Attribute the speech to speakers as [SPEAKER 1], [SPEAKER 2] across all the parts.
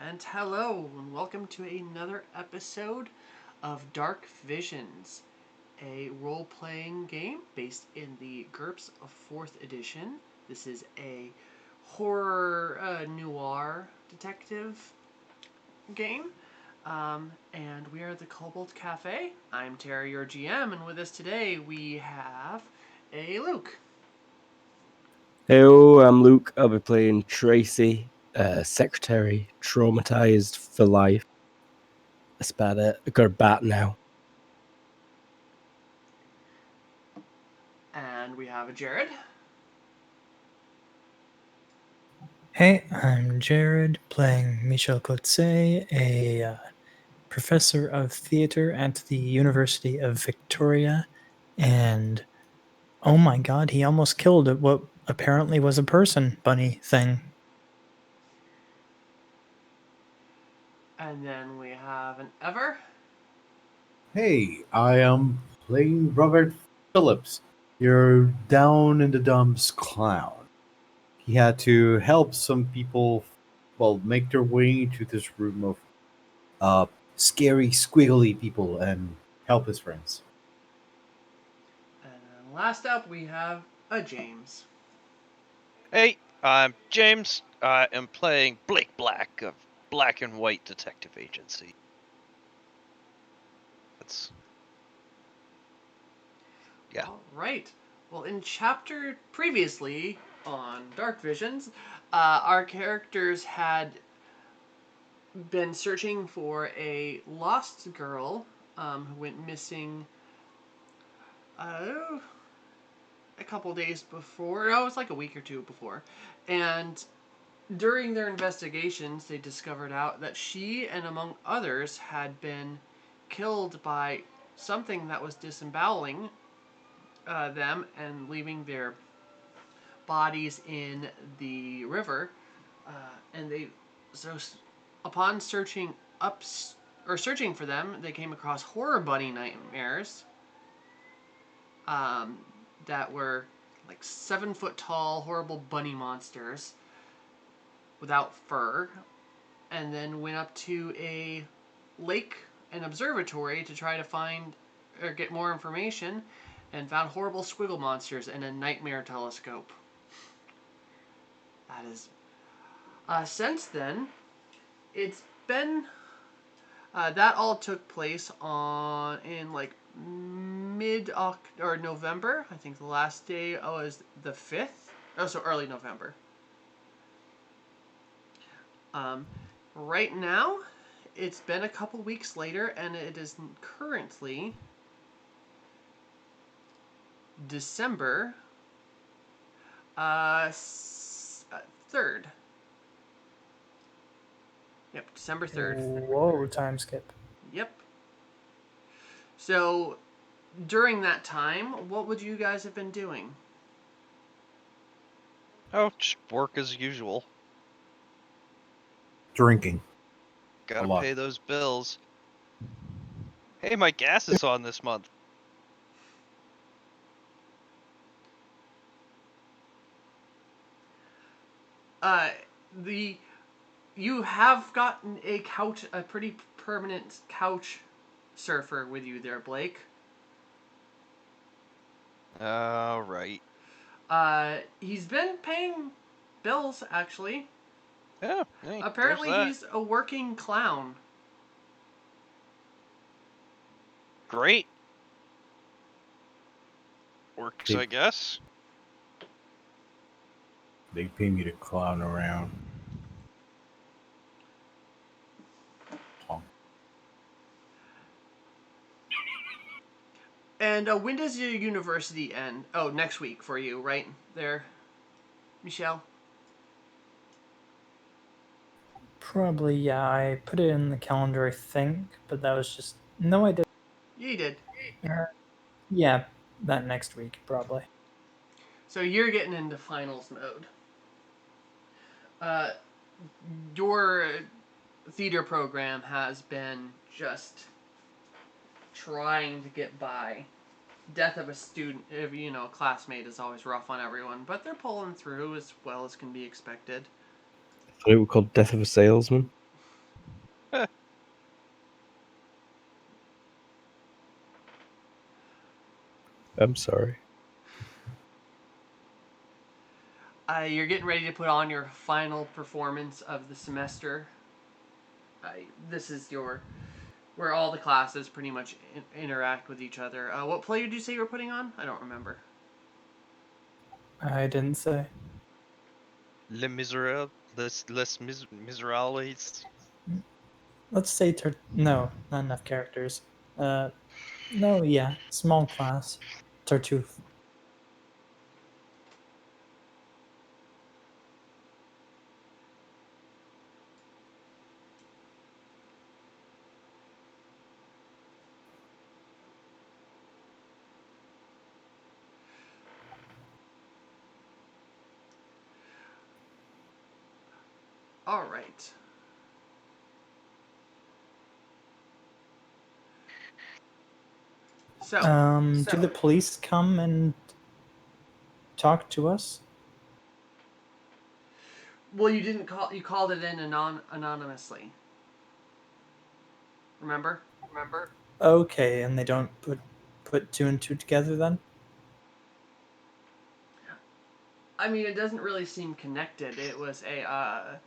[SPEAKER 1] And hello, and welcome to another episode of Dark Visions, a role playing game based in the GURPS 4th edition. This is a horror noir detective game. And we are the Cobalt Cafe. I'm Terry, your GM, and with us today we have a Luke.
[SPEAKER 2] Hello, I'm Luke. I'll be playing Tracy, secretary, traumatized for life. Espada, got a bat now.
[SPEAKER 1] And we have a Jared.
[SPEAKER 3] Hey, I'm Jared, playing Michel Cotze, a professor of theater at the University of Victoria, and oh my god, he almost killed what apparently was a person bunny thing.
[SPEAKER 1] And then we have an Ever.
[SPEAKER 4] Hey, I am playing Robert Phillips, your down in the dumps clown. He had to help some people, make their way into this room of scary, squiggly people and help his friends.
[SPEAKER 1] And then last up, we have a James.
[SPEAKER 5] Hey, I'm James. I am playing Blake Black of Black and White Detective Agency. Yeah.
[SPEAKER 1] All right. Well, in chapter previously on Dark Visions, our characters had been searching for a lost girl who went missing a couple days before. No, it was like a week or two before. And during their investigations, they discovered out that she and among others had been killed by something that was disemboweling them and leaving their bodies in the river. And they so upon searching searching for them, they came across horror bunny nightmares that were like 7-foot tall, horrible bunny monsters without fur, and then went up to a lake and observatory to try to find or get more information, and found horrible squiggle monsters and a nightmare telescope. That is. Since then, it's been. That all took place in like mid or November. I think the last day was the 5th. Oh, so early November. Right now, it's been a couple weeks later, and it is currently December 3rd. Yep, December 3rd.
[SPEAKER 3] Whoa, time skip.
[SPEAKER 1] Yep. So, during that time, what would you guys have been doing?
[SPEAKER 5] Oh, just work as usual.
[SPEAKER 4] Drinking.
[SPEAKER 5] Gotta
[SPEAKER 4] A lot.
[SPEAKER 5] pay those bills. Hey, my gas is on this month.
[SPEAKER 1] You have gotten a pretty permanent couch surfer with you there, Blake.
[SPEAKER 5] Right.
[SPEAKER 1] He's been paying bills, actually.
[SPEAKER 5] Yeah. Hey,
[SPEAKER 1] Apparently,
[SPEAKER 5] there's that.
[SPEAKER 1] he's a working clown.
[SPEAKER 5] Great. Works, I guess.
[SPEAKER 4] They pay me to clown around.
[SPEAKER 1] And when does your university end? Oh, next week for you, right there, Michelle?
[SPEAKER 3] Probably, yeah, I put it in the calendar, I think, but that was just. No, I didn't.
[SPEAKER 1] Yeah, you did.
[SPEAKER 3] Yeah, that next week, probably.
[SPEAKER 1] So you're getting into finals mode. Your theater program has been just trying to get by. Death of a student, classmate is always rough on everyone, but they're pulling through as well as can be expected.
[SPEAKER 2] I thought it was called Death of a Salesman. I'm sorry.
[SPEAKER 1] You're getting ready to put on your final performance of the semester. This is your where all the classes pretty much interact with each other. What play did you say you were putting on? I don't remember.
[SPEAKER 3] I didn't say.
[SPEAKER 5] Les Miserables. Les Miserables.
[SPEAKER 3] Let's say no, not enough characters. No, yeah, small class. Tartuffe.
[SPEAKER 1] All right. So,
[SPEAKER 3] Do the police come and talk to us?
[SPEAKER 1] well, you didn't call. You called it in anonymously. Remember?
[SPEAKER 3] Okay, and they don't put two and two together then?
[SPEAKER 1] I mean, it doesn't really seem connected. It was a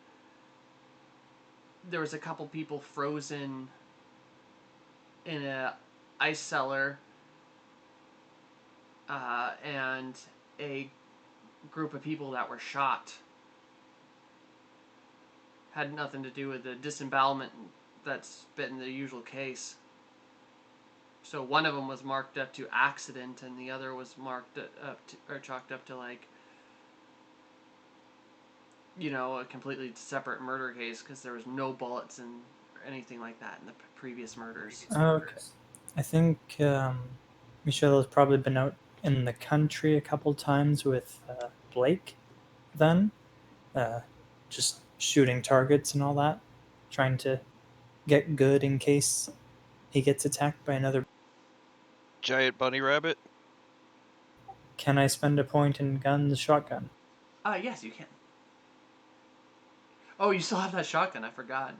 [SPEAKER 1] there was a couple people frozen in a ice cellar, and a group of people that were shot. Had nothing to do with the disembowelment that's been the usual case. So one of them was marked up to accident, and the other was marked up to, or chalked up to like, a completely separate murder case because there was no bullets and anything like that in the previous murders.
[SPEAKER 3] Okay. I think Michelle has probably been out in the country a couple times with Blake then. Just shooting targets and all that. Trying to get good in case he gets attacked by another.
[SPEAKER 5] Giant bunny rabbit.
[SPEAKER 3] Can I spend a point in guns shotgun?
[SPEAKER 1] Yes, you can. Oh, you still have that shotgun. I forgot.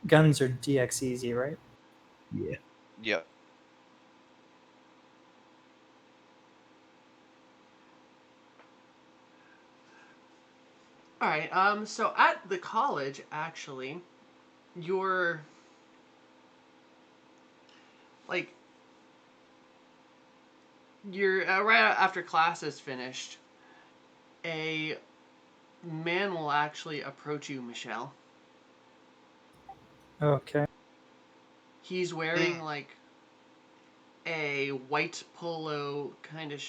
[SPEAKER 3] Guns are DX easy, right?
[SPEAKER 2] Yeah.
[SPEAKER 5] Yeah.
[SPEAKER 1] All right. So at the college, actually, you're like you're right after class is finished. A man will actually approach you, Michelle.
[SPEAKER 3] Okay.
[SPEAKER 1] He's wearing like a white polo kind of,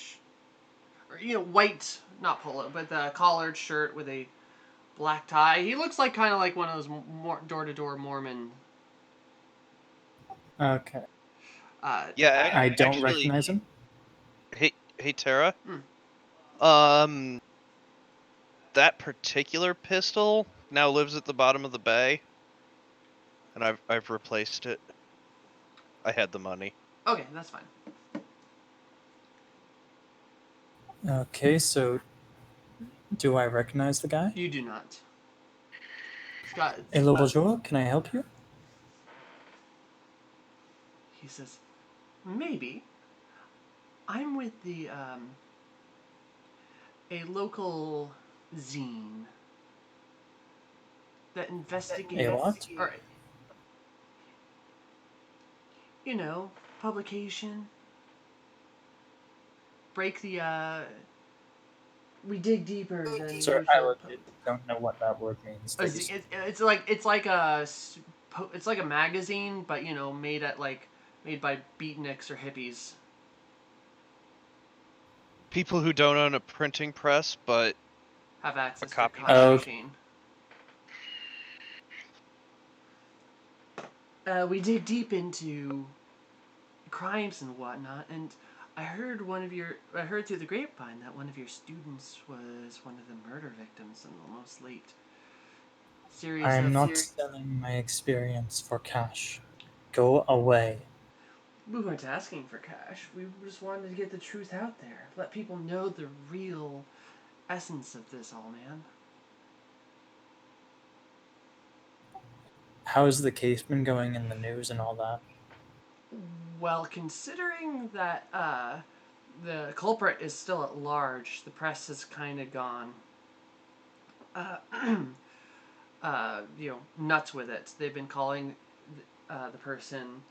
[SPEAKER 1] or white, not polo, but the collared shirt with a black tie. He looks like kind of like one of those door-to-door Mormon.
[SPEAKER 3] Okay.
[SPEAKER 5] Yeah.
[SPEAKER 3] I don't
[SPEAKER 5] actually,
[SPEAKER 3] recognize him.
[SPEAKER 5] Hey, Tara.
[SPEAKER 1] Hmm.
[SPEAKER 5] That particular pistol now lives at the bottom of the bay, and I've replaced it. I had the money.
[SPEAKER 1] Okay, that's fine.
[SPEAKER 3] Okay, so do I recognize the guy?
[SPEAKER 1] You do not. Scott.
[SPEAKER 3] Hello, bonjour. Can I help you?
[SPEAKER 1] He says, maybe. I'm with the a local zine that investigates.
[SPEAKER 3] A what?
[SPEAKER 1] Or, publication. Break the. We dig deeper than.
[SPEAKER 3] Sorry, I
[SPEAKER 1] usual.
[SPEAKER 3] don't know what that word means.
[SPEAKER 1] It's like a magazine, but made by beatniks or hippies.
[SPEAKER 5] People who don't own a printing press, but
[SPEAKER 1] Have access to a
[SPEAKER 5] copy
[SPEAKER 1] copy
[SPEAKER 3] machine.
[SPEAKER 1] machine. We dig deep into crimes and whatnot, and I heard through the grapevine that one of your students was one of the murder victims in the most late series.
[SPEAKER 3] I am not selling my experience for cash. Go away.
[SPEAKER 1] We weren't asking for cash. We just wanted to get the truth out there. Let people know the real essence of this all, man.
[SPEAKER 3] How's the case been going in the news and all that?
[SPEAKER 1] Well, considering that the culprit is still at large, the press has kind of gone, uh, nuts with it. They've been calling the person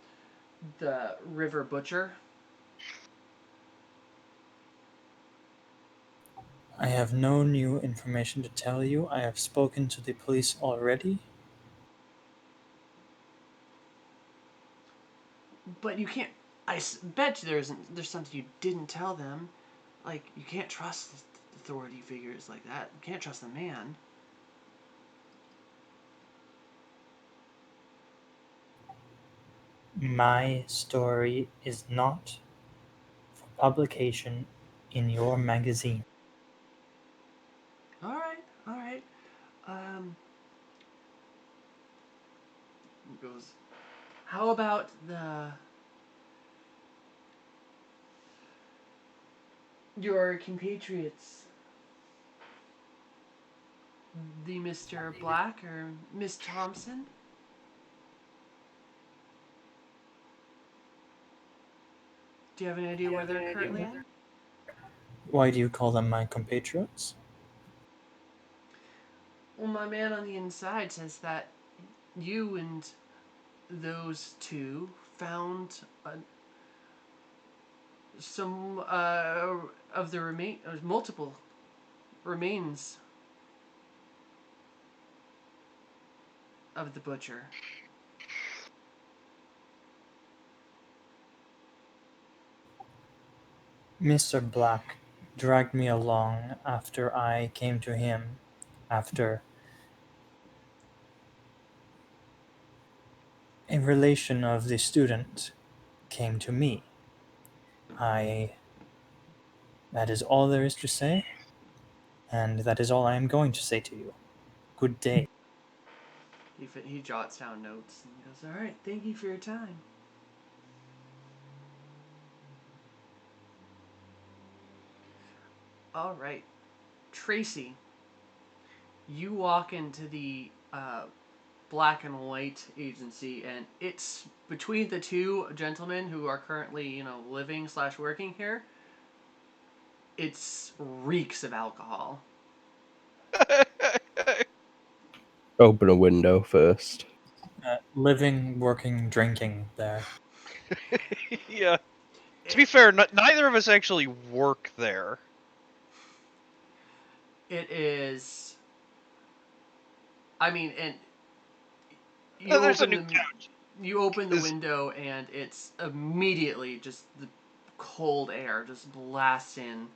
[SPEAKER 1] the River Butcher.
[SPEAKER 3] I have no new information to tell you. I have spoken to the police already.
[SPEAKER 1] But you can't. Bet there's something you didn't tell them. Like, you can't trust authority figures like that. You can't trust the man.
[SPEAKER 3] My story is not for publication in your magazine.
[SPEAKER 1] All right, all right. Um, goes. How about your compatriots, the Mr. Black or Miss Thompson? Do you have any idea where they're currently at?
[SPEAKER 3] Why do you call them my compatriots?
[SPEAKER 1] Well, my man on the inside says that you and those two found some of the multiple remains of the butcher.
[SPEAKER 3] Mr. Black dragged me along after I came to him after a relation of the student came to me. That is all there is to say, and that is all I am going to say to you. Good day.
[SPEAKER 1] He jots down notes and goes, "All right, thank you for your time." All right, Tracy, you walk into the black and white agency, and it's between the two gentlemen who are currently, living / working here. It's reeks of alcohol.
[SPEAKER 2] Open a window first.
[SPEAKER 3] Living, working, drinking there.
[SPEAKER 5] Yeah. To be fair, neither of us actually work there.
[SPEAKER 1] It is. I mean, and
[SPEAKER 5] There's a new couch.
[SPEAKER 1] You open the window, and it's immediately just the cold air just blasts in.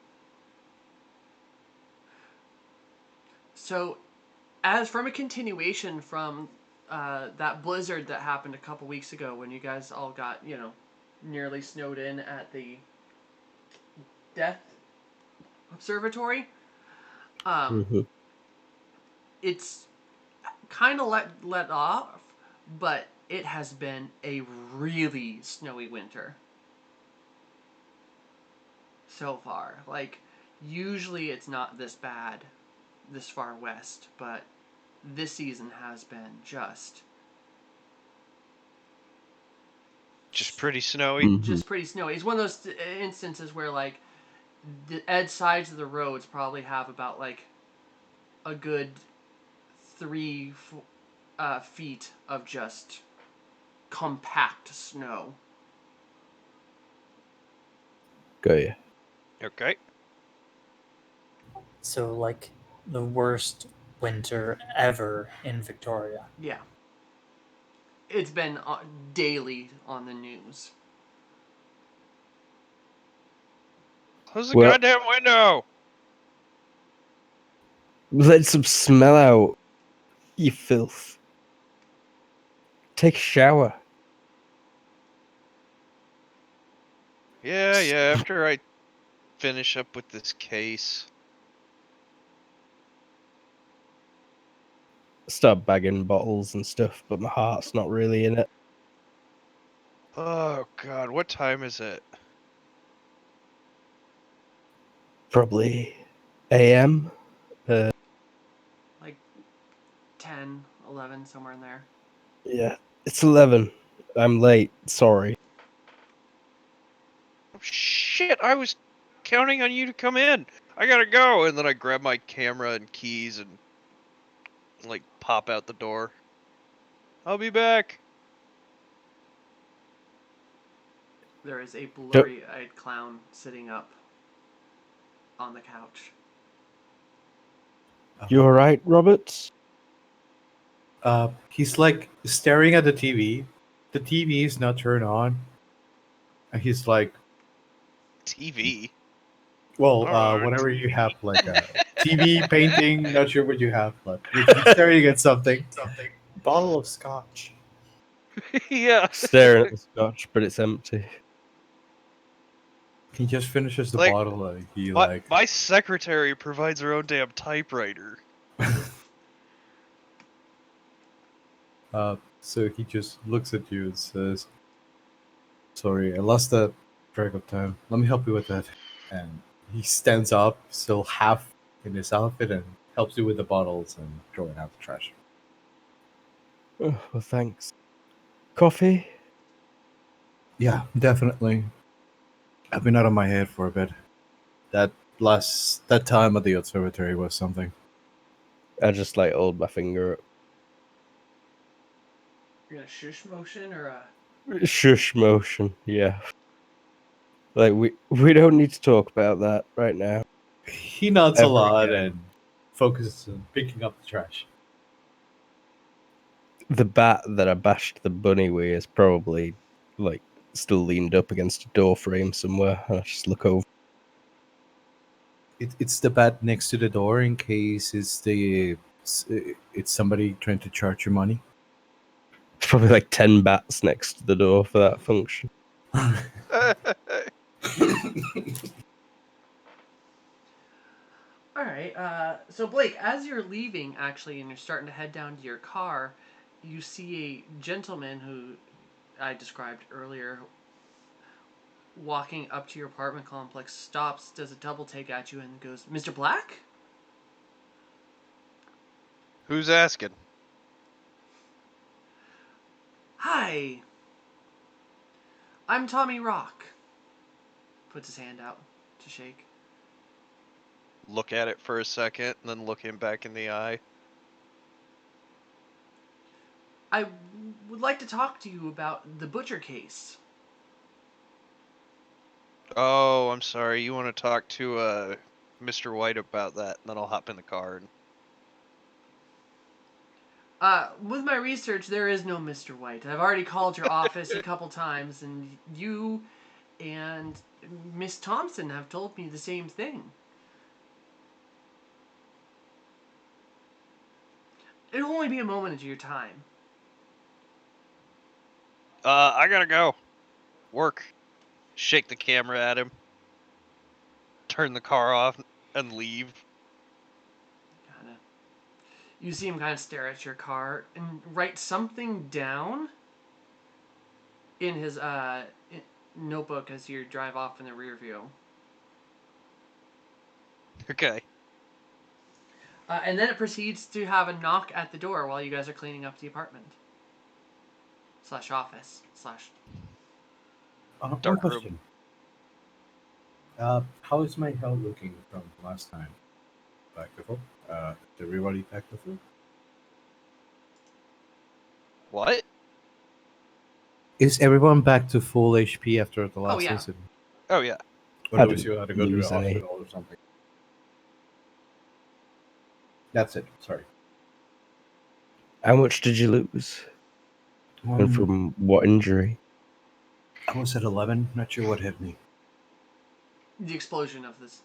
[SPEAKER 1] So, as from a continuation from that blizzard that happened a couple weeks ago when you guys all got, nearly snowed in at the Death Observatory,
[SPEAKER 2] Mhm.
[SPEAKER 1] it's kind of let off, but it has been a really snowy winter so far. Like, usually it's not this bad this far west, but this season has been just
[SPEAKER 5] pretty snowy.
[SPEAKER 2] Mhm.
[SPEAKER 1] just pretty snowy. It's one of those instances where, like, the edge sides of the roads probably have about, like, a good 3 feet of just compact snow.
[SPEAKER 2] Got you.
[SPEAKER 5] Okay.
[SPEAKER 3] So, like, the worst winter ever in Victoria.
[SPEAKER 1] Yeah. It's been daily on the news.
[SPEAKER 5] Close the goddamn window!
[SPEAKER 2] Let some smell out, you filth. Take a shower.
[SPEAKER 5] Yeah, after I finish up with this case.
[SPEAKER 2] Start bagging bottles and stuff, but my heart's not really in it.
[SPEAKER 5] Oh god, what time is it?
[SPEAKER 2] Probably AM.
[SPEAKER 1] Like 10, 11, somewhere in there.
[SPEAKER 2] Yeah, it's 11. I'm late. Sorry.
[SPEAKER 5] shit! I was counting on you to come in. I gotta go. And then I grab my camera and keys and like pop out the door. I'll be back.
[SPEAKER 1] There is a blurry-eyed clown sitting up on the couch.
[SPEAKER 2] You alright, Roberts?
[SPEAKER 4] He's like staring at the TV. The TV is not turned on. And he's like,
[SPEAKER 5] TV.
[SPEAKER 4] well,
[SPEAKER 5] Alright.
[SPEAKER 4] whenever you have like a TV painting, not sure what you have, but if he's staring at something.
[SPEAKER 3] Bottle of scotch.
[SPEAKER 5] Yeah.
[SPEAKER 2] Staring at the scotch, but it's empty.
[SPEAKER 4] He just finishes the
[SPEAKER 5] Like,
[SPEAKER 4] bottle and he
[SPEAKER 5] My secretary provides her own damn typewriter.
[SPEAKER 4] So he just looks at you and says, "Sorry, I lost the track of time. Let me help you with that." And he stands up, still half in his outfit, and helps you with the bottles and throwing out the trash.
[SPEAKER 2] Oh, well, thanks. Coffee?
[SPEAKER 4] Yeah, definitely. I've been out of my head for a bit. That time at the observatory was something.
[SPEAKER 2] I just like hold my finger up.
[SPEAKER 1] You're gonna shush motion or a...
[SPEAKER 2] Shush motion, yeah. Like we don't need to talk about that right now.
[SPEAKER 4] He nods a
[SPEAKER 2] Ever
[SPEAKER 4] lot
[SPEAKER 2] again.
[SPEAKER 4] and focuses on picking up the trash.
[SPEAKER 2] The bat that I bashed the bunny with is probably like still leaned up against a door frame somewhere. I just look over.
[SPEAKER 4] It's the bat next to the door in case it's somebody trying to charge you money.
[SPEAKER 2] It's probably like 10 bats next to the door for that function.
[SPEAKER 1] Alright, so Blake, as you're leaving, actually, and you're starting to head down to your car, you see a gentleman who I described earlier walking up to your apartment complex, stops, does a double take at you, and goes, "Mr. Black?"
[SPEAKER 5] Who's asking?
[SPEAKER 1] "Hi. I'm Tommy Rock." Puts his hand out to shake.
[SPEAKER 5] Look at it for a second, and then look him back in the eye.
[SPEAKER 1] "I would like to talk to you about the Butcher case."
[SPEAKER 5] Oh, I'm sorry. You want to talk to Mr. White about that, and then I'll hop in the car. And...
[SPEAKER 1] With my research, there is no Mr. White. I've already called your office a couple times, and you and Miss Thompson have told me the same thing. It'll only be a moment of your time.
[SPEAKER 5] I gotta go. Work. Shake the camera at him. Turn the car off and leave.
[SPEAKER 1] Kinda. You see him kind of stare at your car and write something down in his notebook as you drive off in the rear view.
[SPEAKER 5] Okay.
[SPEAKER 1] And then it proceeds to have a knock at the door while you guys are cleaning up the apartment. / office /
[SPEAKER 4] One
[SPEAKER 5] Dark room.
[SPEAKER 4] question. How is my health looking from last time? Back to full? Is everybody back to full?
[SPEAKER 5] What?
[SPEAKER 4] Is everyone back to full HP after the last
[SPEAKER 1] yeah.
[SPEAKER 4] season?
[SPEAKER 5] Oh, yeah.
[SPEAKER 4] Or
[SPEAKER 2] I
[SPEAKER 4] was
[SPEAKER 2] didn't
[SPEAKER 4] you had to go to the
[SPEAKER 2] lose any.
[SPEAKER 4] hospital or something? That's it. Sorry.
[SPEAKER 2] How much did you lose? And from what injury?
[SPEAKER 4] I was at 11. Not sure what hit me.
[SPEAKER 1] The explosion of this.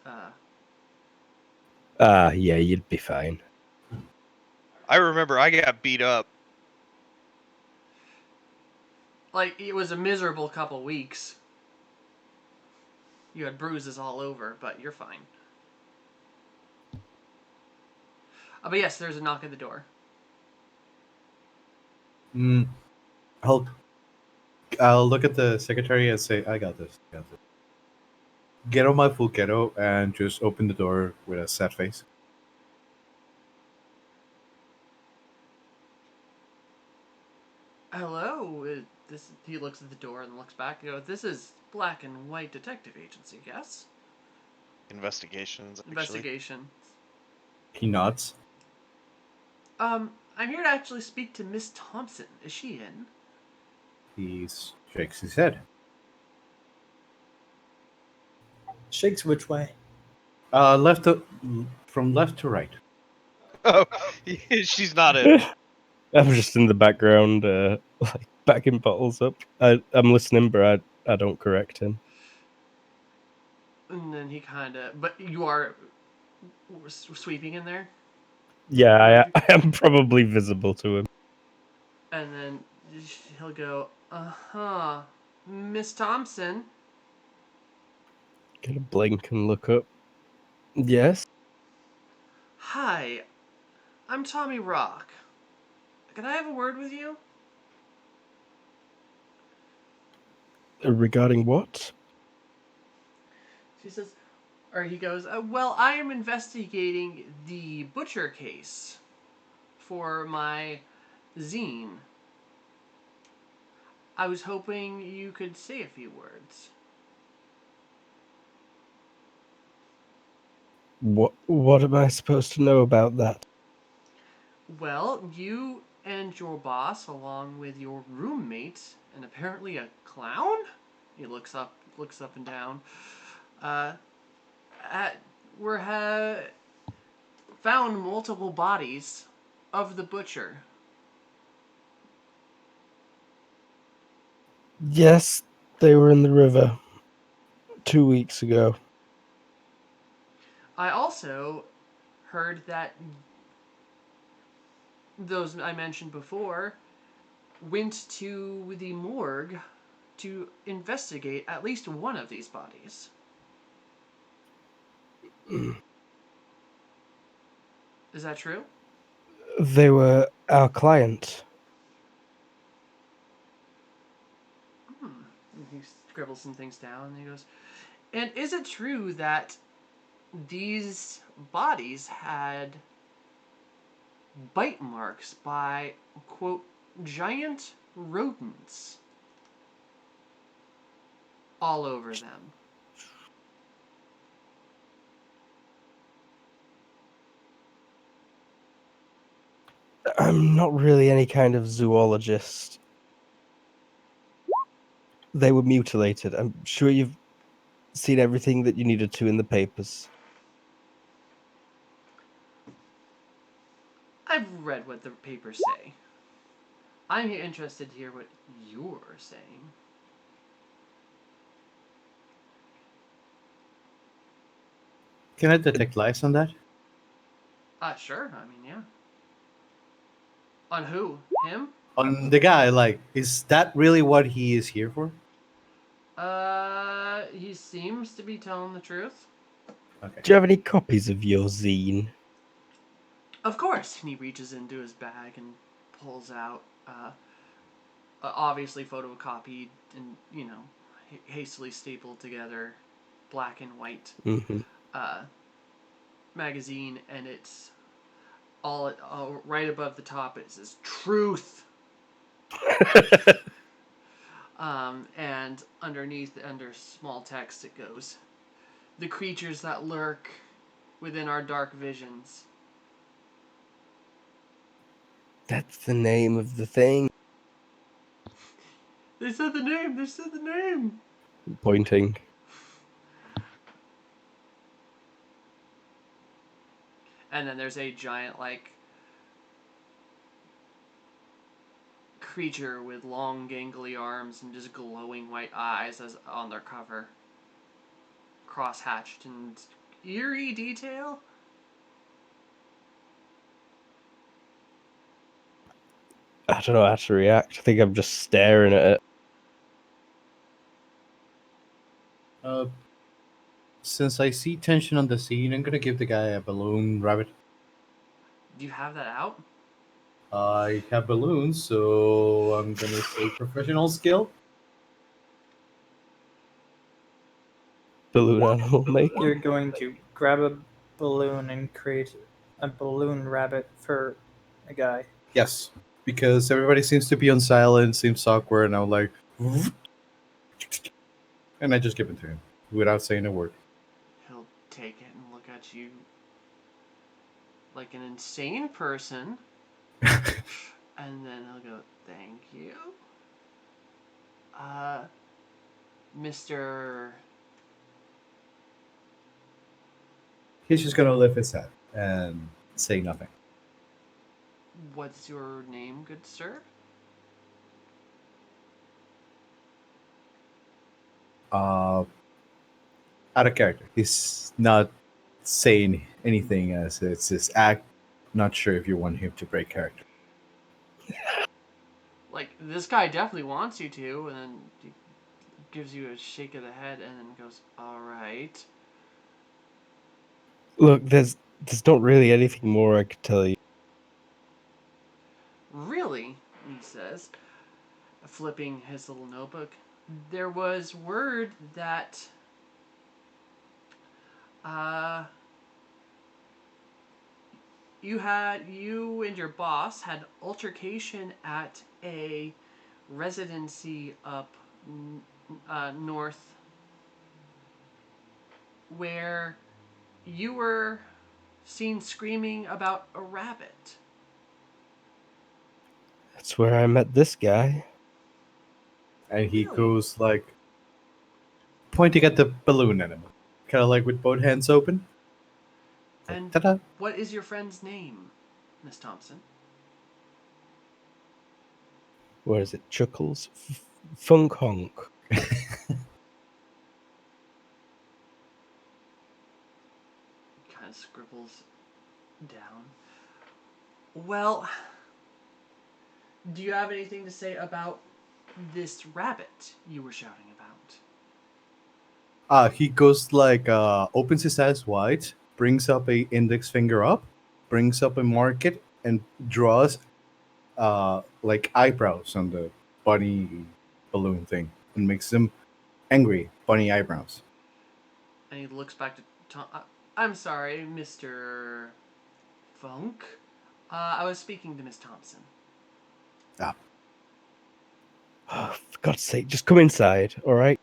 [SPEAKER 2] Yeah, you'd be fine.
[SPEAKER 5] I remember I got beat up.
[SPEAKER 1] Like, it was a miserable couple weeks. You had bruises all over, but you're fine. But yes, there's a knock at the door.
[SPEAKER 4] I'll look at the secretary and say, I got this. Get on my full ghetto and just open the door with a sad face.
[SPEAKER 1] Hello, this. He looks at the door and looks back. You know, this is Black and White Detective Agency. Yes.
[SPEAKER 5] Investigations. Actually.
[SPEAKER 1] Investigation.
[SPEAKER 4] He nods.
[SPEAKER 1] I'm here to actually speak to Miss Thompson. Is she in?
[SPEAKER 4] He shakes his head.
[SPEAKER 3] Shakes which way?
[SPEAKER 4] From left to right.
[SPEAKER 5] Oh, she's not in.
[SPEAKER 2] I'm just in the background, like backing bottles up. I'm listening, but I don't correct him.
[SPEAKER 1] And then he kind of. But you are sweeping in there.
[SPEAKER 2] Yeah, I am probably visible to him.
[SPEAKER 1] And then he'll go, Miss Thompson.
[SPEAKER 2] Gonna blink and look up. Yes?
[SPEAKER 1] Hi, I'm Tommy Rock. Can I have a word with you?
[SPEAKER 2] Regarding what?
[SPEAKER 1] She says, or he goes, well, I am investigating the Butcher case for my zine. I was hoping you could say a few words.
[SPEAKER 2] What am I supposed to know about that?
[SPEAKER 1] Well, you and your boss, along with your roommate, and apparently a clown? He looks up and down. Found multiple bodies of the Butcher.
[SPEAKER 2] Yes, they were in the river 2 weeks ago.
[SPEAKER 1] I also heard that those I mentioned before went to the morgue to investigate at least one of these bodies. Is that true?
[SPEAKER 2] They were our client.
[SPEAKER 1] And he scribbles some things down and he goes, and is it true that these bodies had bite marks by, quote, giant rodents all over them?
[SPEAKER 2] I'm not really any kind of zoologist. They were mutilated. I'm sure you've seen everything that you needed to in the papers.
[SPEAKER 1] I've read what the papers say. I'm interested to hear what you're saying.
[SPEAKER 4] Can I detect lies on that?
[SPEAKER 1] Sure. I mean, yeah. On who? Him?
[SPEAKER 4] On the guy, like, is that really what he is here for?
[SPEAKER 1] He seems to be telling the truth.
[SPEAKER 4] Okay.
[SPEAKER 2] Do you have any copies of your zine?
[SPEAKER 1] Of course. And he reaches into his bag and pulls out, obviously photocopied and, hastily stapled together black and white
[SPEAKER 2] Mm-hmm.
[SPEAKER 1] magazine, and it's all right above the top. It says truth. And underneath, under small text, it goes, the creatures that lurk within our dark visions.
[SPEAKER 2] That's the name of the thing.
[SPEAKER 1] They said the name.
[SPEAKER 2] Pointing.
[SPEAKER 1] And then there's a giant, like, creature with long, gangly arms and just glowing white eyes as on their cover. Cross-hatched and eerie detail.
[SPEAKER 2] I don't know how to react. I think I'm just staring at it.
[SPEAKER 4] Since I see tension on the scene, I'm gonna give the guy a balloon rabbit.
[SPEAKER 1] Do you have that out?
[SPEAKER 4] I have balloons, so I'm gonna say professional skill.
[SPEAKER 2] Balloon animal maker.
[SPEAKER 3] You're going to grab a balloon and create a balloon rabbit for a guy.
[SPEAKER 4] Yes. because everybody seems to be on silent, seems awkward, and I'm like, and I just give it to him without saying a word.
[SPEAKER 1] He'll take it and look at you like an insane person, and then he'll go, "Thank you, Mr."
[SPEAKER 4] He's just gonna lift his head and say nothing.
[SPEAKER 1] What's your name, good sir?
[SPEAKER 4] Out of character. He's not saying anything as it's his act. Not sure if you want him to break character.
[SPEAKER 1] Like, this guy definitely wants you to, and then he gives you a shake of the head and then goes, "All right."
[SPEAKER 2] Look, there's not really anything more I could tell you.
[SPEAKER 1] "Really?" he says, flipping his little notebook. "There was word that uh you and your boss had altercation at a residency up north where you were seen screaming about a rabbit."
[SPEAKER 2] That's where I met this guy.
[SPEAKER 4] And he
[SPEAKER 1] Really?
[SPEAKER 4] goes like pointing at the balloon animal, kind of like with both hands open. Like,
[SPEAKER 1] "And
[SPEAKER 4] ta-da!
[SPEAKER 1] what is your friend's name, Miss Thompson?"
[SPEAKER 2] Where is it? Chuckles? Funk Honk.
[SPEAKER 1] Kind of scribbles down. "Well, do you have anything to say about this rabbit you were shouting about?"
[SPEAKER 4] He goes like opens his eyes wide, brings up a index finger up, brings up a market, and draws like eyebrows on the bunny balloon thing, and makes them angry bunny eyebrows.
[SPEAKER 1] And he looks back to Tom. "I'm sorry, Mr. Funk. I was speaking to Miss Thompson."
[SPEAKER 2] Oh, for God's sake, just come inside, all right?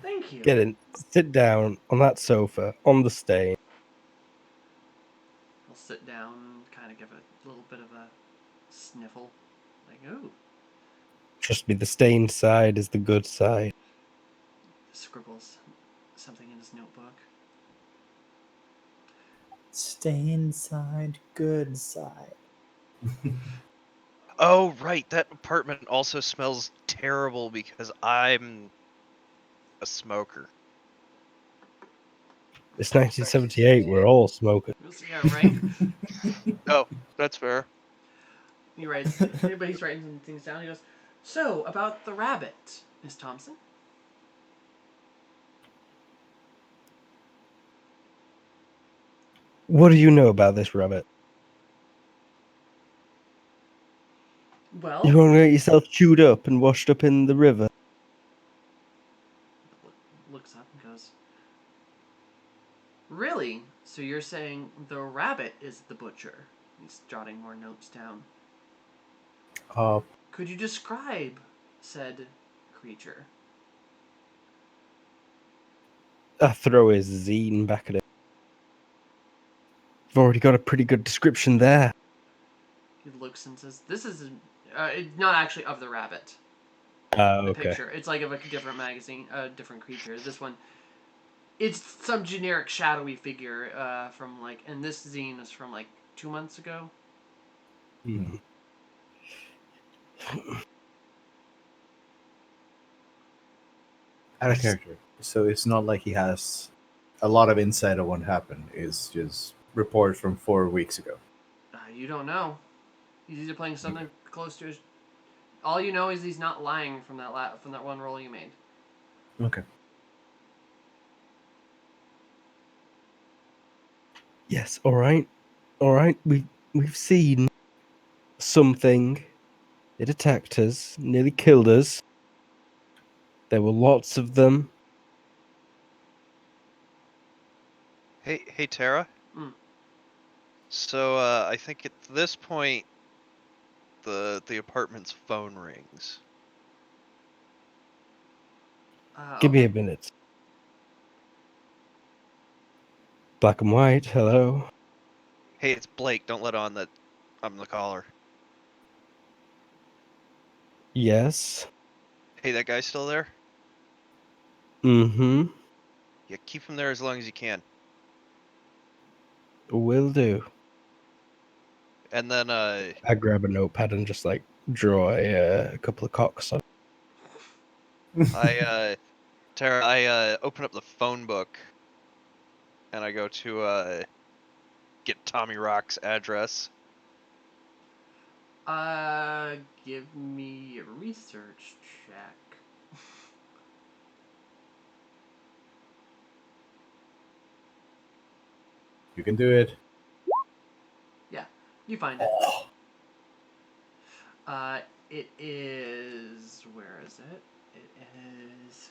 [SPEAKER 1] "Thank you."
[SPEAKER 2] Get in. Sit down on that sofa, on the stain.
[SPEAKER 1] He'll sit down and kind of give a little bit of a sniffle. Like, "Ooh."
[SPEAKER 2] Trust me, the stained side is the good side.
[SPEAKER 1] Scribbles something in his notebook.
[SPEAKER 3] Stay inside, good side.
[SPEAKER 5] Oh, right. That apartment also smells terrible because I'm a smoker.
[SPEAKER 2] It's 1978. We're all smoking.
[SPEAKER 1] Yeah, right?
[SPEAKER 5] Oh, that's fair.
[SPEAKER 1] He writes, but he's writing some things down. He goes, "So, about the rabbit, Miss Thompson?"
[SPEAKER 2] What do you know about this rabbit?
[SPEAKER 1] "Well,"
[SPEAKER 2] You want to get yourself chewed up and washed up in the river?
[SPEAKER 1] looks up and goes, "Really? So you're saying the rabbit is the butcher?" He's jotting more notes down.
[SPEAKER 4] Uh,
[SPEAKER 1] "Could you describe said creature?"
[SPEAKER 2] I throw his zine back at him. I've already got a pretty good description there.
[SPEAKER 1] He looks and says, "This is not actually of the rabbit.
[SPEAKER 2] Oh,
[SPEAKER 1] The
[SPEAKER 2] okay.
[SPEAKER 1] picture. It's like of a different magazine, a different creature. This one, it's some generic shadowy figure from like, and this zine is from like 2 months ago."
[SPEAKER 2] Hmm.
[SPEAKER 4] out of character. So it's not like he has a lot of insight on what happened. It's just report from 4 weeks ago.
[SPEAKER 1] You don't know. He's either playing something close to his. All you know is he's not lying from that one roll you made.
[SPEAKER 4] Okay.
[SPEAKER 2] Yes, all right. All right. We've seen something. It attacked us, nearly killed us. There were lots of them.
[SPEAKER 5] Hey, Tara.
[SPEAKER 1] Mm.
[SPEAKER 5] So I think at this point, the apartment's phone rings.
[SPEAKER 2] Give me
[SPEAKER 1] Okay.
[SPEAKER 2] a minute. Black and white, hello.
[SPEAKER 5] Hey, it's Blake. Don't let on that I'm the caller.
[SPEAKER 2] Yes.
[SPEAKER 5] Hey, that guy's still there?
[SPEAKER 2] Mm-hmm.
[SPEAKER 5] Yeah, keep him there as long as you can.
[SPEAKER 2] Will do.
[SPEAKER 5] And then,
[SPEAKER 2] I grab a notepad and just like draw a couple of cocks on.
[SPEAKER 5] Tara, I open up the phone book and I go to get Tommy Rock's address.
[SPEAKER 1] Give me a research check.
[SPEAKER 4] You can do it.
[SPEAKER 1] Yeah, you find it. It is. Where is it? It is.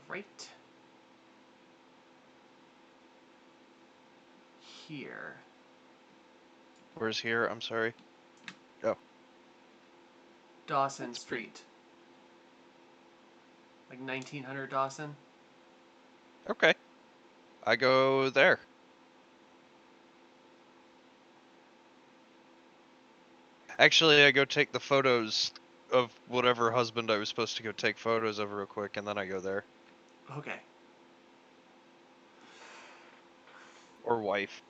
[SPEAKER 1] Right here.
[SPEAKER 5] Where's here? I'm sorry. Oh,
[SPEAKER 1] Dawson
[SPEAKER 5] That's pretty-
[SPEAKER 1] Street. Like 1900 Dawson.
[SPEAKER 5] okay. I go there. Actually, I go take the photos of whatever husband I was supposed to go take photos of real quick, and then I go there.
[SPEAKER 1] Okay.
[SPEAKER 5] Or wife.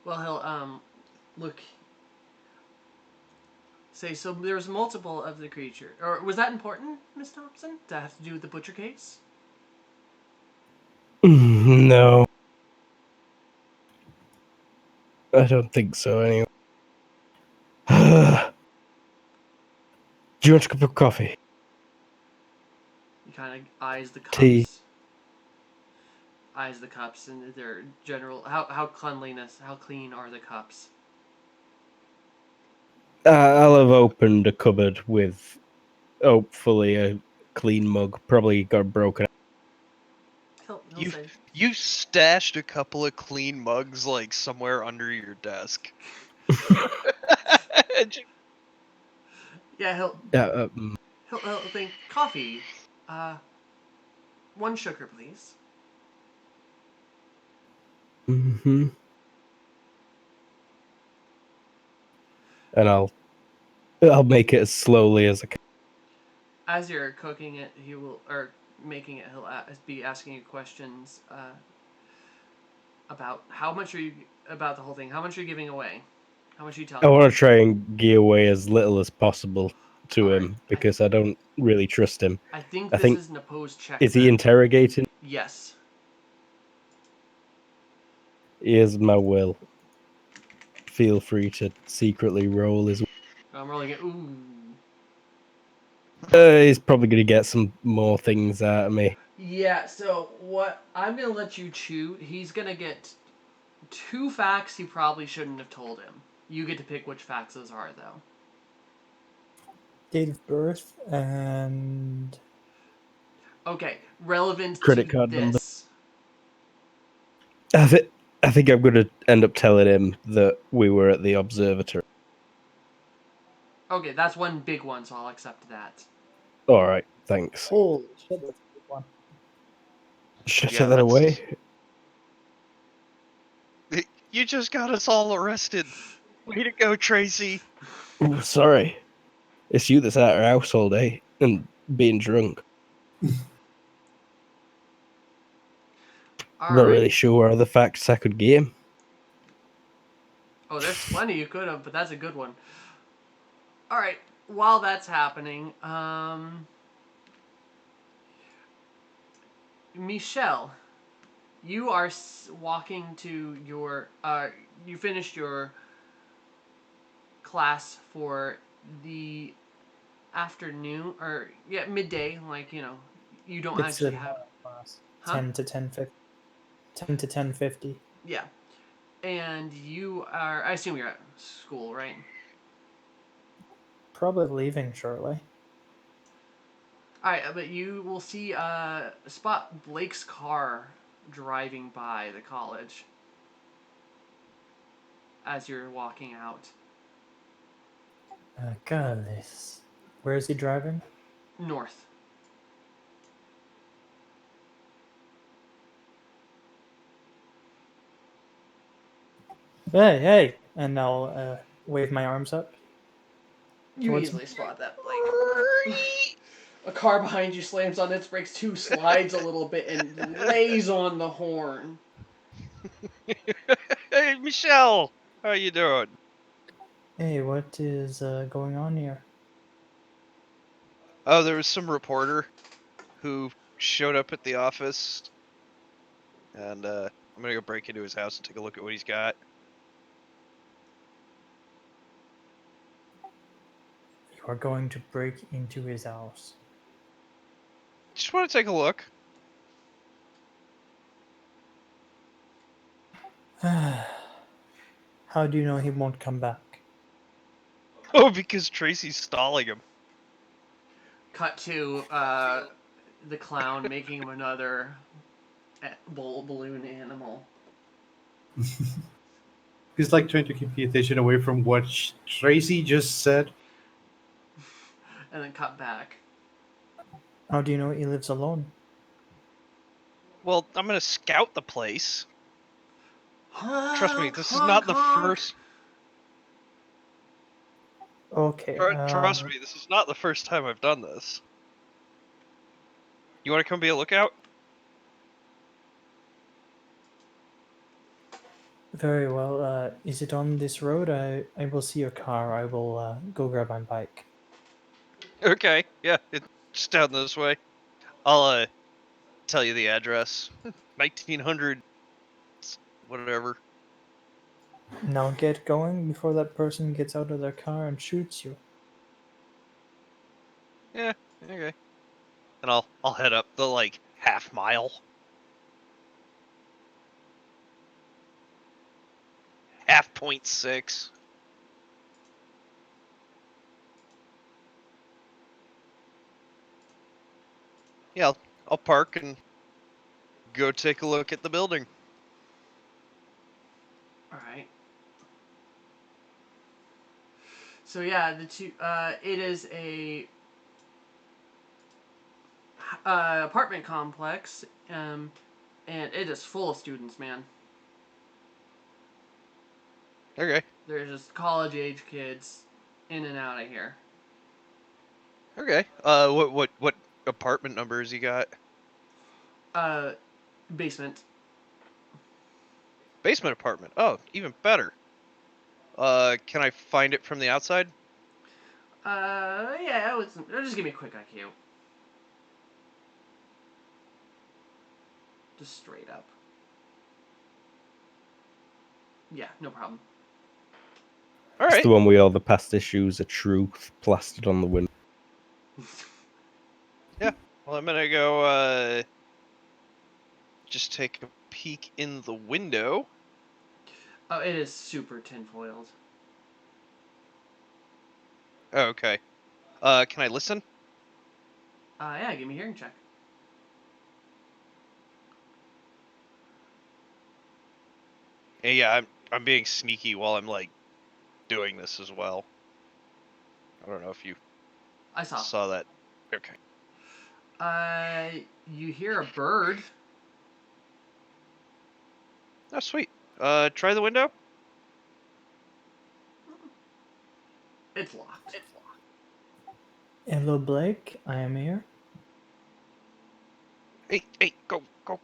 [SPEAKER 1] Well, he'll look. Say so. There's multiple of the creature. Or was that important, Miss Thompson? Did that have to do with the butcher case?
[SPEAKER 2] No. I don't think so anyway. Do you want a cup of coffee?
[SPEAKER 1] He kind of eyes the cups.
[SPEAKER 2] Tea.
[SPEAKER 1] Eyes the cups and their general. How clean are the cups?
[SPEAKER 2] I'll have opened a cupboard with hopefully a clean mug. Probably got broken.
[SPEAKER 1] He'll
[SPEAKER 5] You
[SPEAKER 1] say.
[SPEAKER 5] you stashed a couple of clean mugs like somewhere under your desk.
[SPEAKER 1] Yeah, he'll think coffee. One sugar, please.
[SPEAKER 2] Mm-hmm. And I'll make it as slowly as I can.
[SPEAKER 1] As you're cooking it, he will, or making it, he'll be asking you questions about how much are you, about the whole thing. How much are you giving away? How much are you telling
[SPEAKER 2] I
[SPEAKER 1] me?
[SPEAKER 2] want to try and gear away as little as possible to
[SPEAKER 1] Alright,
[SPEAKER 2] him because I don't really trust him.
[SPEAKER 1] I think
[SPEAKER 2] I
[SPEAKER 1] this
[SPEAKER 2] think
[SPEAKER 1] is an opposed check.
[SPEAKER 2] is he
[SPEAKER 1] then.
[SPEAKER 2] interrogating?
[SPEAKER 1] Yes.
[SPEAKER 2] Here's my will. Feel free to secretly roll his.
[SPEAKER 1] I'm rolling it. Ooh.
[SPEAKER 2] He's probably gonna get some more things out of me.
[SPEAKER 1] Yeah, so what I'm going to let you choose. He's going to get 2 facts he probably shouldn't have told him. You get to pick which facts those are, though.
[SPEAKER 3] Date of birth and
[SPEAKER 1] Okay, relevant
[SPEAKER 2] Credit
[SPEAKER 1] to
[SPEAKER 2] card number.
[SPEAKER 1] this.
[SPEAKER 2] I think I'm gonna end up telling him that we were at the observatory.
[SPEAKER 1] Okay, that's one big one, so I'll accept that.
[SPEAKER 2] All right, thanks.
[SPEAKER 3] holy shit, that's a good one.
[SPEAKER 2] Should I
[SPEAKER 5] Yeah,
[SPEAKER 2] take that
[SPEAKER 5] that's-
[SPEAKER 2] away?
[SPEAKER 5] You just got us all arrested. Way to go, Tracy.
[SPEAKER 2] Ooh, sorry. It's you that's at our house all day and being drunk.
[SPEAKER 1] All
[SPEAKER 2] I'm not
[SPEAKER 1] right.
[SPEAKER 2] really sure what other facts I could give him.
[SPEAKER 1] Oh, there's plenty you could have, but that's a good one. All right. While that's happening, Michelle, you are walking to your. You finished your class for the afternoon, or yeah, midday. Like you don't
[SPEAKER 3] It's a
[SPEAKER 1] actually have.
[SPEAKER 3] class.
[SPEAKER 1] Huh?
[SPEAKER 3] 10 to 10:50. 10 to 10:50.
[SPEAKER 1] Yeah, and you are. I assume you're at school, right?
[SPEAKER 3] Probably leaving shortly.
[SPEAKER 1] All right, but you will see spot Blake's car driving by the college as you're walking out.
[SPEAKER 3] God, where is he driving?
[SPEAKER 1] North.
[SPEAKER 3] Hey, hey! And I'll wave my arms up.
[SPEAKER 1] You
[SPEAKER 3] Towards
[SPEAKER 1] easily spot that, like, a car behind you slams on its brakes, too, slides a little bit, and lays on the horn.
[SPEAKER 5] Hey, Michelle! How you doing?
[SPEAKER 3] Hey, what is going on here?
[SPEAKER 5] Oh, there was some reporter who showed up at the office, and I'm gonna go break into his house and take a look at what he's got.
[SPEAKER 3] You are going to break into his house.
[SPEAKER 5] Just want to take a look.
[SPEAKER 3] How do you know he won't come back?
[SPEAKER 5] Oh, because Tracy's stalling him.
[SPEAKER 1] Cut to the clown making him another balloon animal.
[SPEAKER 4] He's like trying to keep the attention away from what Tracy just said.
[SPEAKER 1] And then cut back.
[SPEAKER 3] How do you know he lives alone?
[SPEAKER 5] Well, I'm gonna scout the place. Trust me,
[SPEAKER 1] Honk,
[SPEAKER 5] this is
[SPEAKER 1] honk,
[SPEAKER 5] not the
[SPEAKER 1] honk.
[SPEAKER 5] first.
[SPEAKER 3] Okay.
[SPEAKER 5] Trust me, this is not the first time I've done this. You want to come be a lookout?
[SPEAKER 3] Very well. Is it on this road? I will see your car. I will go grab my bike.
[SPEAKER 5] Okay, yeah, it's just down this way. I'll tell you the address. 1900, whatever.
[SPEAKER 3] Now get going before that person gets out of their car and shoots you.
[SPEAKER 5] Yeah, okay. And I'll head up the like half mile. Half 0.6. Yeah, I'll park and go take a look at the building.
[SPEAKER 1] Alright. So yeah, it is a apartment complex, and it is full of students, man.
[SPEAKER 5] Okay,
[SPEAKER 1] There's just college age kids in and out of here.
[SPEAKER 5] okay. What apartment numbers you got?
[SPEAKER 1] Uh, basement.
[SPEAKER 5] Basement apartment. Oh, even better. Can I find it from the outside?
[SPEAKER 1] Yeah, just give me a quick IQ. Just straight up. Yeah, no problem.
[SPEAKER 5] All
[SPEAKER 2] It's
[SPEAKER 5] right.
[SPEAKER 2] the one with all the past issues of truth plastered on the window.
[SPEAKER 5] Yeah. Well, I'm gonna go just take a peek in the window.
[SPEAKER 1] Oh, it is super tinfoiled.
[SPEAKER 5] Oh, okay. Can I listen?
[SPEAKER 1] Yeah, give me a hearing check.
[SPEAKER 5] Yeah, I'm being sneaky while I'm like doing this as well. I don't know if you
[SPEAKER 1] I saw.
[SPEAKER 5] saw that. Okay.
[SPEAKER 1] You hear a bird.
[SPEAKER 5] Oh, sweet. Try the window.
[SPEAKER 1] It's locked.
[SPEAKER 3] Hello, Blake. I am here.
[SPEAKER 5] Hey, go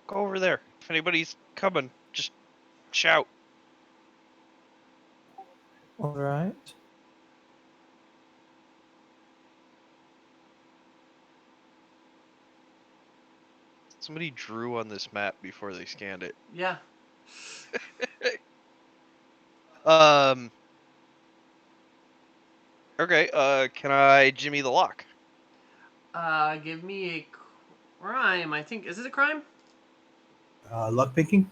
[SPEAKER 5] over there. If anybody's coming, just shout.
[SPEAKER 3] All right.
[SPEAKER 5] Somebody drew on this map before they scanned it.
[SPEAKER 1] Yeah.
[SPEAKER 5] Um. Okay. Can I Jimmy the lock?
[SPEAKER 1] Give me a crime. I think is it a crime?
[SPEAKER 4] Luck picking?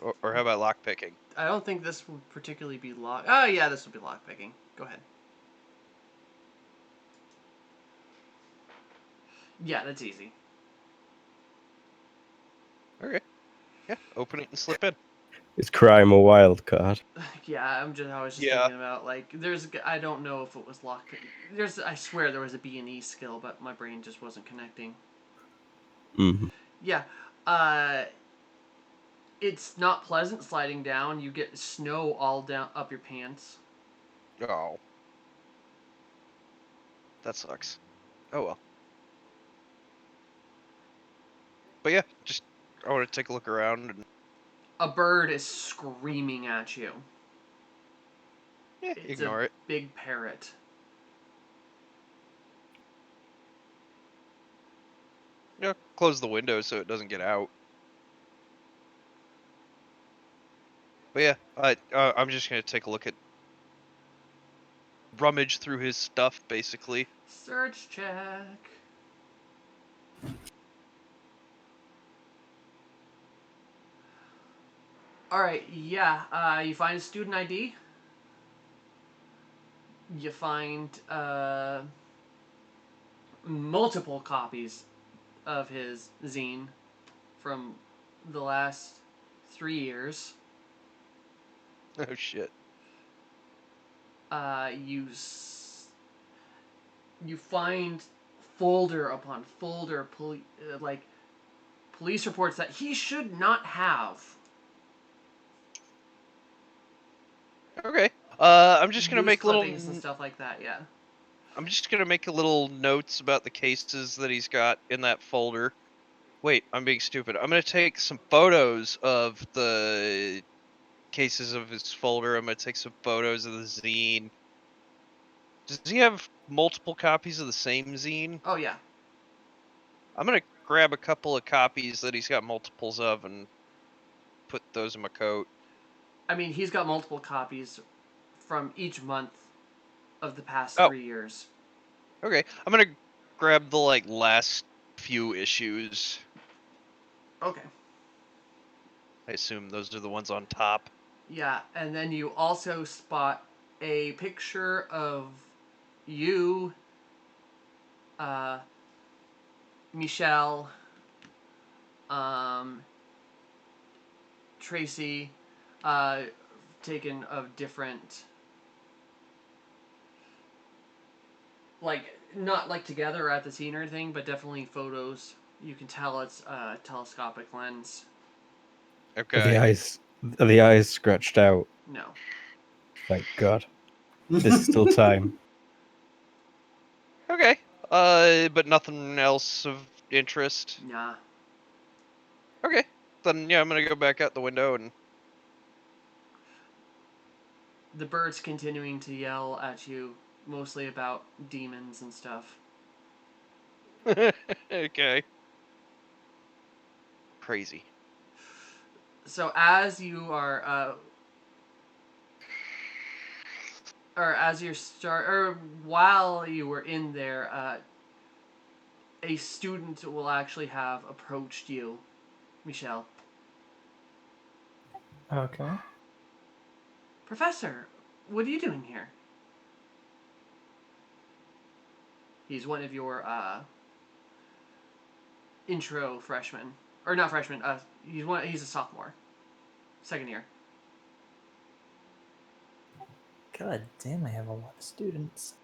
[SPEAKER 5] Or how about lock picking?
[SPEAKER 1] I don't think this would particularly be lock. Oh yeah, this would be lock picking. Go ahead. Yeah, that's easy.
[SPEAKER 5] Okay. Yeah, open it and slip in.
[SPEAKER 2] Is crime a wild card?
[SPEAKER 1] Yeah, I was just
[SPEAKER 5] Yeah.
[SPEAKER 1] thinking about like I don't know if it was locked. I swear there was a B&E skill, but my brain just wasn't connecting.
[SPEAKER 2] Mm.
[SPEAKER 1] Yeah, it's not pleasant sliding down. You get snow all down up your pants.
[SPEAKER 5] Oh. That sucks. Oh well. But yeah, just I want to take a look around and
[SPEAKER 1] A bird is screaming at you.
[SPEAKER 5] yeah,
[SPEAKER 1] It's a
[SPEAKER 5] ignore it.
[SPEAKER 1] big parrot.
[SPEAKER 5] Yeah, close the window so it doesn't get out. But yeah, I'm just gonna take a look at rummage through his stuff basically.
[SPEAKER 1] Search check. All right, yeah. You find a student ID. You find multiple copies of his zine from the last 3 years.
[SPEAKER 5] Oh shit.
[SPEAKER 1] You find folder upon folder, like police reports that he should not have.
[SPEAKER 5] Okay. I'm just gonna
[SPEAKER 1] News
[SPEAKER 5] make little.
[SPEAKER 1] clippings and stuff like that. Yeah.
[SPEAKER 5] I'm just gonna make a little notes about the cases that he's got in that folder. Wait, I'm being stupid. I'm gonna take some photos of the cases of his folder. I'm gonna take some photos of the zine. Does he have multiple copies of the same zine?
[SPEAKER 1] Oh yeah.
[SPEAKER 5] I'm gonna grab a couple of copies that he's got multiples of and put those in my coat.
[SPEAKER 1] I mean, he's got multiple copies from each month of the past
[SPEAKER 5] Oh,
[SPEAKER 1] 3 years.
[SPEAKER 5] okay. I'm gonna grab the last few issues.
[SPEAKER 1] Okay.
[SPEAKER 5] I assume those are the ones on top.
[SPEAKER 1] Yeah, and then you also spot a picture of you, uh, Michelle, Tracy, uh, taken of different, like, not like together or at the scene or anything, but definitely photos. You can tell it's a telescopic lens.
[SPEAKER 2] Are the
[SPEAKER 5] Okay.
[SPEAKER 2] eyes scratched out?
[SPEAKER 1] No.
[SPEAKER 2] Thank God. There's still time.
[SPEAKER 5] Okay. But nothing else of interest.
[SPEAKER 1] Nah.
[SPEAKER 5] Okay. Then yeah, I'm gonna go back out the window and.
[SPEAKER 1] The bird's continuing to yell at you, mostly about demons and stuff.
[SPEAKER 5] Okay. Crazy.
[SPEAKER 1] So as you are, or as you're or while you were in there, a student will actually have approached you, Michelle.
[SPEAKER 3] Okay.
[SPEAKER 1] Professor, what are you doing here? He's one of your intro freshmen, or not freshmen. He's a sophomore, second year.
[SPEAKER 3] God damn, I have a lot of students.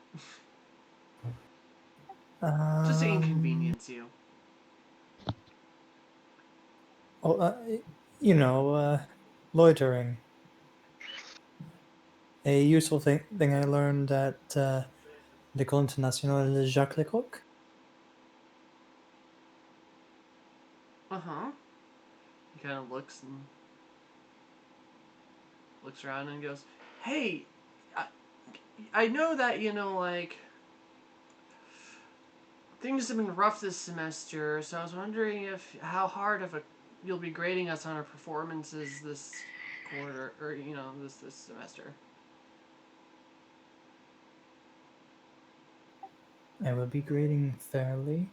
[SPEAKER 1] Just to inconvenience you.
[SPEAKER 3] Oh, loitering. A useful thing I learned at l'École Internationale Jacques Lecoq.
[SPEAKER 1] He kind of looks around and goes, "Hey, I know that things have been rough this semester, so I was wondering if how hard of a you'll be grading us on our performances this quarter or this semester."
[SPEAKER 3] I will be grading fairly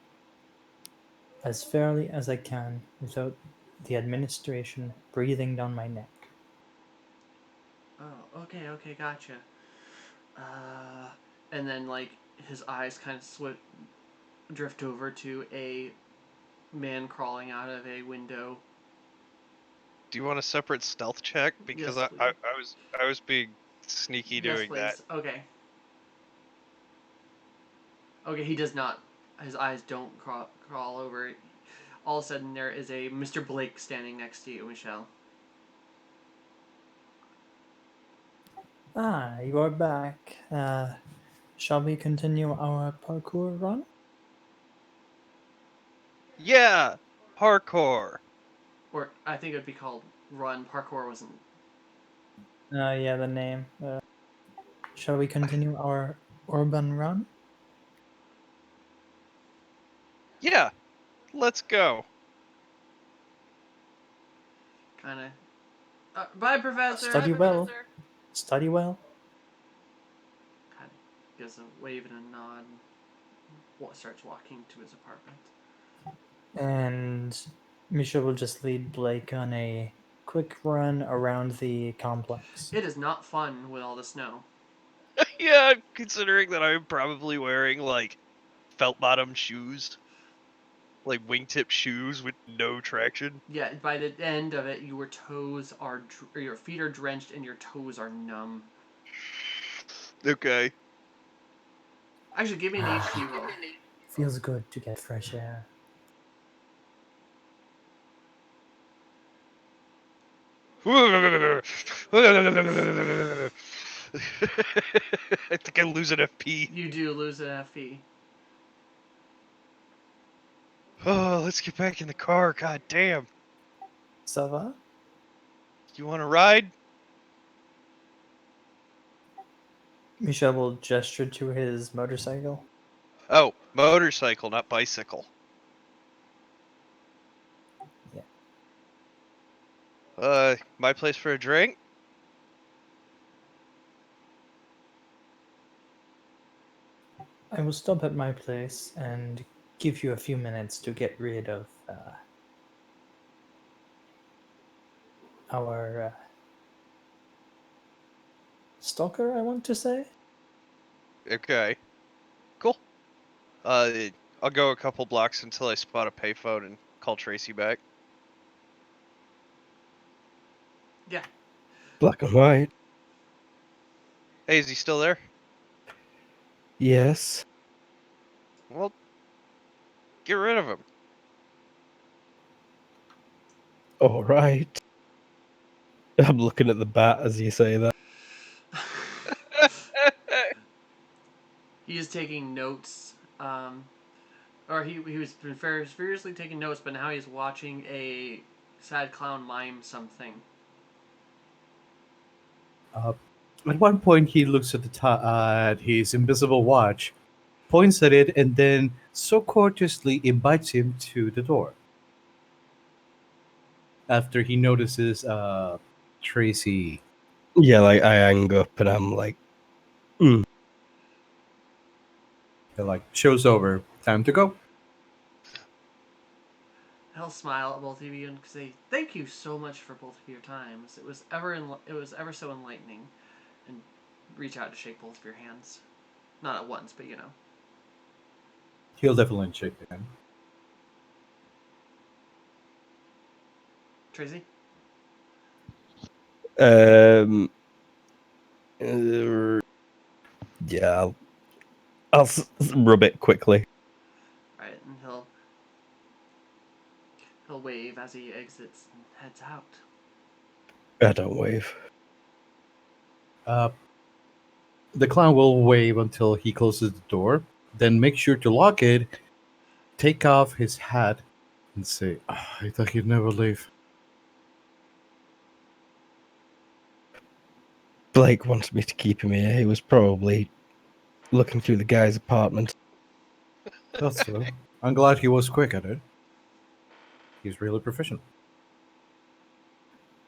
[SPEAKER 3] as I can without the administration breathing down my neck.
[SPEAKER 1] Oh, okay, gotcha. Uh, and then his eyes kind of drift over to a man crawling out of a window.
[SPEAKER 5] Do you want a separate stealth check? Because
[SPEAKER 1] Yes,
[SPEAKER 5] I was being sneaky
[SPEAKER 1] Yes,
[SPEAKER 5] doing that.
[SPEAKER 1] please. Okay. Okay, he does not. His eyes don't crawl over. All of a sudden, there is a Mr. Blake standing next to you, Michelle.
[SPEAKER 3] Ah, you are back. Shall we continue our parkour run?
[SPEAKER 5] Yeah, parkour.
[SPEAKER 1] Or I think it would be called Run. Parkour wasn't.
[SPEAKER 3] Yeah, the name. Shall we continue our urban run?
[SPEAKER 5] Yeah, let's go.
[SPEAKER 1] Kind of. Bye, Professor!
[SPEAKER 3] Study well. Study well.
[SPEAKER 1] Kind of gives a wave and a nod and starts walking to his apartment.
[SPEAKER 3] And Misha will just lead Blake on a quick run around the complex.
[SPEAKER 1] It is not fun with all the snow.
[SPEAKER 5] Yeah, considering that I'm probably wearing like felt bottom shoes, like wingtip shoes with no traction.
[SPEAKER 1] Yeah, by the end of it, your toes are, or your feet are drenched and your toes are numb.
[SPEAKER 5] Okay.
[SPEAKER 1] Actually, give me an HP roll.
[SPEAKER 3] Feels good to get fresh air.
[SPEAKER 5] I think I lose an FP.
[SPEAKER 1] You do lose an FP.
[SPEAKER 5] Oh, let's get back in the car. God damn.
[SPEAKER 3] Ça va?
[SPEAKER 5] You want to ride?
[SPEAKER 3] Misha will gesture to his motorcycle.
[SPEAKER 5] Oh, motorcycle, not bicycle.
[SPEAKER 3] Yeah.
[SPEAKER 5] My place for a drink?
[SPEAKER 3] I will stop at my place and give you a few minutes to get rid of our stalker, I want to say.
[SPEAKER 5] Okay. Cool. I'll go a couple blocks until I spot a payphone and call Tracy back.
[SPEAKER 1] Yeah.
[SPEAKER 2] Black and white.
[SPEAKER 5] Hey, is he still there?
[SPEAKER 2] Yes.
[SPEAKER 5] Well, get rid of him.
[SPEAKER 2] All right. I'm looking at the bat as you say that.
[SPEAKER 1] He is taking notes. Or he was been furiously taking notes, but now he's watching a sad clown mime something.
[SPEAKER 4] At one point, he looks at at his invisible watch, points at it, and then so courteously invites him to the door. After he notices Tracy.
[SPEAKER 2] Yeah, like I hang up and I'm like,
[SPEAKER 4] He like shows over. Time to go.
[SPEAKER 1] He'll smile at both of you and say, "Thank you so much for both of your times. It was ever so enlightening," and reach out to shake both of your hands, not at once, but you know.
[SPEAKER 4] He'll definitely shake the hand.
[SPEAKER 1] Tracy.
[SPEAKER 2] Yeah, I'll rub it quickly.
[SPEAKER 1] Right, and he'll wave as he exits and heads out.
[SPEAKER 2] I don't wave.
[SPEAKER 4] The clown will wave until he closes the door, then make sure to lock it, take off his hat, and say, I thought he'd never leave.
[SPEAKER 2] Blake wants me to keep him here. He was probably looking through the guy's apartment.
[SPEAKER 4] That's so. I'm glad he was quick at it. He's really proficient.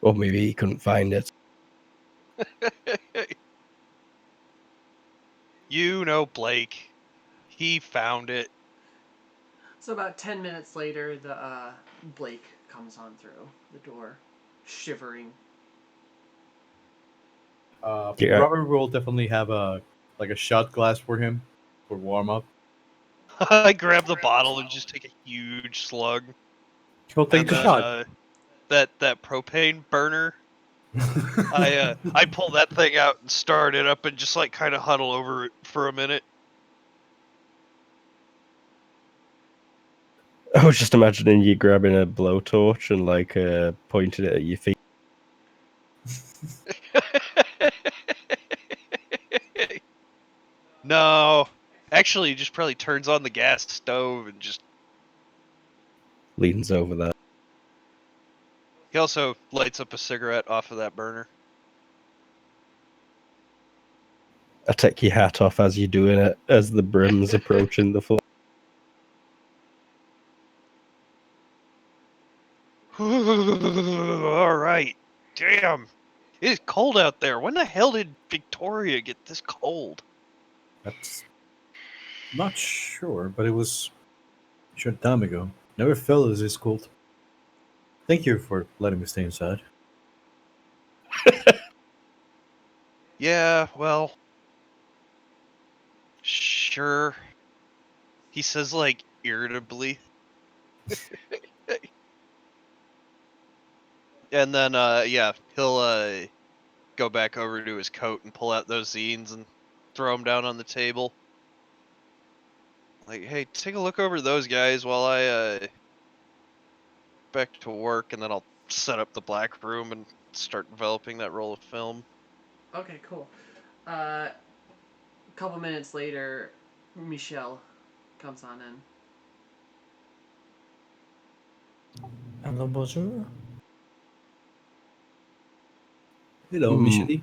[SPEAKER 2] Or maybe he couldn't find it.
[SPEAKER 5] You know Blake. He found it.
[SPEAKER 1] So about 10 minutes later, the Blake comes on through the door, shivering.
[SPEAKER 2] Yeah.
[SPEAKER 4] Robert will definitely have a shot glass for him for warm up.
[SPEAKER 5] I grab the bottle and just take a huge slug.
[SPEAKER 4] He'll take
[SPEAKER 5] And
[SPEAKER 4] the
[SPEAKER 5] then,
[SPEAKER 4] shot.
[SPEAKER 5] that propane burner. I pull that thing out and start it up and just like kind of huddle over it for a minute.
[SPEAKER 2] I was just imagining you grabbing a blowtorch and like pointing it at your feet.
[SPEAKER 5] No, actually, he just probably turns on the gas stove and just.
[SPEAKER 2] Leans over there.
[SPEAKER 5] He also lights up a cigarette off of that burner.
[SPEAKER 2] I take your hat off as you're doing it, as the brim's approaching the floor.
[SPEAKER 5] All right, damn, it is cold out there. When the hell did Victoria get this cold?
[SPEAKER 4] That's not sure, but it was a short time ago. Never felt as this cold. Thank you for letting me stay inside.
[SPEAKER 5] Yeah, well, sure. He says like irritably. And then yeah, he'll go back over to his coat and pull out those zines and throw them down on the table. Like, hey, take a look over those guys while I back to work, and then I'll set up the black room and start developing that roll of film.
[SPEAKER 1] Okay, cool. A couple minutes later, Michelle comes on in.
[SPEAKER 3] Hello, bonjour.
[SPEAKER 4] Hello,
[SPEAKER 2] Hmm.
[SPEAKER 4] Michelle.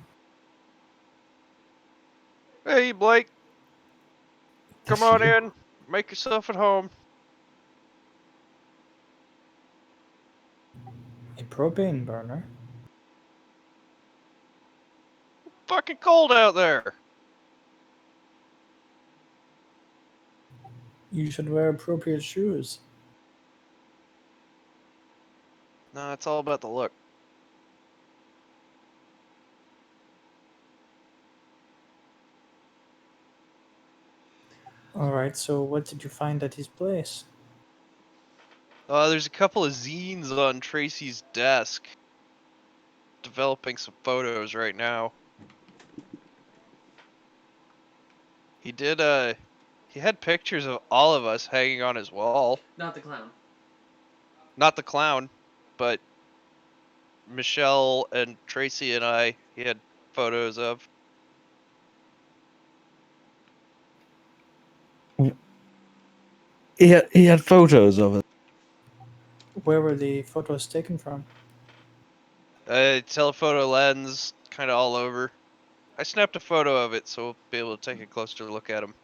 [SPEAKER 5] Hey, Blake, come
[SPEAKER 4] That's
[SPEAKER 5] on
[SPEAKER 4] you.
[SPEAKER 5] in. Make yourself at home.
[SPEAKER 3] A propane burner.
[SPEAKER 5] Fucking cold out there.
[SPEAKER 3] You should wear appropriate shoes.
[SPEAKER 5] No, it's all about the look.
[SPEAKER 3] Alright, so what did you find at his place?
[SPEAKER 5] There's a couple of zines on Tracy's desk. Developing some photos right now. He did, he had pictures of all of us hanging on his wall.
[SPEAKER 1] Not the clown.
[SPEAKER 5] Not the clown, but Michelle and Tracy and I, he had photos of.
[SPEAKER 2] He had photos of it.
[SPEAKER 3] Where were the photos taken from?
[SPEAKER 5] Telephoto lens, kind of all over. I snapped a photo of it, so we'll be able to take a closer look at him.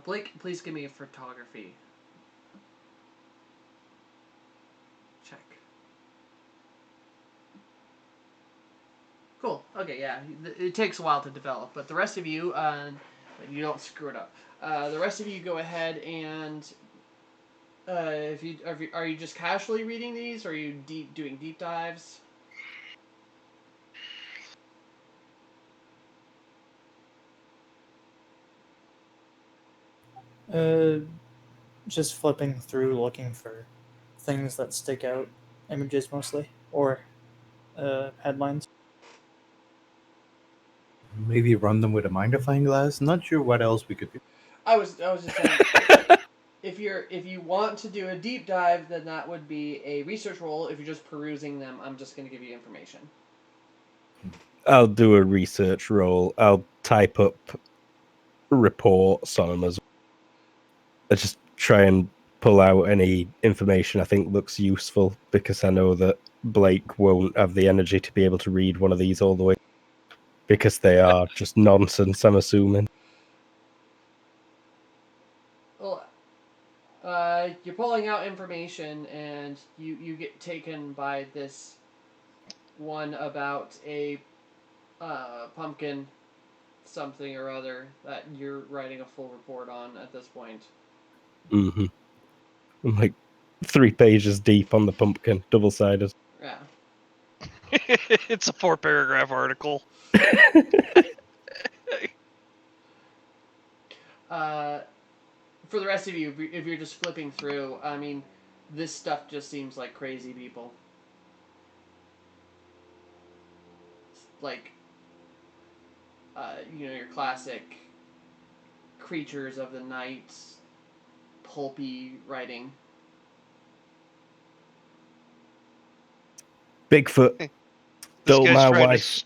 [SPEAKER 1] Blake, please give me a photography check. Cool. Okay, yeah. It takes a while to develop, but the rest of you, you don't screw it up. The rest of you go ahead and if you are you just casually reading these, or are you doing deep dives?
[SPEAKER 3] Just flipping through looking for things that stick out. Images mostly. Or headlines.
[SPEAKER 4] Maybe run them with a magnifying glass. Not sure what else we could do.
[SPEAKER 1] I was just saying. If you want to do a deep dive, then that would be a research roll. If you're just perusing them, I'm just going to give you information.
[SPEAKER 2] I'll do a research roll. I'll type up reports on them as well. I just try and pull out any information I think looks useful, because I know that Blake won't have the energy to be able to read one of these all the way, because they are just nonsense, I'm assuming.
[SPEAKER 1] Well, you're pulling out information, and you get taken by this one about a pumpkin something or other that you're writing a full report on at this point.
[SPEAKER 2] Mm-hmm. I'm like 3 pages deep on the pumpkin, double-sided.
[SPEAKER 1] Yeah.
[SPEAKER 5] It's a 4-paragraph article.
[SPEAKER 1] for the rest of you, if you're just flipping through, I mean, this stuff just seems like crazy people. Like, your classic creatures of the night, pulpy writing.
[SPEAKER 2] Bigfoot
[SPEAKER 5] This
[SPEAKER 2] stole
[SPEAKER 5] guy's
[SPEAKER 2] my
[SPEAKER 5] trying to
[SPEAKER 2] wife.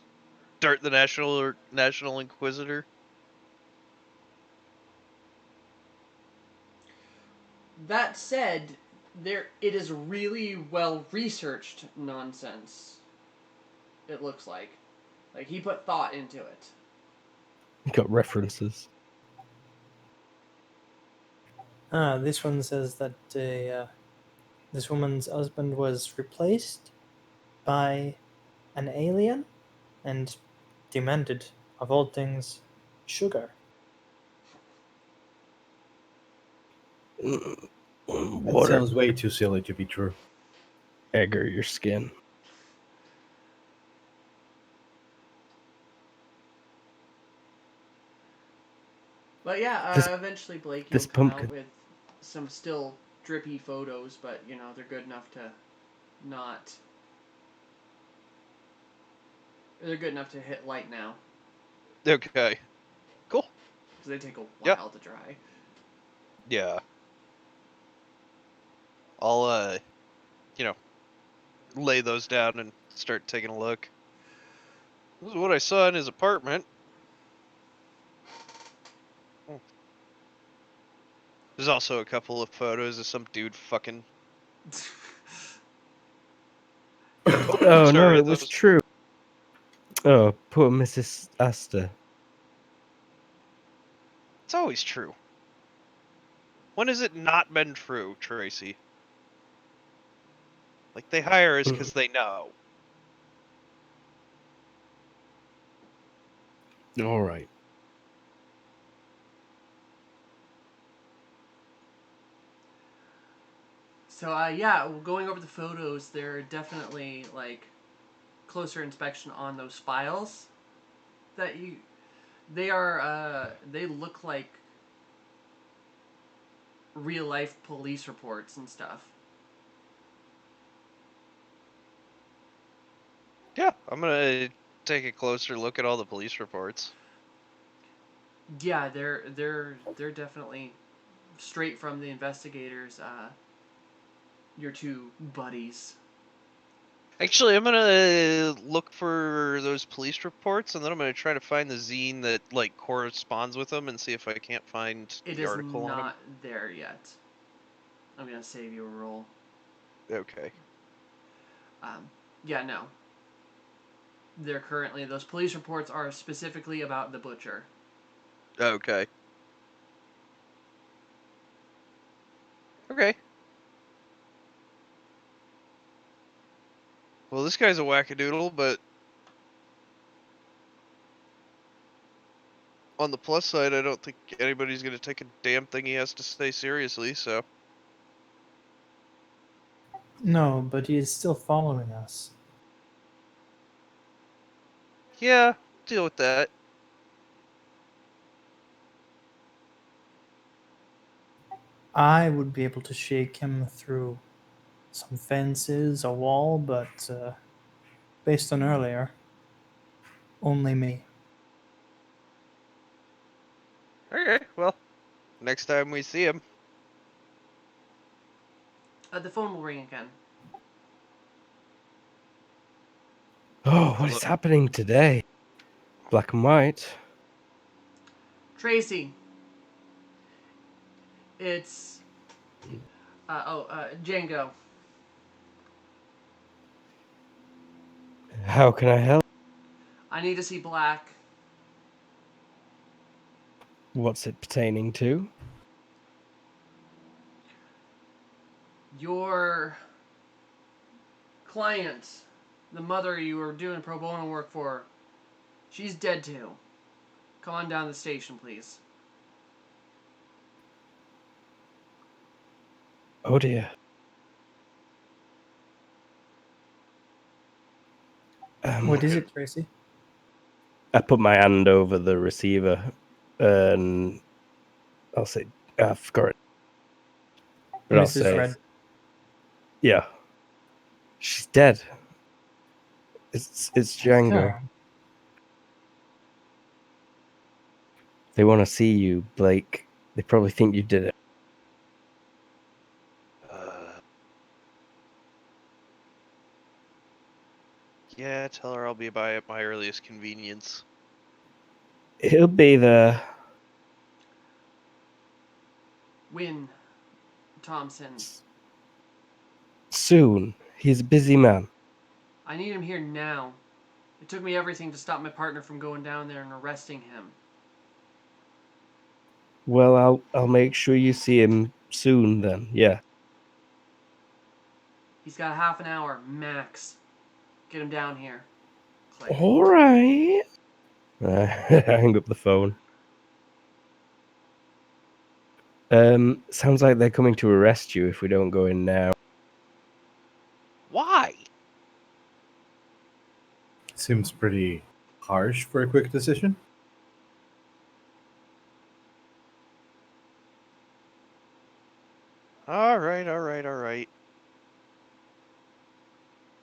[SPEAKER 5] start the National Inquisitor.
[SPEAKER 1] That said, it is really well researched nonsense. It looks like he put thought into it.
[SPEAKER 2] Got references.
[SPEAKER 3] This one says that this woman's husband was replaced by an alien and demanded, of all things, sugar.
[SPEAKER 2] Mm,
[SPEAKER 4] That
[SPEAKER 2] Water.
[SPEAKER 4] sounds way too silly to be true.
[SPEAKER 2] Egger your skin.
[SPEAKER 1] But yeah,
[SPEAKER 2] This-
[SPEAKER 1] eventually Blake,
[SPEAKER 2] this
[SPEAKER 1] you'll come
[SPEAKER 2] pumpkin.
[SPEAKER 1] out with some still drippy photos, but they're good enough to not. They're good enough to hit light now
[SPEAKER 5] Okay. Cool.
[SPEAKER 1] because they take a
[SPEAKER 5] Yep.
[SPEAKER 1] while to dry.
[SPEAKER 5] Yeah. I'll lay those down and start taking a look. This is what I saw in his apartment. There's also a couple of photos of some dude fucking.
[SPEAKER 2] Oh no,
[SPEAKER 5] sorry,
[SPEAKER 2] it was true. Oh, poor Mrs. Astor.
[SPEAKER 5] It's always true. When has it not been true, Tracy? Like, they hire us because they know.
[SPEAKER 2] All right.
[SPEAKER 1] So going over the photos, they're definitely like closer inspection on those files that they look like real life police reports and stuff.
[SPEAKER 5] Yeah, I'm gonna take a closer look at all the police reports.
[SPEAKER 1] Yeah, they're definitely straight from the investigators. Your two buddies.
[SPEAKER 5] Actually, I'm gonna look for those police reports, and then I'm gonna try to find the zine that like corresponds with them, and see if I can't find
[SPEAKER 1] It
[SPEAKER 5] the
[SPEAKER 1] is
[SPEAKER 5] article on them.
[SPEAKER 1] not there yet. I'm gonna save you a roll.
[SPEAKER 5] Okay.
[SPEAKER 1] Yeah, no. They're currently those police reports are specifically about the butcher.
[SPEAKER 5] Okay. Okay. Well, this guy's a wackadoodle, but on the plus side, I don't think anybody's gonna take a damn thing he has to say seriously. So
[SPEAKER 3] No, but he is still following us.
[SPEAKER 5] yeah, deal with that.
[SPEAKER 3] I would be able to shake him through some fences, a wall, but based on earlier, only me.
[SPEAKER 5] Okay. Well, next time we see him.
[SPEAKER 1] The phone will ring again.
[SPEAKER 2] Oh, what is happening today? Black and white.
[SPEAKER 1] Tracy. It's Django.
[SPEAKER 2] How can I help?
[SPEAKER 1] I need to see Black.
[SPEAKER 2] What's it pertaining to?
[SPEAKER 1] Your client, the mother you were doing pro bono work for, she's dead too. Come on down to the station, please.
[SPEAKER 2] Oh dear.
[SPEAKER 3] What is it, Tracy?
[SPEAKER 2] I put my hand over the receiver and I'll say, I forgot it. But I'll
[SPEAKER 3] Mrs.
[SPEAKER 2] say,
[SPEAKER 3] Red.
[SPEAKER 2] yeah, she's dead. It's Django.
[SPEAKER 3] Yeah.
[SPEAKER 2] They want to see you, Blake. They probably think you did it.
[SPEAKER 5] Yeah, tell her I'll be by at my earliest convenience.
[SPEAKER 2] He'll be there.
[SPEAKER 1] Win Thompson.
[SPEAKER 2] Soon. He's a busy man.
[SPEAKER 1] I need him here now. It took me everything to stop my partner from going down there and arresting him.
[SPEAKER 2] Well, I'll make sure you see him soon then. Yeah.
[SPEAKER 1] He's got half an hour, max. Get him down here. Click.
[SPEAKER 2] All right. Hang up the phone. Sounds like they're coming to arrest you if we don't go in now.
[SPEAKER 5] Why?
[SPEAKER 4] Seems pretty harsh for a quick decision.
[SPEAKER 5] All right, all right, all right.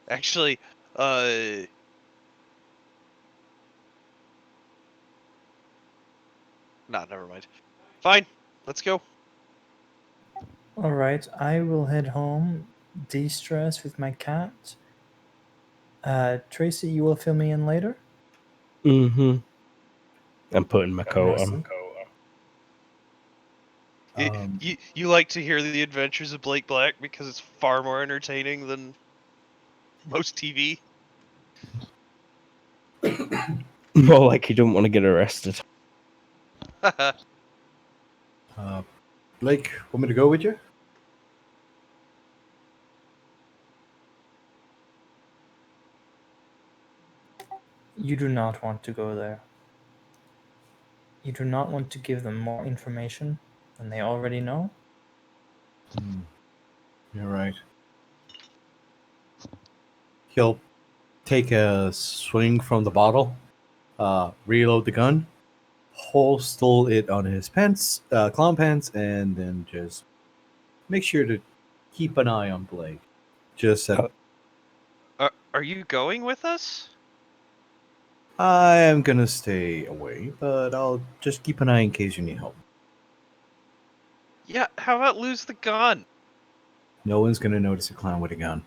[SPEAKER 5] Actually, nah, never mind. Fine, let's go.
[SPEAKER 3] All right, I will head home, de-stress with my cat. Tracy, you will fill me in later.
[SPEAKER 2] Mm-hmm. I'm putting my coat
[SPEAKER 3] Mercy.
[SPEAKER 2] on.
[SPEAKER 5] You like to hear the adventures of Blake Black because it's far more entertaining than most TV.
[SPEAKER 2] More like you don't want to get arrested.
[SPEAKER 4] Blake, want me to go with you?
[SPEAKER 3] You do not want to go there. You do not want to give them more information than they already know.
[SPEAKER 4] You're right. He'll take a swing from the bottle, reload the gun, holster it on his pants, clown pants, and then just make sure to keep an eye on Blake. Just
[SPEAKER 5] Are you going with us?
[SPEAKER 4] I am gonna stay away, but I'll just keep an eye in case you need help.
[SPEAKER 5] Yeah, how about lose the gun?
[SPEAKER 4] No one's gonna notice a clown with a gun.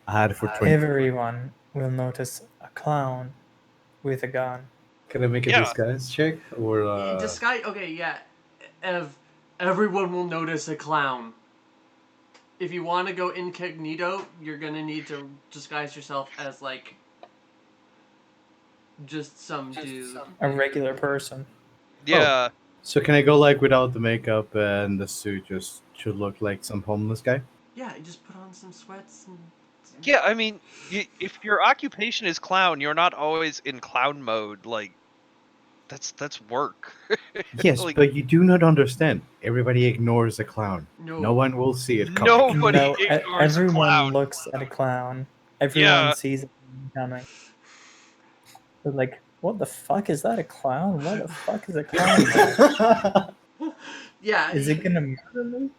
[SPEAKER 4] I had it for 20.
[SPEAKER 3] Everyone will notice a clown with a gun.
[SPEAKER 4] Can I make a
[SPEAKER 5] Yeah.
[SPEAKER 4] disguise check or?
[SPEAKER 1] Disguise. Okay, yeah. Everyone will notice a clown. If you want to go incognito, you're gonna need to disguise yourself as like just some dude.
[SPEAKER 3] A regular person.
[SPEAKER 5] Yeah.
[SPEAKER 4] So can I go like without the makeup and the suit? Just should look like some homeless guy.
[SPEAKER 1] Yeah, you just put on some sweats and.
[SPEAKER 5] Yeah, I mean, if your occupation is clown, you're not always in clown mode. Like, that's work.
[SPEAKER 4] Yes,
[SPEAKER 5] Like,
[SPEAKER 4] but you do not understand. Everybody ignores the clown.
[SPEAKER 1] No.
[SPEAKER 4] No one will see it coming.
[SPEAKER 5] Nobody
[SPEAKER 3] No,
[SPEAKER 5] ignores a
[SPEAKER 3] everyone
[SPEAKER 5] clown.
[SPEAKER 3] looks at a clown. Everyone
[SPEAKER 5] Yeah.
[SPEAKER 3] sees it coming. They're like, what the fuck is that? A clown? What the fuck is a clown?
[SPEAKER 1] Yeah.
[SPEAKER 3] Is it gonna murder me?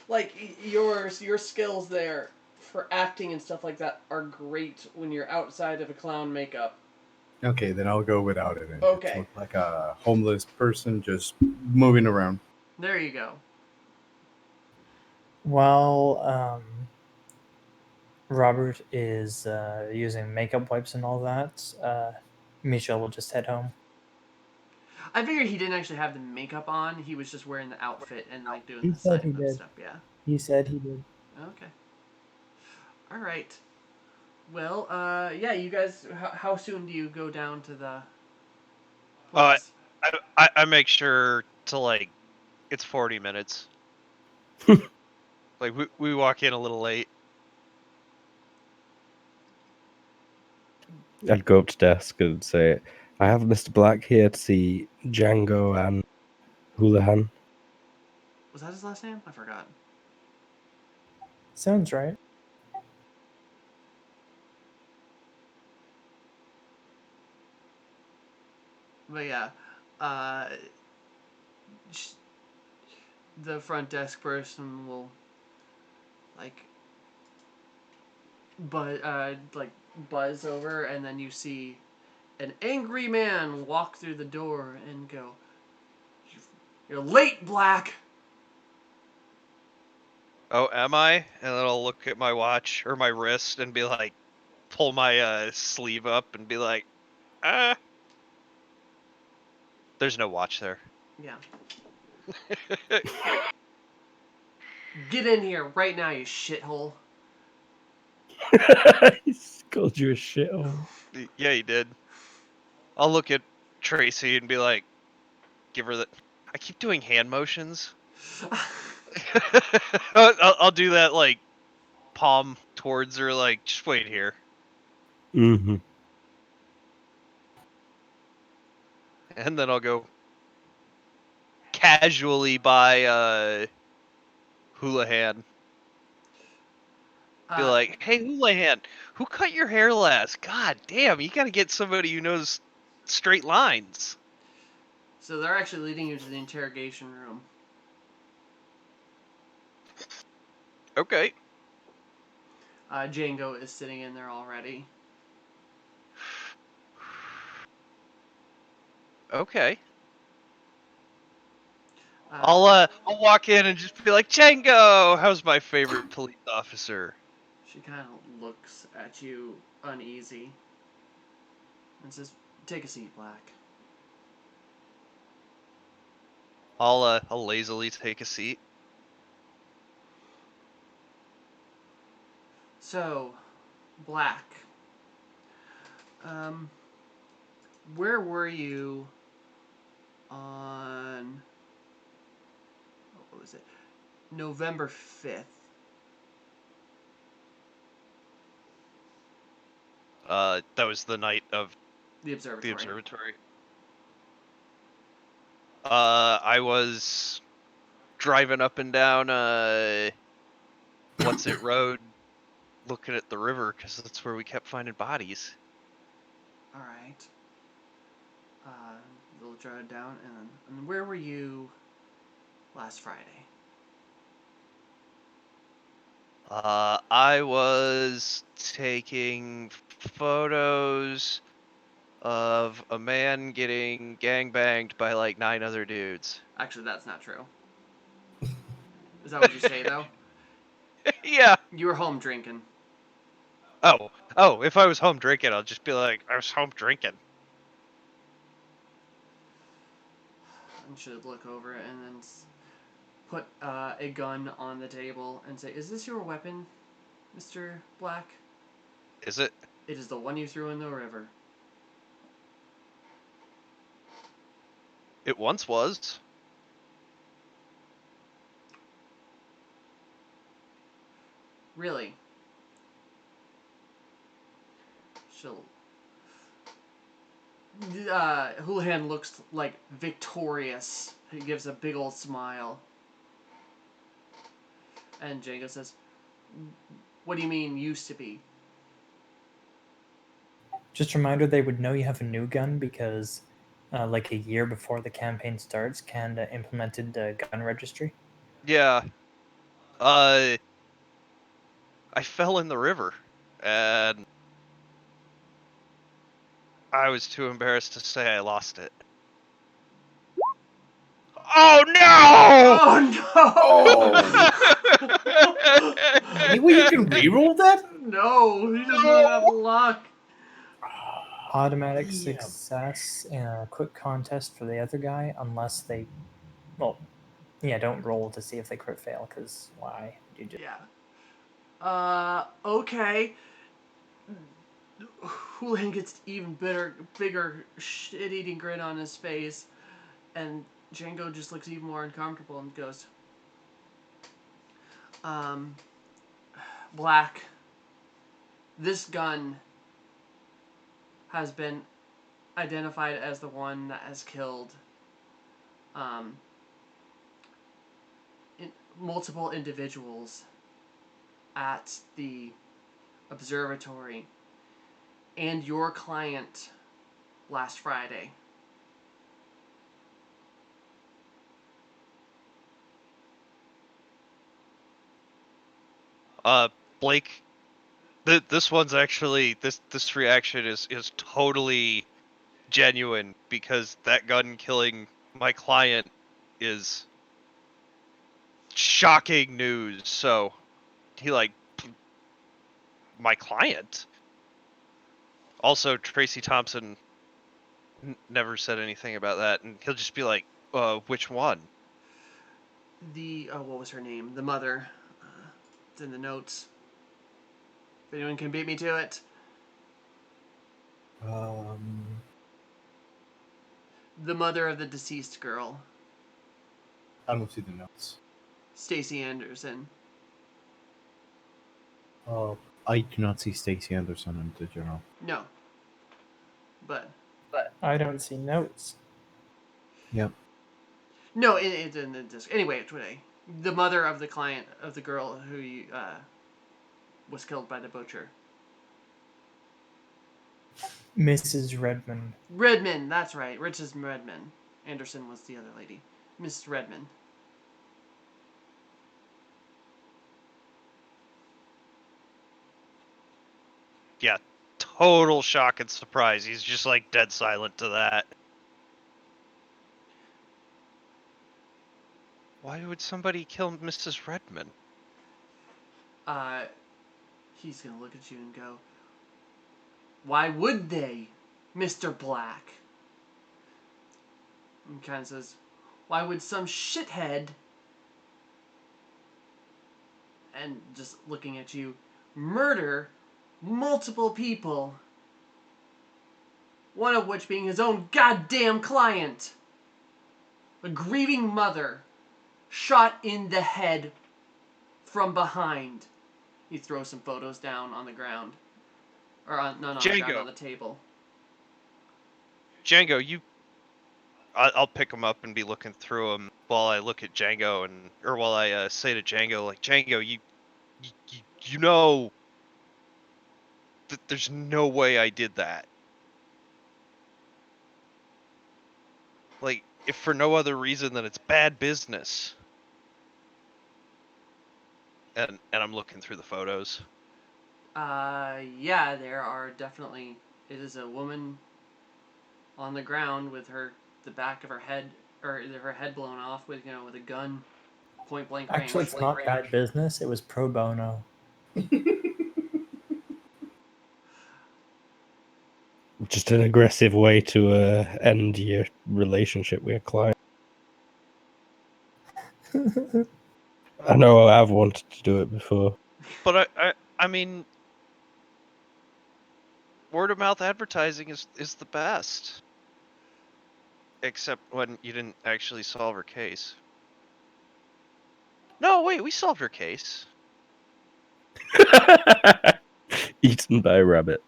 [SPEAKER 1] Like your skills there for acting and stuff like that are great when you're outside of a clown makeup.
[SPEAKER 4] Okay, then I'll go without it. And
[SPEAKER 1] Okay.
[SPEAKER 4] just look like a homeless person just moving around.
[SPEAKER 1] There you go.
[SPEAKER 3] While Robert is using makeup wipes and all that, Michelle will just head home.
[SPEAKER 1] I figured he didn't actually have the makeup on. He was just wearing the outfit and like doing
[SPEAKER 3] He
[SPEAKER 1] the
[SPEAKER 3] said
[SPEAKER 1] sign
[SPEAKER 3] he did.
[SPEAKER 1] stuff. Yeah.
[SPEAKER 3] He said he did.
[SPEAKER 1] Okay. All right. Well, yeah. You guys, how soon do you go down to the place?
[SPEAKER 5] I make sure to like, it's 40 minutes. Like we walk in a little late.
[SPEAKER 2] I'd go up to desk and say, I have Mr. Black here to see Django and Houlihan.
[SPEAKER 1] Was that his last name? I forgot.
[SPEAKER 3] Sounds right.
[SPEAKER 1] But yeah, the front desk person will like buzz over, and then you see an angry man walk through the door and go, "You're late, Black."
[SPEAKER 5] Oh, am I? And then I'll look at my watch or my wrist and be like, pull my sleeve up and be like, ah. There's no watch there.
[SPEAKER 1] Yeah. Get in here right now, you shithole.
[SPEAKER 2] He called you a shithole.
[SPEAKER 5] Yeah, he did. I'll look at Tracy and be like, give her the. I keep doing hand motions. I'll do that like palm towards her, like just wait here.
[SPEAKER 2] Mm-hmm.
[SPEAKER 5] And then I'll go casually by Houlihan. Be like, hey Houlihan, who cut your hair last? God damn, you gotta get somebody who knows straight lines.
[SPEAKER 1] So they're actually leading you to the interrogation room.
[SPEAKER 5] Okay.
[SPEAKER 1] Django is sitting in there already.
[SPEAKER 5] Okay.
[SPEAKER 1] Uh,
[SPEAKER 5] I'll walk in and just be like, Django, how's my favorite police officer?
[SPEAKER 1] She kind of looks at you uneasy and says, "Take a seat, Black."
[SPEAKER 5] I'll lazily take a seat.
[SPEAKER 1] So, Black, where were you on, what was it, November 5th?
[SPEAKER 5] That was the night of
[SPEAKER 1] The observatory.
[SPEAKER 5] the observatory. I was driving up and down what's it road, looking at the river because that's where we kept finding bodies.
[SPEAKER 1] All right. They'll jot it down, and where were you last Friday?
[SPEAKER 5] I was taking photos of a man getting gangbanged by like 9 other dudes.
[SPEAKER 1] Actually, that's not true. Is that what you say, though?
[SPEAKER 5] Yeah.
[SPEAKER 1] You were home drinking.
[SPEAKER 5] Oh, if I was home drinking, I'll just be like, I was home drinking.
[SPEAKER 1] And should look over it and then put a gun on the table and say, "Is this your weapon, Mr. Black?"
[SPEAKER 5] Is it?
[SPEAKER 1] "It is the one you threw in the river."
[SPEAKER 5] It once was.
[SPEAKER 1] "Really?" She'll... Houlihan looks like victorious. He gives a big old smile. And Django says, "What do you mean, used to be?"
[SPEAKER 3] Just a reminder, they would know you have a new gun because, like a year before the campaign starts, Canada implemented the gun registry.
[SPEAKER 5] Yeah. I fell in the river, and I was too embarrassed to say I lost it. Oh no!
[SPEAKER 1] Oh no!
[SPEAKER 4] Any way you can reroll that?
[SPEAKER 1] No, he doesn't even have luck.
[SPEAKER 3] Automatic
[SPEAKER 4] Yeah.
[SPEAKER 3] success in a quick contest for the other guy, unless they, well, yeah, don't roll to see if they crit fail, because why? You just
[SPEAKER 1] Yeah. Okay. Houlihan gets even bigger shit-eating grin on his face, and Django just looks even more uncomfortable and goes, "Black, this gun has been identified as the one that has killed um, multiple individuals at the observatory and your client last Friday."
[SPEAKER 5] Blake, this one's actually this reaction is totally genuine because that gun killing my client is shocking news. So he my client. Also, Tracy Thompson never said anything about that, and he'll just be like, which one?
[SPEAKER 1] The what was her name? The mother. It's in the notes. If anyone can beat me to it. The mother of the deceased girl,
[SPEAKER 4] I don't see the notes.
[SPEAKER 1] Stacy Anderson.
[SPEAKER 4] I do not see Stacey Anderson in the journal.
[SPEAKER 1] No. But
[SPEAKER 3] I don't see notes.
[SPEAKER 4] Yep.
[SPEAKER 1] no, it's in the disc. Anyway, today, the mother of the client of the girl who was killed by the butcher.
[SPEAKER 3] Mrs. Redmond.
[SPEAKER 1] Redmond, that's right. Rich's Redmond. Anderson was the other lady. Miss Redmond.
[SPEAKER 5] Yeah, total shock and surprise. He's just like dead silent to that. Why would somebody kill Mrs. Redmond?
[SPEAKER 1] He's gonna look at you and go, "Why would they, Mr. Black?" And kind of says, "Why would some shithead," and just looking at you, "murder multiple people? One of which being his own goddamn client. A grieving mother, shot in the head from behind." He throws some photos down on the ground. Or on, not on the ground, on the table.
[SPEAKER 5] Django, I'll pick him up and be looking through them while I look at Django or while I say to Django, like, Django, you know that there's no way I did that. Like, if for no other reason than it's bad business. And I'm looking through the photos.
[SPEAKER 1] Yeah, there are definitely. It is a woman on the ground with the back of her head, or her head blown off with with a gun, point blank range.
[SPEAKER 3] Actually, it's not bad business. It was pro bono.
[SPEAKER 2] Just an aggressive way to end your relationship with a client. I know I've wanted to do it before.
[SPEAKER 5] But I mean, word of mouth advertising is the best. Except when you didn't actually solve her case. No, wait, we solved her case.
[SPEAKER 2] Eaten by a rabbit.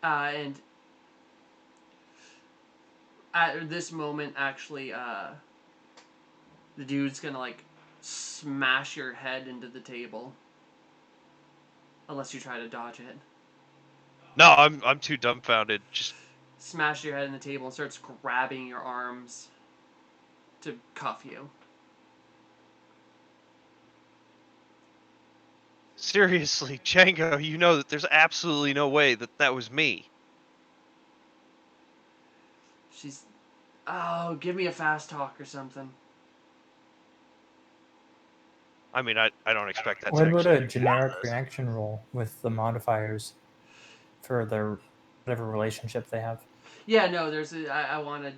[SPEAKER 1] And at this moment, actually, the dude's gonna like smash your head into the table, unless you try to dodge it.
[SPEAKER 5] No, I'm too dumbfounded. Just
[SPEAKER 1] Smash your head in the table and starts grabbing your arms to cuff you.
[SPEAKER 5] seriously, Django, you know that there's absolutely no way that was me.
[SPEAKER 1] She's, "Oh, give me a fast talk or something."
[SPEAKER 5] I mean, I don't expect that.
[SPEAKER 3] What about a
[SPEAKER 5] actually
[SPEAKER 3] generic reaction roll with the modifiers for their whatever relationship they have?
[SPEAKER 1] Yeah, no, there's I want a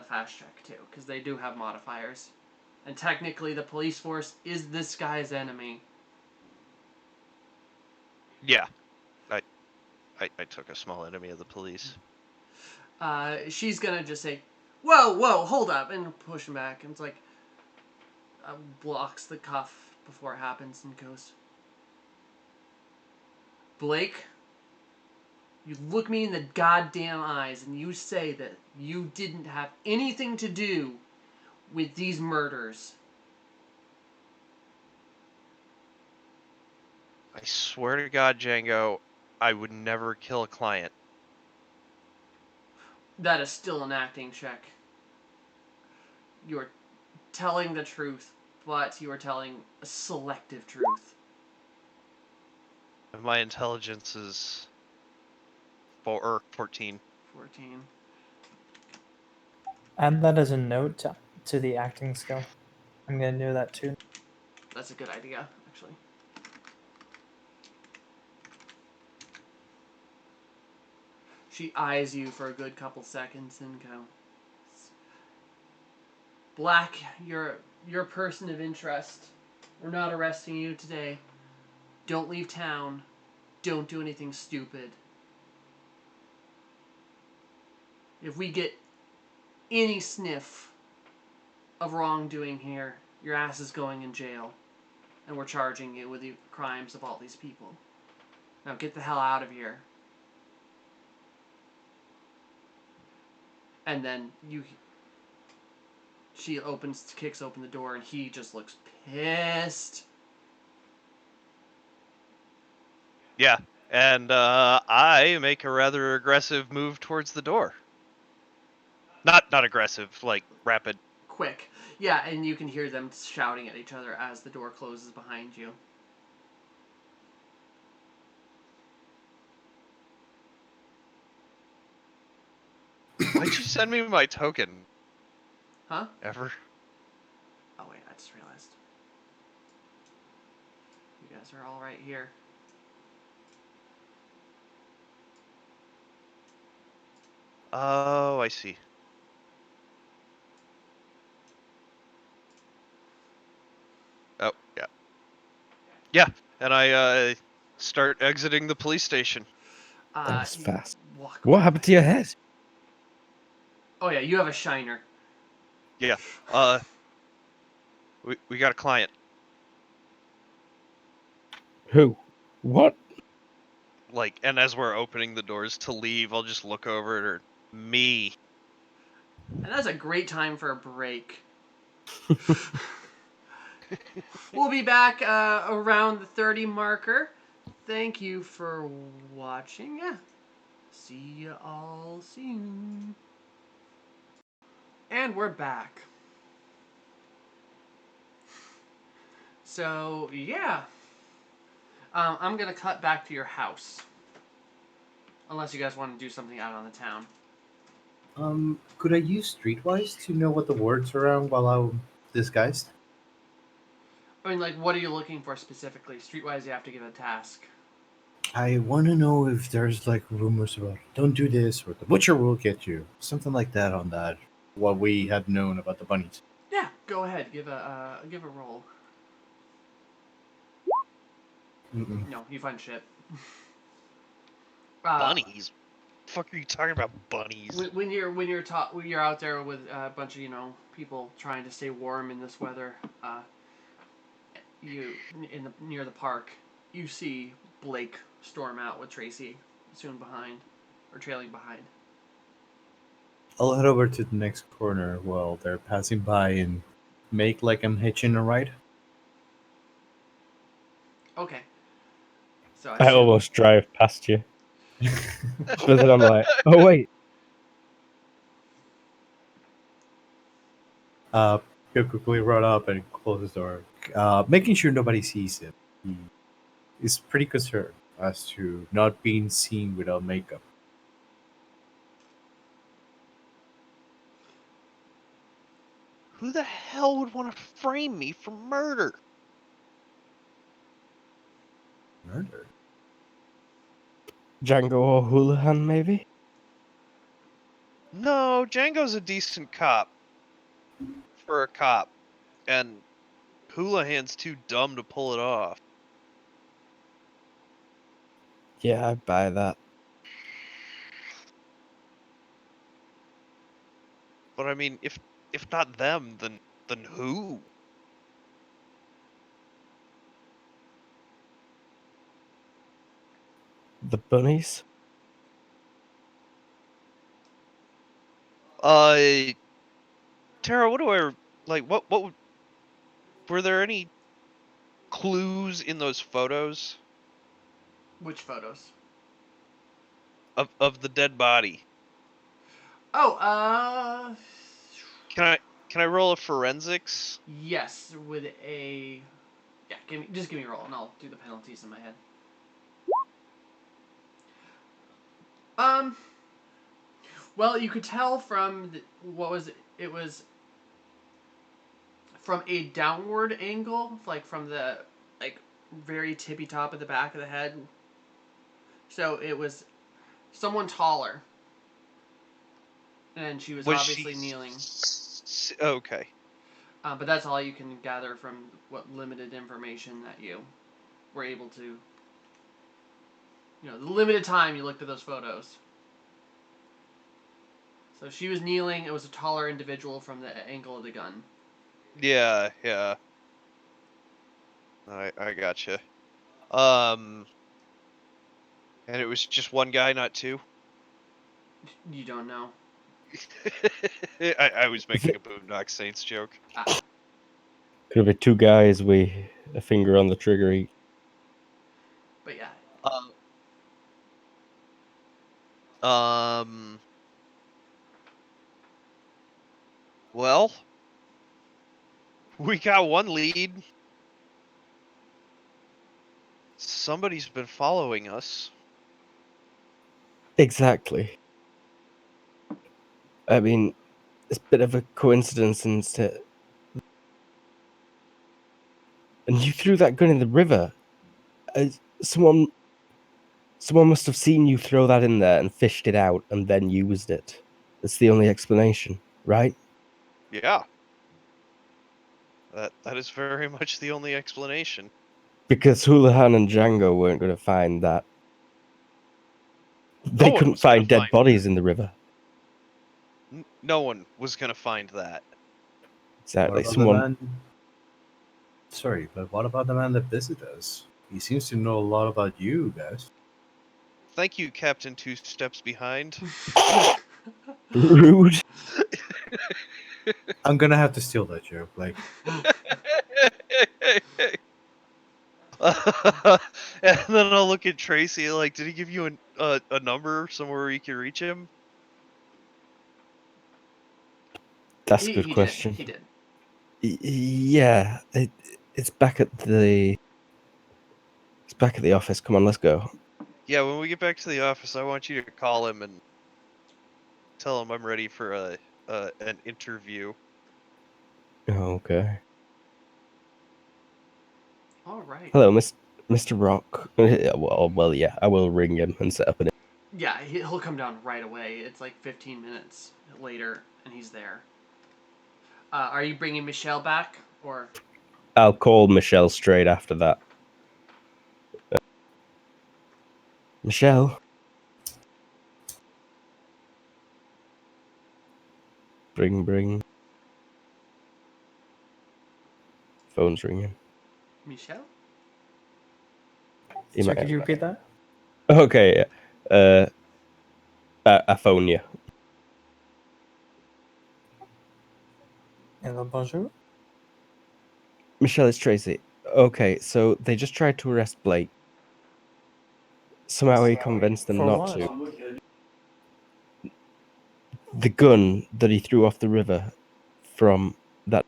[SPEAKER 1] fast check too, because they do have modifiers. And technically the police force is this guy's enemy.
[SPEAKER 5] Yeah. I took a small enemy of the police.
[SPEAKER 1] She's gonna just say, whoa, hold up, and push him back, and it's like, blocks the cuff before it happens and goes, "Blake, you look me in the goddamn eyes and you say that you didn't have anything to do with these murders."
[SPEAKER 5] I swear to God, Django, I would never kill a client.
[SPEAKER 1] That is still an acting check. You are telling the truth, but you are telling a selective truth.
[SPEAKER 5] And my intelligence is 14.
[SPEAKER 1] 14.
[SPEAKER 3] Add that as a note to the acting skill. I'm gonna do that too.
[SPEAKER 1] That's a good idea, actually. She eyes you for a good couple seconds and goes, Black, you're a person of interest. We're not arresting you today. Don't leave town. Don't do anything stupid. If we get any sniff of wrongdoing here, your ass is going in jail. And we're charging you with the crimes of all these people. Now get the hell out of here. And then she kicks open the door, and he just looks pissed.
[SPEAKER 5] Yeah, and I make a rather aggressive move towards the door. Not aggressive, like rapid.
[SPEAKER 1] Quick. Yeah, and you can hear them shouting at each other as the door closes behind you.
[SPEAKER 5] Why'd you send me my token?
[SPEAKER 1] Huh?
[SPEAKER 5] Ever?
[SPEAKER 1] Oh wait, I just realized. You guys are all right here.
[SPEAKER 5] Oh, I see. Oh, yeah. Yeah, and I start exiting the police station.
[SPEAKER 2] That was
[SPEAKER 1] You
[SPEAKER 2] fast.
[SPEAKER 1] walk
[SPEAKER 2] What
[SPEAKER 1] by.
[SPEAKER 2] happened to your head?
[SPEAKER 1] Oh yeah, you have a shiner.
[SPEAKER 5] Yeah. We got a client.
[SPEAKER 2] Who? What?
[SPEAKER 5] Like, and as we're opening the doors to leave, I'll just look over at her. Me.
[SPEAKER 1] And that's a great time for a break. We'll be back around the 30 marker. Thank you for watching. Yeah. See you all soon. And we're back. So, yeah. I'm going to cut back to your house. Unless you guys want to do something out on the town.
[SPEAKER 4] Could I use Streetwise to know what the words around while I'm disguised?
[SPEAKER 1] I mean, like, what are you looking for specifically? Streetwise, you have to give a task.
[SPEAKER 4] I want to know if there's like rumors about don't do this or the butcher will get you, something like that on that. What we had known about the bunnies.
[SPEAKER 1] Yeah, go ahead. Give a roll.
[SPEAKER 4] Mm-mm.
[SPEAKER 1] No, you find shit.
[SPEAKER 5] Bunnies? Fuck are you talking about, bunnies?
[SPEAKER 1] When you're out there with a bunch of people trying to stay warm in this weather, you near the park, you see Blake storm out with Tracy soon behind, or trailing behind.
[SPEAKER 4] I'll head over to the next corner while they're passing by and make like I'm hitching a ride.
[SPEAKER 1] Okay. So
[SPEAKER 2] I almost drive past you. But then I'm like, oh wait.
[SPEAKER 4] He'll quickly run up and close the door, making sure nobody sees him. He is pretty concerned as to not being seen without makeup.
[SPEAKER 5] Who the hell would want to frame me for murder?
[SPEAKER 4] Murder?
[SPEAKER 2] Django or Houlihan, maybe?
[SPEAKER 5] No, Django's a decent cop. For a cop. And Houlihan's too dumb to pull it off.
[SPEAKER 2] Yeah, I buy that.
[SPEAKER 5] But I mean, if not them, then who?
[SPEAKER 2] The bunnies?
[SPEAKER 5] Tara, what do I like? What were there any clues in those photos
[SPEAKER 1] Which photos?
[SPEAKER 5] of the dead body?
[SPEAKER 1] Oh,
[SPEAKER 5] Can Can I roll a forensics?
[SPEAKER 1] Yes, with a... Yeah, just give me a roll, and I'll do the penalties in my head. Well, you could tell from what was it? It was from a downward angle, like from the very tippy top of the back of the head. So it was someone taller, and she was obviously kneeling.
[SPEAKER 5] Okay.
[SPEAKER 1] But that's all you can gather from what limited information that you were able to. The limited time you looked at those photos. So she was kneeling. It was a taller individual from the angle of the gun.
[SPEAKER 5] Yeah. I gotcha. And it was just one guy, not two?
[SPEAKER 1] You don't know.
[SPEAKER 5] I was making a Boondock Saints joke.
[SPEAKER 2] Could have been two guys with a finger on the trigger each.
[SPEAKER 1] But yeah.
[SPEAKER 5] Well, we got one lead. Somebody's been following us.
[SPEAKER 2] Exactly. I mean, it's a bit of a coincidence, and you threw that gun in the river. Someone must have seen you throw that in there and fished it out and then used it. That's the only explanation, right?
[SPEAKER 5] Yeah. That is very much the only explanation.
[SPEAKER 2] Because Houlihan and Django weren't going to find that. They
[SPEAKER 5] one
[SPEAKER 2] couldn't
[SPEAKER 5] was gonna
[SPEAKER 2] find dead
[SPEAKER 5] find
[SPEAKER 2] bodies in the river.
[SPEAKER 5] No one was gonna find that.
[SPEAKER 2] Exactly.
[SPEAKER 4] What about
[SPEAKER 2] Someone.
[SPEAKER 4] the man... Sorry, but what about the man that visited us? He seems to know a lot about you guys.
[SPEAKER 5] Thank you, Captain Two Steps Behind.
[SPEAKER 2] Rude.
[SPEAKER 4] I'm gonna have to steal that joke. Like,
[SPEAKER 5] And then I'll look at Tracy. Like, did he give you a number somewhere where you can reach him?
[SPEAKER 2] That's a good question.
[SPEAKER 1] He did.
[SPEAKER 2] Yeah, it's back at the. It's back at the office. Come on, let's go.
[SPEAKER 5] Yeah, when we get back to the office, I want you to call him and tell him I'm ready for an interview.
[SPEAKER 2] Oh, okay.
[SPEAKER 1] All right.
[SPEAKER 2] Hello, Mr. Rock. Well, yeah, I will ring him and set up an.
[SPEAKER 1] Yeah, he'll come down right away. It's like 15 minutes later, and he's there. Are you bringing Michelle back, or?
[SPEAKER 2] I'll call Michelle straight after that. Michelle? Bring. Phone's ringing.
[SPEAKER 1] Michelle?
[SPEAKER 3] So could you repeat that?
[SPEAKER 2] Okay, yeah. I phone you.
[SPEAKER 3] Hello, bonjour.
[SPEAKER 2] Michelle, it's Tracy. Okay, so they just tried to arrest Blake. Somehow he convinced them
[SPEAKER 3] For
[SPEAKER 2] not
[SPEAKER 3] what?
[SPEAKER 2] to. The gun that he threw off the river from that.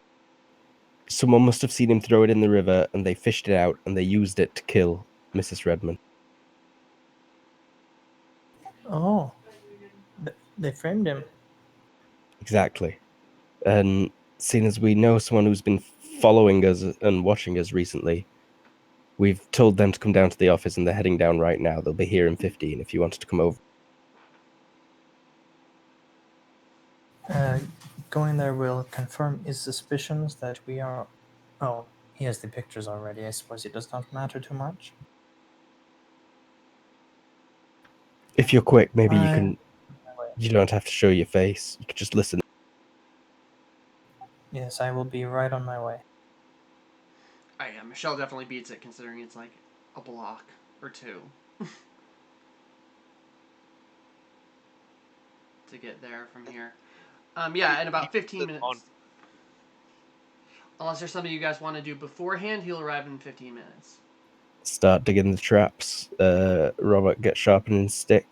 [SPEAKER 2] Someone must have seen him throw it in the river, and they fished it out, and they used it to kill Mrs. Redmond.
[SPEAKER 3] Oh, they framed him.
[SPEAKER 2] Exactly. And seeing as we know someone who's been following us and watching us recently, we've told them to come down to the office, and they're heading down right now. They'll be here in 15 if you wanted to come over.
[SPEAKER 3] Going there will confirm his suspicions that we are... Oh, he has the pictures already. I suppose it does not matter too much.
[SPEAKER 2] If you're quick, maybe you
[SPEAKER 3] I-
[SPEAKER 2] can... You don't have to show your face. You can just listen.
[SPEAKER 3] Yes, I will be right on my way.
[SPEAKER 1] Oh yeah, Michelle definitely beats it, considering it's like a block or two to get there from here. Yeah, in about 15 minutes. Unless there's something you guys want to do beforehand, he'll arrive in 15 minutes.
[SPEAKER 2] Start digging the traps. Robert, get sharpening stick.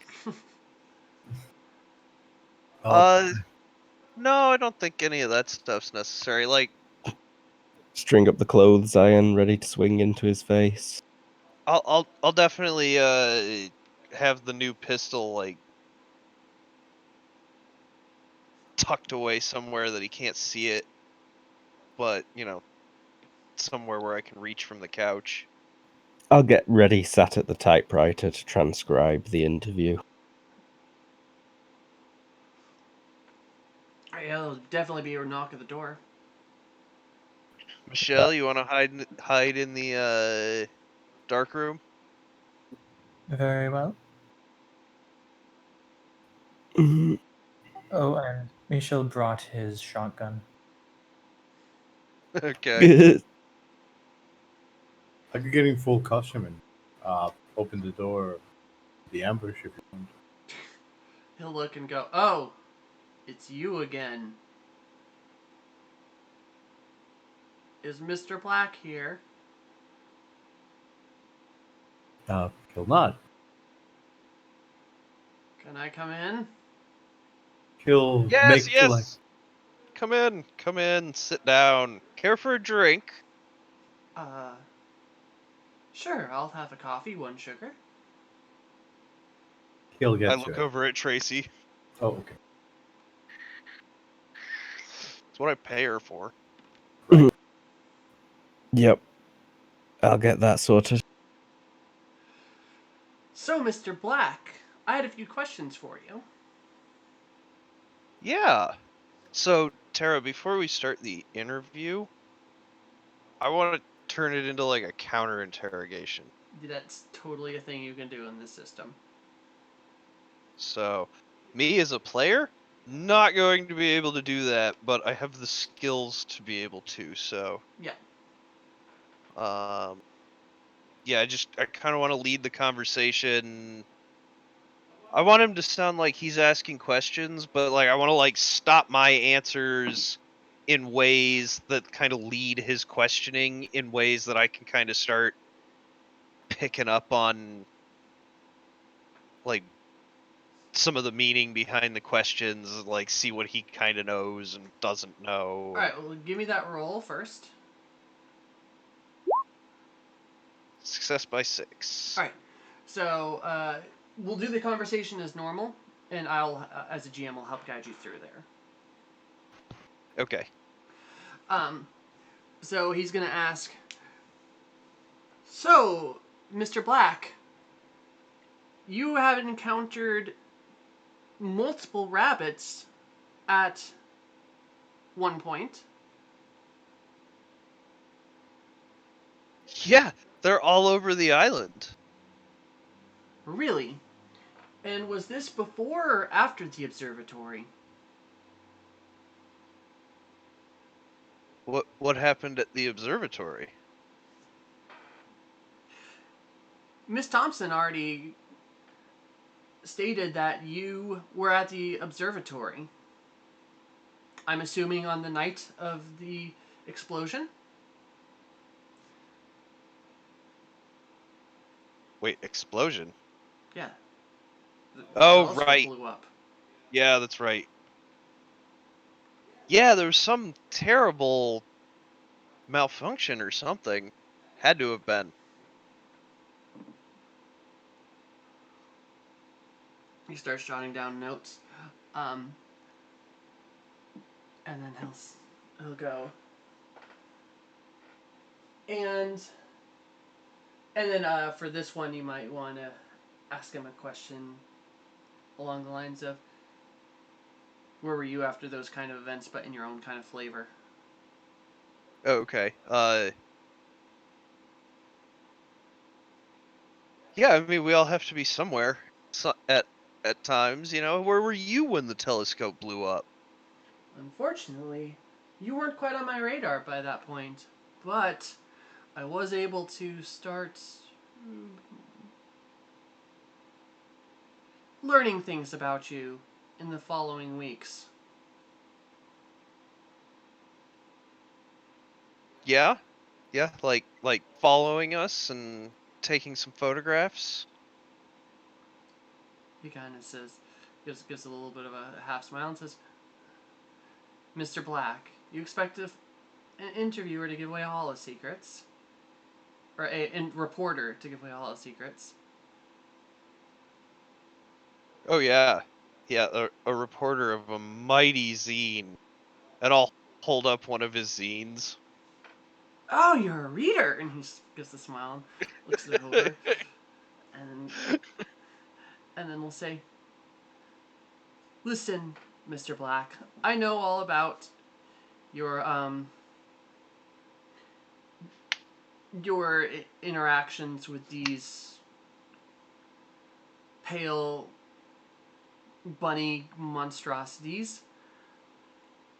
[SPEAKER 5] No, I don't think any of that stuff's necessary. Like,
[SPEAKER 2] String up the clothes iron, ready to swing into his face.
[SPEAKER 5] I'll definitely have the new pistol like tucked away somewhere that he can't see it, but somewhere where I can reach from the couch.
[SPEAKER 2] I'll get ready sat at the typewriter to transcribe the interview.
[SPEAKER 1] It'll definitely be a knock at the door.
[SPEAKER 5] Michelle, you want to hide in the dark room?
[SPEAKER 3] Very well.
[SPEAKER 2] Mm,
[SPEAKER 3] Oh, and Michel brought his shotgun.
[SPEAKER 5] Okay.
[SPEAKER 4] I could get in full costume and open the door, the ambush if you want.
[SPEAKER 1] He'll look and go, "Oh, it's you again. Is Mr. Black here?"
[SPEAKER 4] He'll not.
[SPEAKER 1] Can I come in?
[SPEAKER 4] He'll
[SPEAKER 5] Yes,
[SPEAKER 4] make like
[SPEAKER 5] yes. Come in, sit down. Care for a drink?
[SPEAKER 1] Uh, sure, I'll have a coffee, 1 sugar.
[SPEAKER 4] he'll get
[SPEAKER 5] I
[SPEAKER 4] to
[SPEAKER 5] look
[SPEAKER 4] it.
[SPEAKER 5] over at Tracy.
[SPEAKER 4] Oh, okay.
[SPEAKER 5] It's what I pay her for.
[SPEAKER 4] Right.
[SPEAKER 2] Yep. I'll get that sorted.
[SPEAKER 1] So, Mr. Black, I had a few questions for you.
[SPEAKER 5] Yeah. So, Tara, before we start the interview, I want to turn it into like a counter interrogation.
[SPEAKER 1] That's totally a thing you can do in this system.
[SPEAKER 5] So, me as a player, not going to be able to do that, but I have the skills to be able to. So,
[SPEAKER 1] Yeah.
[SPEAKER 5] yeah, I kind of want to lead the conversation. I want him to sound like he's asking questions, but like I want to like stop my answers in ways that kind of lead his questioning in ways that I can kind of start picking up on like some of the meaning behind the questions, like see what he kind of knows and doesn't know.
[SPEAKER 1] Alright, well, give me that roll first.
[SPEAKER 5] Success by 6.
[SPEAKER 1] Alright, so, we'll do the conversation as normal, and I'll, as a GM, will help guide you through there.
[SPEAKER 5] Okay.
[SPEAKER 1] So he's gonna ask, "So, Mr. Black, you have encountered multiple rabbits at one point.
[SPEAKER 5] Yeah, they're all over the island.
[SPEAKER 1] Really? And was this before or after the observatory?"
[SPEAKER 5] What happened at the observatory?
[SPEAKER 1] Miss Thompson already stated that you were at the observatory. I'm assuming on the night of the explosion?
[SPEAKER 5] Wait, explosion?
[SPEAKER 1] Yeah. The
[SPEAKER 5] Oh,
[SPEAKER 1] telescope
[SPEAKER 5] right.
[SPEAKER 1] blew up.
[SPEAKER 5] Yeah, that's right. Yeah, there was some terrible malfunction or something. Had to have been.
[SPEAKER 1] He starts jotting down notes. And then he'll go. And then for this one, you might want to ask him a question along the lines of, where were you after those kind of events, but in your own kind of flavor?
[SPEAKER 5] Okay. Yeah, I mean, we all have to be somewhere at times, Where were you when the telescope blew up?
[SPEAKER 1] Unfortunately, you weren't quite on my radar by that point, but I was able to start learning things about you in the following weeks.
[SPEAKER 5] Yeah? Yeah, like following us and taking some photographs?
[SPEAKER 1] He kind of says, gives a little bit of a half smile and says, Mr. Black, you expect an interviewer to give away all his secrets. Or a reporter to give away all his secrets.
[SPEAKER 5] Oh yeah, yeah, a reporter of a mighty zine, and I'll hold up one of his zines.
[SPEAKER 1] Oh, you're a reader! And he gives a smile and looks it over. And then we'll say, listen, Mr. Black, I know all about your interactions with these pale bunny monstrosities.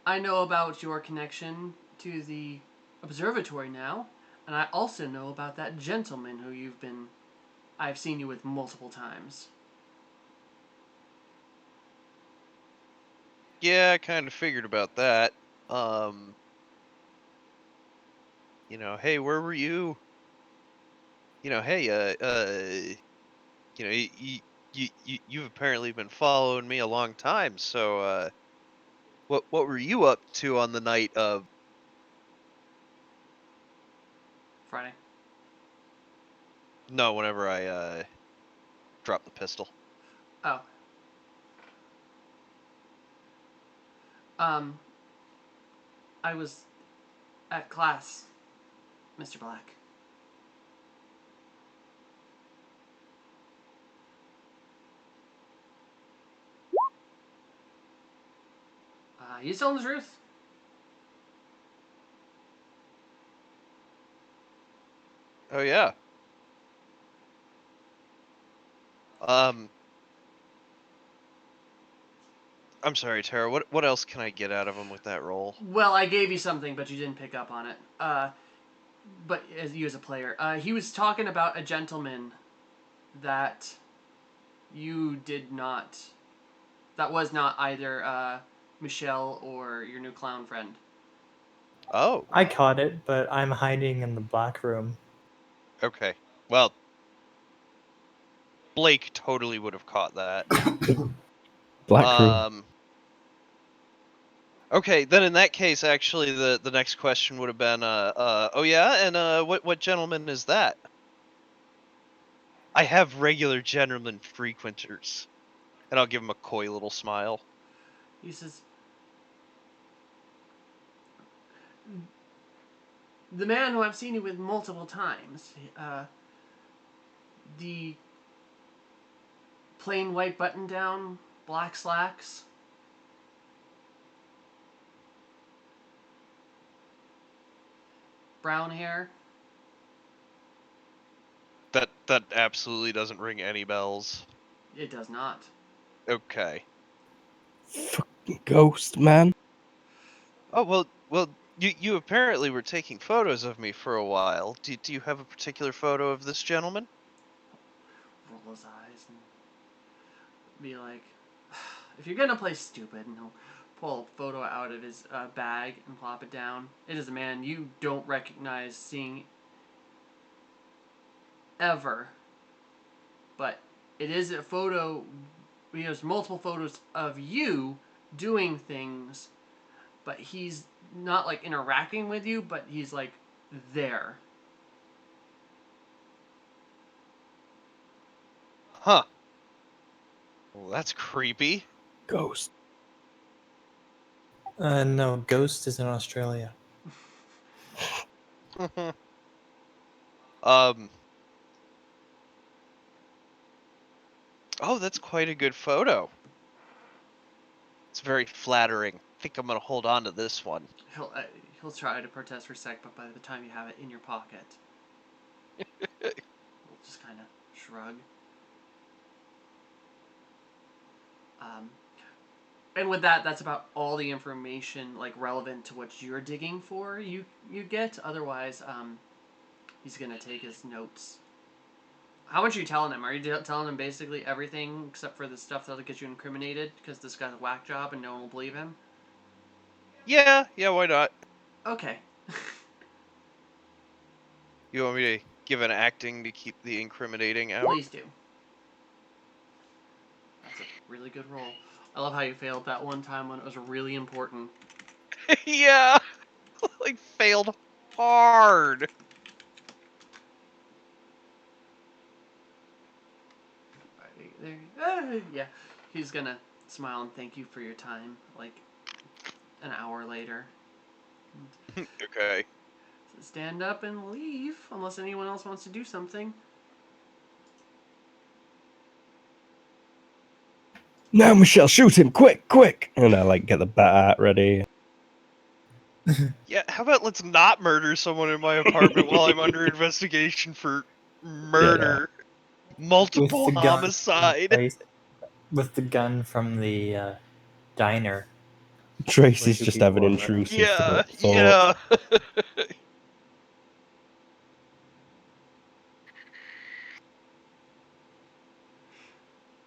[SPEAKER 1] I know about your connection to the observatory now, and I also know about that gentleman who I've seen you with multiple times.
[SPEAKER 5] Yeah, I kind of figured about that. Hey, where were you? Hey, you've apparently been following me a long time. So, what were you up to on the night of?
[SPEAKER 1] Friday.
[SPEAKER 5] No, whenever I dropped the pistol.
[SPEAKER 1] Oh. I was at class, Mr. Black. You telling the truth?
[SPEAKER 5] Oh yeah. I'm sorry, Tara. What else can I get out of him with that role?
[SPEAKER 1] Well, I gave you something, but you didn't pick up on it. But as you as a player, he was talking about a gentleman that you did not. That was not either Michelle or your new clown friend.
[SPEAKER 5] Oh,
[SPEAKER 3] I caught it, but I'm hiding in the black room.
[SPEAKER 5] okay. Well, Blake totally would have caught that.
[SPEAKER 2] Black room.
[SPEAKER 5] Okay, then in that case, actually, the next question would have been, oh yeah, and what gentleman is that? I have regular gentleman frequenters, and I'll give him a coy little smile.
[SPEAKER 1] He says, the man who I've seen you with multiple times, the plain white button down, black slacks, brown hair.
[SPEAKER 5] That absolutely doesn't ring any bells.
[SPEAKER 1] It does not.
[SPEAKER 5] Okay.
[SPEAKER 2] Fucking ghost, man.
[SPEAKER 5] Oh well, you apparently were taking photos of me for a while. Do you have a particular photo of this gentleman?
[SPEAKER 1] Roll his eyes and be like, if you're gonna play stupid, and he'll pull a photo out of his bag and plop it down. It is a man you don't recognize seeing ever, but it is a photo. He has multiple photos of you doing things, but he's not like interacting with you, but he's like there.
[SPEAKER 5] Huh. Well, that's creepy.
[SPEAKER 2] Ghost.
[SPEAKER 3] No, Ghost is in Australia.
[SPEAKER 5] um. Oh, that's quite a good photo. It's very flattering. I think I'm gonna hold on to this one.
[SPEAKER 1] He'll uh, he'll try to protest for a sec, but by the time you have it in your pocket, he'll just kind of shrug. Um, and with that, that's about all the information like relevant to what you're digging for. You get. Otherwise, he's gonna take his notes. How much are you telling him? Are you telling him basically everything except for the stuff that'll get you incriminated because this guy's a whack job and no one will believe him?
[SPEAKER 5] Yeah, why not?
[SPEAKER 1] Okay.
[SPEAKER 5] You want me to give an acting to keep the incriminating out?
[SPEAKER 1] Please do. That's a really good roll. I love how you failed that one time when it was really important.
[SPEAKER 5] Yeah, like failed hard.
[SPEAKER 1] Yeah, he's gonna smile and thank you for your time. Like an hour later,
[SPEAKER 5] Okay.
[SPEAKER 1] stand up and leave unless anyone else wants to do something.
[SPEAKER 2] Now, Michelle, shoot him! Quick, quick! And I like get the bat ready.
[SPEAKER 5] Yeah, how about let's not murder someone in my apartment while I'm under investigation for murder, multiple
[SPEAKER 3] With the gun in
[SPEAKER 5] homicide.
[SPEAKER 3] place, with the gun from the diner.
[SPEAKER 2] Tracy's
[SPEAKER 3] two
[SPEAKER 2] just
[SPEAKER 3] people
[SPEAKER 2] having
[SPEAKER 3] were murdered.
[SPEAKER 2] intrusive
[SPEAKER 5] Yeah,
[SPEAKER 2] thoughts.
[SPEAKER 5] yeah.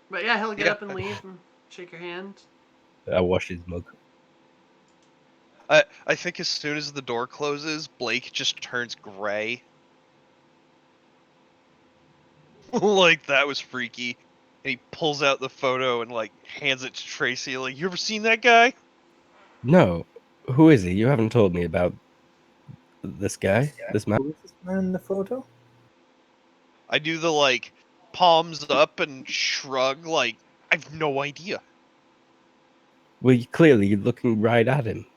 [SPEAKER 1] But yeah, he'll get
[SPEAKER 5] Yeah.
[SPEAKER 1] up and leave and shake your hand.
[SPEAKER 2] I wash his mug.
[SPEAKER 5] I think as soon as the door closes, Blake just turns gray. Like, that was freaky. And he pulls out the photo and, like, hands it to Tracy. Like, you ever seen that guy?
[SPEAKER 2] No, who is he? You haven't told me about this guy, this man.
[SPEAKER 3] Who is this man in the photo?
[SPEAKER 5] I do the, like, palms up and shrug, like, I've no idea.
[SPEAKER 2] Well, clearly you're looking right at him.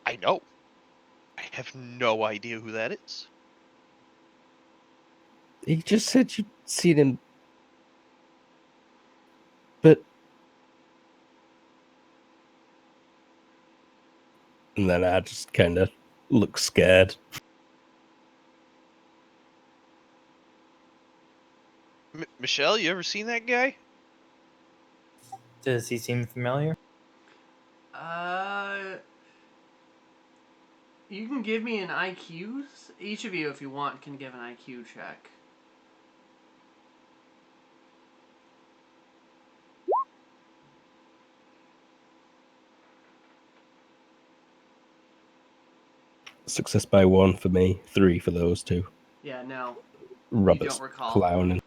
[SPEAKER 5] I know. I have no idea who that is.
[SPEAKER 2] He just said you'd seen him, but. And then I just kind of look scared.
[SPEAKER 5] Michelle, you ever seen that guy?
[SPEAKER 3] Does he seem familiar?
[SPEAKER 1] You can give me an IQ. Each of you, if you want, can give an IQ check.
[SPEAKER 2] Success by 1 for me, 3 for those two.
[SPEAKER 1] Yeah, no.
[SPEAKER 2] Robert's
[SPEAKER 1] don't recall.
[SPEAKER 2] clowning.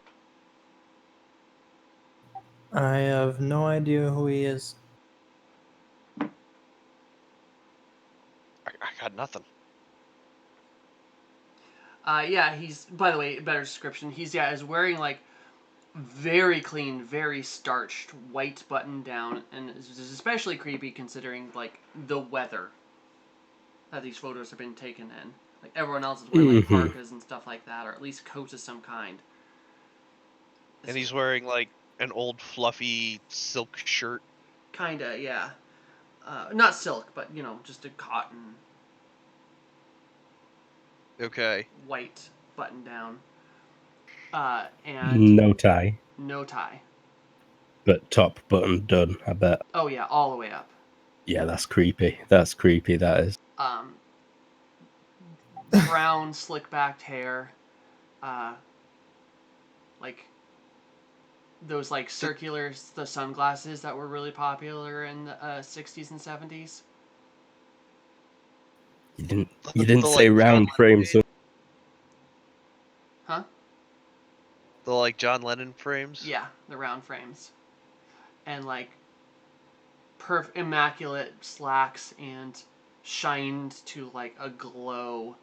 [SPEAKER 3] I have no idea who he is.
[SPEAKER 5] I got nothing.
[SPEAKER 1] Yeah, he's, by the way, better description. He's wearing like very clean, very starched white button down, and it's especially creepy considering like the weather that these photos have been taken in. Like everyone else is wearing like parkas and stuff like that, or at least coats of some kind.
[SPEAKER 5] And he's wearing, like, an old fluffy silk shirt.
[SPEAKER 1] Kinda, yeah. Not silk, but just a cotton
[SPEAKER 5] Okay.
[SPEAKER 1] white button down. And
[SPEAKER 2] No tie,
[SPEAKER 1] no tie.
[SPEAKER 2] but top button done, I bet.
[SPEAKER 1] Oh yeah, all the way up.
[SPEAKER 2] Yeah, that's creepy. That's creepy, that is.
[SPEAKER 1] Brown slick backed hair, like those like circular the sunglasses that were really popular in the 60s and 70s.
[SPEAKER 2] You didn't
[SPEAKER 5] The,
[SPEAKER 2] say
[SPEAKER 5] like,
[SPEAKER 2] round
[SPEAKER 5] John
[SPEAKER 2] frames.
[SPEAKER 5] Lennon-
[SPEAKER 1] Huh?
[SPEAKER 5] The, like, John Lennon frames?
[SPEAKER 1] Yeah, the round frames, and like immaculate slacks and shined to like a glow,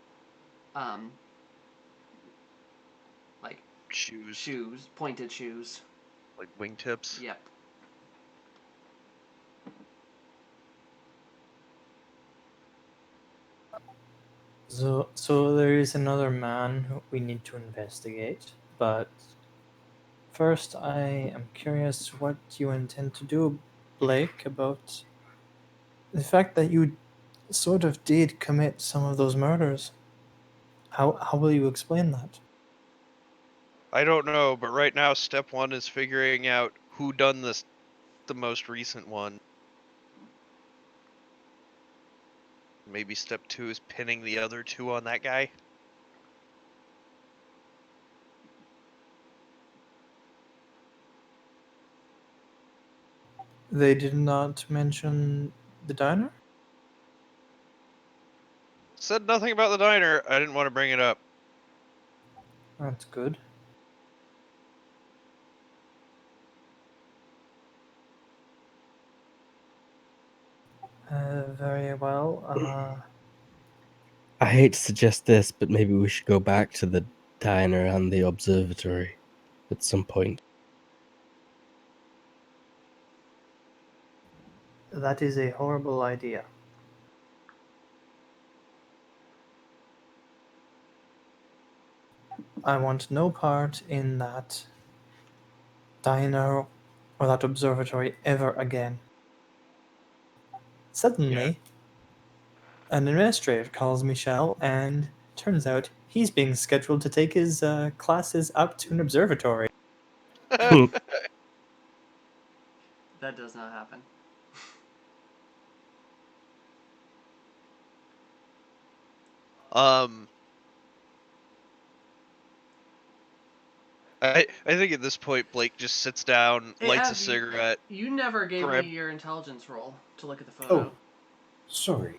[SPEAKER 1] like
[SPEAKER 5] Shoes.
[SPEAKER 1] pointed shoes.
[SPEAKER 5] Like wingtips?
[SPEAKER 1] Yep.
[SPEAKER 3] So there is another man who we need to investigate, but first I am curious what you intend to do, Blake, about the fact that you sort of did commit some of those murders. How will you explain that?
[SPEAKER 5] I don't know, but right now step 1 is figuring out who done this, the most recent one. Maybe step 2 is pinning the other 2 on that guy.
[SPEAKER 3] They did not mention the diner?
[SPEAKER 5] Said nothing about the diner. I didn't want to bring it up.
[SPEAKER 3] That's good. Very well.
[SPEAKER 2] I hate to suggest this, but maybe we should go back to the diner and the observatory at some point.
[SPEAKER 3] That is a horrible idea. I want no part in that diner or that observatory ever again. Suddenly, an administrator calls Michel, and turns out he's being scheduled to take his classes up to an observatory.
[SPEAKER 1] That does not happen.
[SPEAKER 5] um, I think at this point Blake just sits down,
[SPEAKER 1] Hey,
[SPEAKER 5] lights a
[SPEAKER 1] Ev,
[SPEAKER 5] cigarette.
[SPEAKER 1] You never gave
[SPEAKER 5] Grab-
[SPEAKER 1] me your intelligence roll to look at the photo.
[SPEAKER 4] Oh, sorry.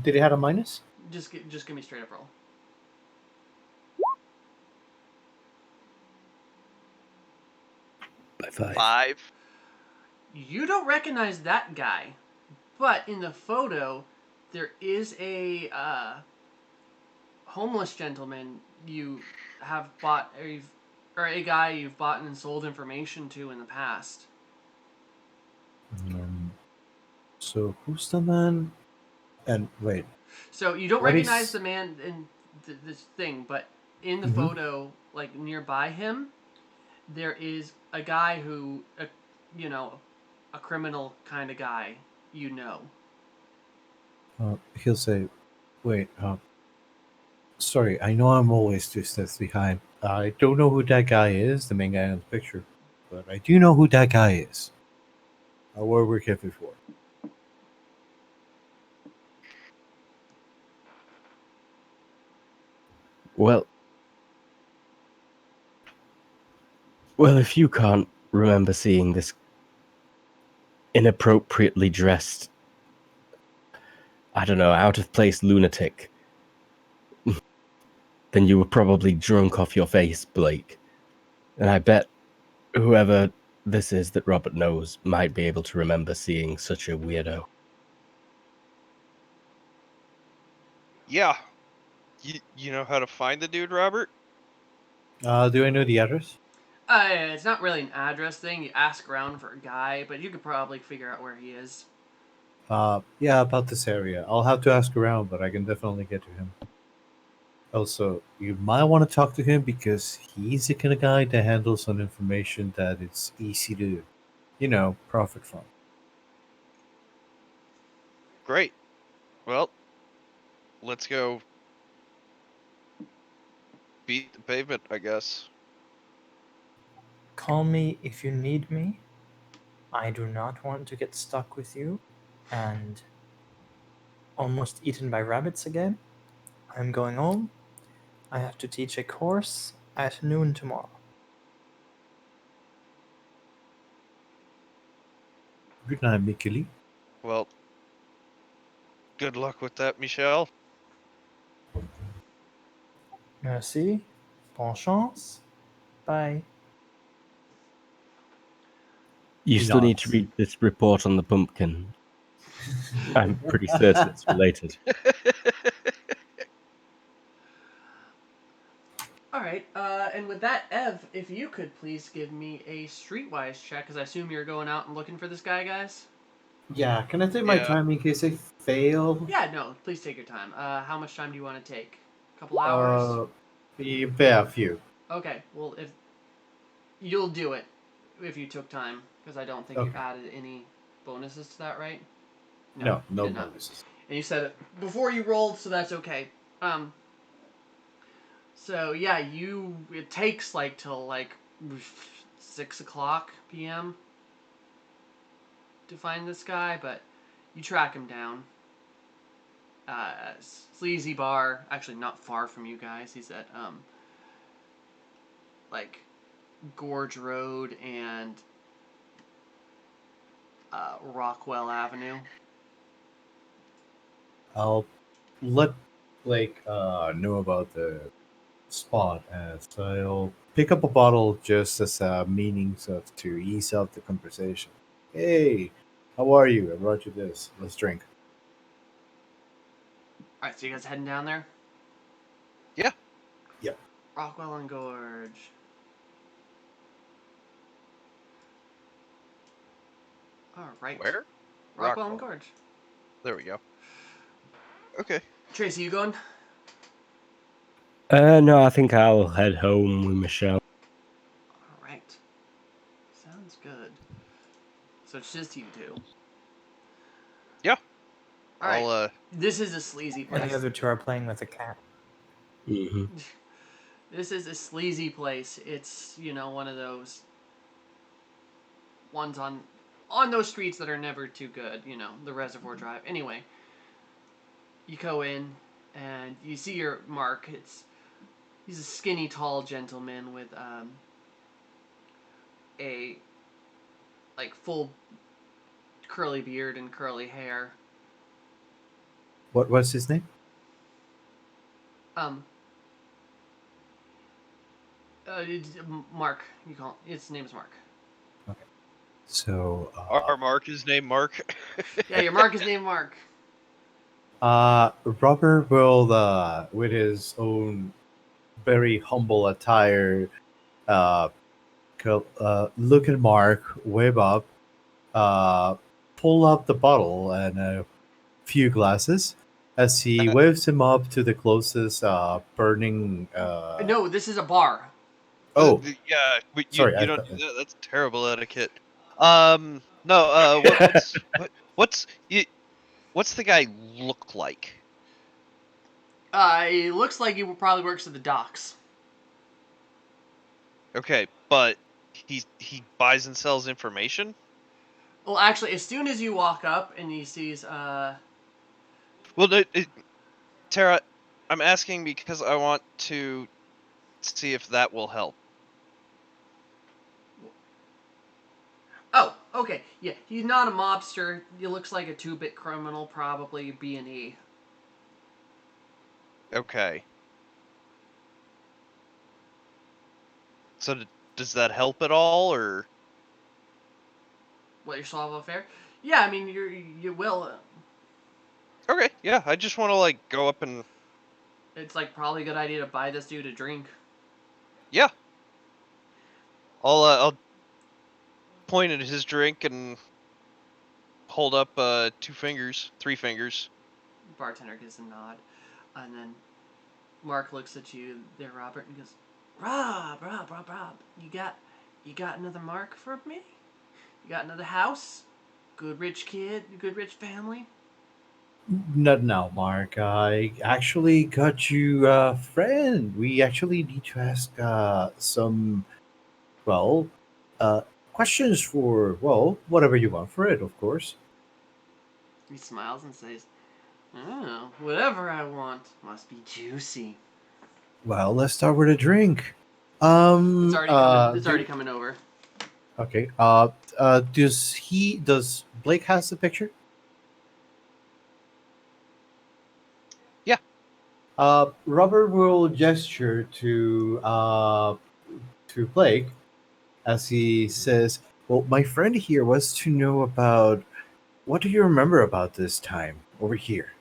[SPEAKER 4] Did it have a minus?
[SPEAKER 1] Just give me straight up roll.
[SPEAKER 2] By 5.
[SPEAKER 5] 5.
[SPEAKER 1] You don't recognize that guy, but in the photo, there is a homeless gentleman you have bought, or a guy you've bought and sold information to in the past.
[SPEAKER 4] So who's the man? And wait,
[SPEAKER 1] So you don't
[SPEAKER 4] What
[SPEAKER 1] recognize
[SPEAKER 4] is-
[SPEAKER 1] the man in this thing, but in the
[SPEAKER 4] Mhm.
[SPEAKER 1] photo, like nearby him, there is a guy who, a criminal kind of guy, you know.
[SPEAKER 4] he'll say, wait, sorry, I know I'm always 2 steps behind. I don't know who that guy is, the main guy in the picture, but I do know who that guy is. I worked with him before.
[SPEAKER 2] Well, if you can't remember seeing this inappropriately dressed, I don't know, out of place lunatic, then you were probably drunk off your face, Blake. And I bet whoever this is that Robert knows might be able to remember seeing such a weirdo.
[SPEAKER 5] Yeah. You know how to find the dude, Robert?
[SPEAKER 4] Do I know the address?
[SPEAKER 1] It's not really an address thing. You ask around for a guy, but you could probably figure out where he is.
[SPEAKER 4] Yeah, about this area. I'll have to ask around, but I can definitely get to him. Also, you might want to talk to him because he's the kind of guy that handles some information that it's easy to, profit from.
[SPEAKER 5] Great. Well, let's go beat the pavement, I guess.
[SPEAKER 3] Call me if you need me. I do not want to get stuck with you and almost eaten by rabbits again. I'm going home. I have to teach a course at noon tomorrow.
[SPEAKER 4] Good night, Mikili.
[SPEAKER 5] Well, good luck with that, Michelle.
[SPEAKER 3] Merci. Bonne chance. Bye.
[SPEAKER 2] You
[SPEAKER 4] He
[SPEAKER 2] still need to
[SPEAKER 4] nods.
[SPEAKER 2] read this report on the pumpkin. I'm pretty certain it's related.
[SPEAKER 1] All right, and with that, Ev, if you could please give me a streetwise check, because I assume you're going out and looking for this guy, guys?
[SPEAKER 4] Yeah, can I take my
[SPEAKER 5] Yeah.
[SPEAKER 4] time in case I fail?
[SPEAKER 1] Yeah, no, please take your time. How much time do you want to take? A couple hours?
[SPEAKER 4] Yeah, a few.
[SPEAKER 1] Okay, well, if you'll do it if you took time, because I don't think you
[SPEAKER 4] Okay.
[SPEAKER 1] added any bonuses to that, right?
[SPEAKER 4] No,
[SPEAKER 1] you
[SPEAKER 4] no
[SPEAKER 1] did not.
[SPEAKER 4] bonuses.
[SPEAKER 1] And you said it before you rolled, so that's okay. So yeah, it takes like till like 6:00 p.m. to find this guy, but you track him down. Sleazy Bar, actually not far from you guys. He's at like Gorge Road and Rockwell Avenue.
[SPEAKER 4] I'll let Blake know about the spot, as I'll pick up a bottle just as a means of to ease up the conversation. Hey, How are you? I brought you this. Let's drink.
[SPEAKER 1] Alright, so you guys heading down there?
[SPEAKER 5] Yeah.
[SPEAKER 4] Yep.
[SPEAKER 1] Rockwell and Gorge. Alright.
[SPEAKER 5] Where?
[SPEAKER 1] Rockwell and
[SPEAKER 5] Rockwell.
[SPEAKER 1] Gorge.
[SPEAKER 5] There we go. Okay.
[SPEAKER 1] Tracy, you going?
[SPEAKER 2] No, I think I'll head home with Michelle.
[SPEAKER 1] Alright. Sounds good. So it's just you two.
[SPEAKER 5] Yeah.
[SPEAKER 1] Alright.
[SPEAKER 5] I'll
[SPEAKER 1] This is a sleazy
[SPEAKER 3] And
[SPEAKER 1] place.
[SPEAKER 3] the other two are playing with a cat.
[SPEAKER 2] Hmm.
[SPEAKER 1] This is a sleazy place. It's, one of those ones on those streets that are never too good, the Reservoir Drive. Anyway, you go in and you see your Mark. He's a skinny, tall gentleman with a full curly beard and curly hair.
[SPEAKER 4] What was his name?
[SPEAKER 1] Mark. His name's Mark.
[SPEAKER 4] So,
[SPEAKER 5] our Mark is named Mark.
[SPEAKER 1] Yeah, your Mark is named Mark.
[SPEAKER 4] Robert will, with his own very humble attire, look at Mark, wave up, pull up the bottle and a few glasses as he waves him up to the closest burning.
[SPEAKER 1] No, this is a bar.
[SPEAKER 4] Oh,
[SPEAKER 5] Yeah,
[SPEAKER 4] sorry.
[SPEAKER 5] you
[SPEAKER 4] I
[SPEAKER 5] don't
[SPEAKER 4] thought-
[SPEAKER 5] do that. That's terrible etiquette. No. What's the guy look like?
[SPEAKER 1] It looks like he probably works at the docks.
[SPEAKER 5] Okay, but he buys and sells information.
[SPEAKER 1] Well, actually, as soon as you walk up and he sees,
[SPEAKER 5] Well, Tara, I'm asking because I want to see if that will help.
[SPEAKER 1] Oh, okay. Yeah, he's not a mobster. He looks like a 2-bit criminal, probably B&E.
[SPEAKER 5] Okay. So does that help at all, or?
[SPEAKER 1] What, your Slava affair? Yeah, I mean, you will.
[SPEAKER 5] Okay, yeah. I just want to go up and
[SPEAKER 1] It's probably a good idea to buy this dude a drink.
[SPEAKER 5] yeah. I'll point at his drink and hold up 3 fingers.
[SPEAKER 1] Bartender gives a nod, and then Mark looks at you there, Robert, and goes, Rob, you got another Mark for me? You got another house? Good rich kid? Good rich family?
[SPEAKER 4] Not now, Mark. I actually got you a friend. We actually need to ask some, well, questions for, well, whatever you want for it, of course.
[SPEAKER 1] He smiles and says, oh, whatever I want must be juicy.
[SPEAKER 4] Well, let's start with a drink.
[SPEAKER 1] It's already
[SPEAKER 4] do-
[SPEAKER 1] coming over.
[SPEAKER 4] Okay. Does Blake has the picture?
[SPEAKER 5] Yeah.
[SPEAKER 4] Robert will gesture to Blake as he says, "Well, my friend here wants to know about what do you remember about this time over here?"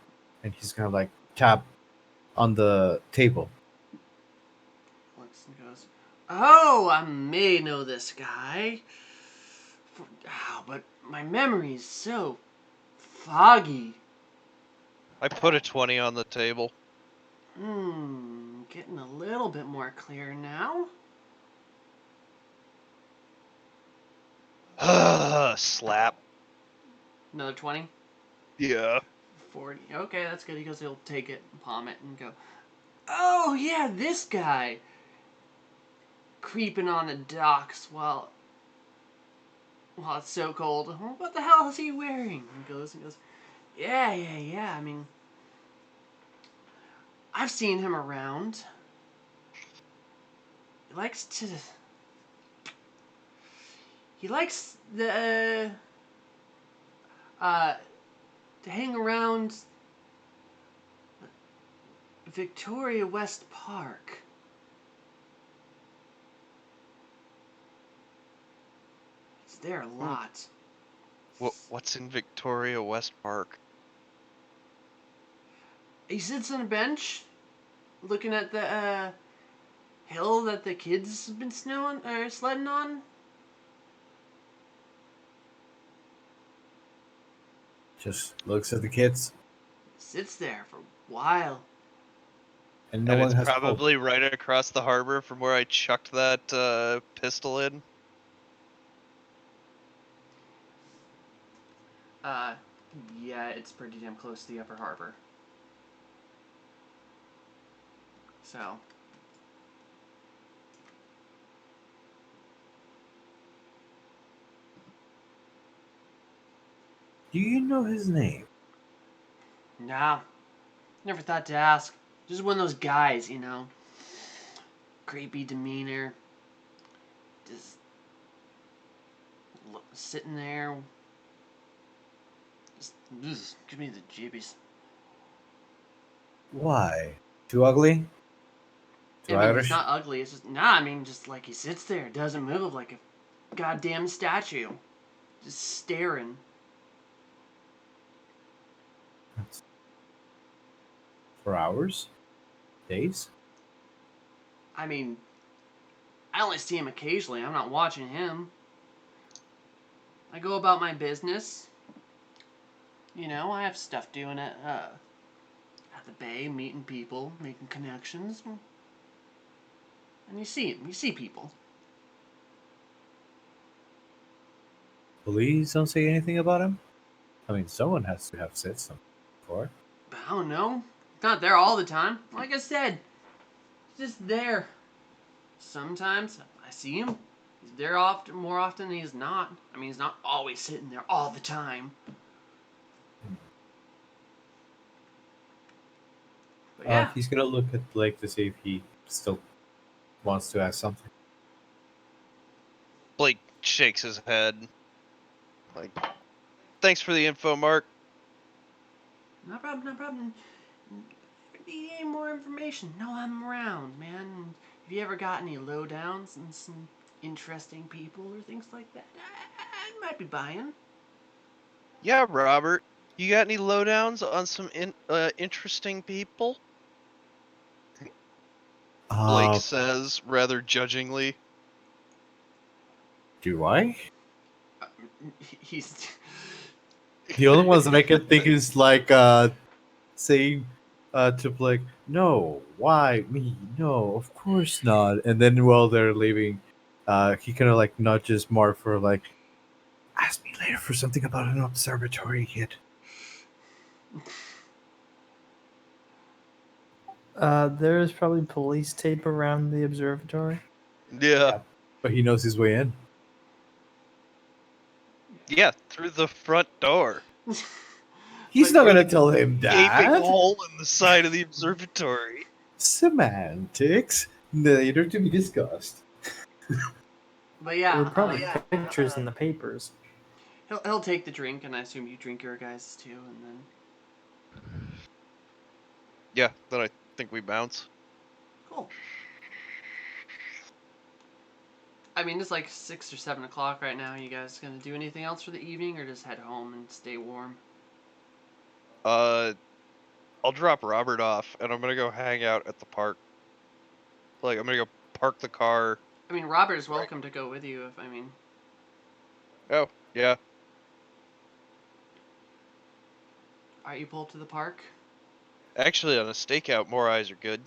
[SPEAKER 4] And he's gonna tap on the table.
[SPEAKER 1] Looks and goes, oh, I may know this guy. But my memory is so foggy.
[SPEAKER 5] I put a 20 on the table.
[SPEAKER 1] Getting a little bit more clear now.
[SPEAKER 5] Slap.
[SPEAKER 1] Another 20?
[SPEAKER 5] Yeah.
[SPEAKER 1] 40. Okay, that's good. He goes, he'll take it, palm it, and go, oh, yeah, this guy. Creeping on the docks while it's so cold. What the hell is he wearing? He goes, yeah. I mean, I've seen him around. He likes the to hang around Victoria West Park. He's there a lot.
[SPEAKER 5] What's in Victoria West Park?
[SPEAKER 1] He sits on a bench, looking at the hill that the kids have been snowing or sledding on.
[SPEAKER 4] Just looks at the kids,
[SPEAKER 1] Sits there for a while.
[SPEAKER 4] and no
[SPEAKER 5] And
[SPEAKER 4] one
[SPEAKER 5] it's
[SPEAKER 4] has told.
[SPEAKER 5] probably right across the harbor from where I chucked that pistol in.
[SPEAKER 1] Yeah, it's pretty damn close to the upper harbor. So,
[SPEAKER 4] Do you know his name?
[SPEAKER 1] nah, never thought to ask. Just one of those guys, you know. Creepy demeanor. Just sitting there. Just give me the jibbies.
[SPEAKER 4] Why? Too ugly? Too
[SPEAKER 1] I mean,
[SPEAKER 4] Irish?
[SPEAKER 1] it's not ugly. It's just I mean, just like he sits there, doesn't move, like a goddamn statue, just staring.
[SPEAKER 4] For hours? Days?
[SPEAKER 1] I mean, I only see him occasionally. I'm not watching him. I go about my business. You know, I have stuff doing at the bay, meeting people, making connections, and you see him. You see people.
[SPEAKER 4] Police don't say anything about him? I mean, someone has to have said something before.
[SPEAKER 1] But I don't know. He's not there all the time. Like I said, he's just there. Sometimes I see him. He's there often, more often than he's not. I mean, he's not always sitting there all the time. But yeah,
[SPEAKER 4] He's gonna look at Blake to see if he still wants to ask something.
[SPEAKER 5] Blake shakes his head. Like, thanks for the info, Mark.
[SPEAKER 1] no problem, no problem. If you need any more information, know I'm around, man. Have you ever got any lowdowns and some interesting people or things like that? I might be buying.
[SPEAKER 5] Yeah, Robert. You got any lowdowns on some interesting people? Blake says, rather judgingly.
[SPEAKER 4] Do I?
[SPEAKER 1] He's
[SPEAKER 4] The only ones that I can think is like saying to Blake, "No, why me? No, of course not." And then while they're leaving, he kind of like nudges Mark for like, "Ask me later for something about an observatory, kid."
[SPEAKER 3] There's probably police tape around the observatory.
[SPEAKER 5] Yeah.
[SPEAKER 4] But he knows his way in.
[SPEAKER 5] Yeah, through the front door.
[SPEAKER 4] He's not gonna tell him
[SPEAKER 5] Gaping
[SPEAKER 4] that.
[SPEAKER 5] hole in the side of the observatory.
[SPEAKER 4] Semantics, later to be discussed.
[SPEAKER 1] But yeah,
[SPEAKER 3] There were probably pictures in the papers.
[SPEAKER 1] he'll take the drink, and I assume you drink your guys too, and then
[SPEAKER 5] Yeah, then I think we bounce.
[SPEAKER 1] cool. I mean, it's like 6 or 7 o'clock right now. You guys gonna do anything else for the evening, or just head home and stay warm?
[SPEAKER 5] I'll drop Robert off, and I'm gonna go hang out at the park. Like, I'm gonna go park the car.
[SPEAKER 1] I mean, Robert is welcome to go with you. If I mean,
[SPEAKER 5] Oh, yeah.
[SPEAKER 1] alright, you pull up to the park.
[SPEAKER 5] Actually, on a stakeout, more eyes are good.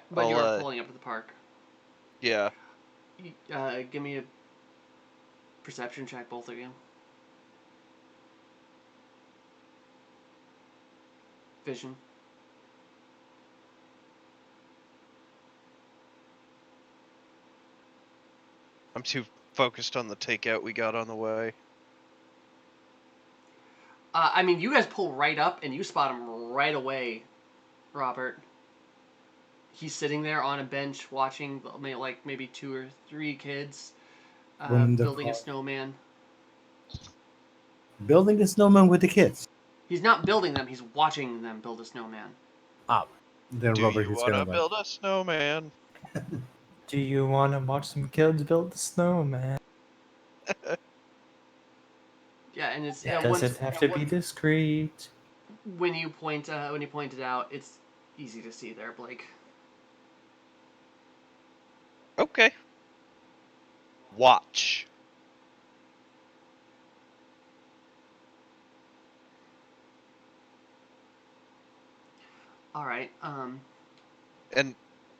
[SPEAKER 1] But you're
[SPEAKER 5] I'll,
[SPEAKER 1] pulling up to the park.
[SPEAKER 5] Yeah.
[SPEAKER 1] Give me a perception check, both of you. Vision.
[SPEAKER 5] I'm too focused on the takeout we got on the way.
[SPEAKER 1] I mean, you guys pull right up, and you spot him right away, Robert. He's sitting there on a bench watching, like, maybe 2 or 3 kids building a snowman.
[SPEAKER 4] Building a snowman with the kids.
[SPEAKER 1] He's not building them, he's watching them build a snowman.
[SPEAKER 4] Then
[SPEAKER 5] Do
[SPEAKER 4] Robert
[SPEAKER 5] you
[SPEAKER 4] is
[SPEAKER 5] want
[SPEAKER 4] gonna
[SPEAKER 5] to
[SPEAKER 4] like,
[SPEAKER 5] build a snowman?
[SPEAKER 3] Do you want to watch some kids build the snowman?
[SPEAKER 1] and it's
[SPEAKER 3] It doesn't have to be discreet.
[SPEAKER 1] when you point it out, it's easy to see there, Blake.
[SPEAKER 5] Okay. Watch.
[SPEAKER 1] All right.
[SPEAKER 5] And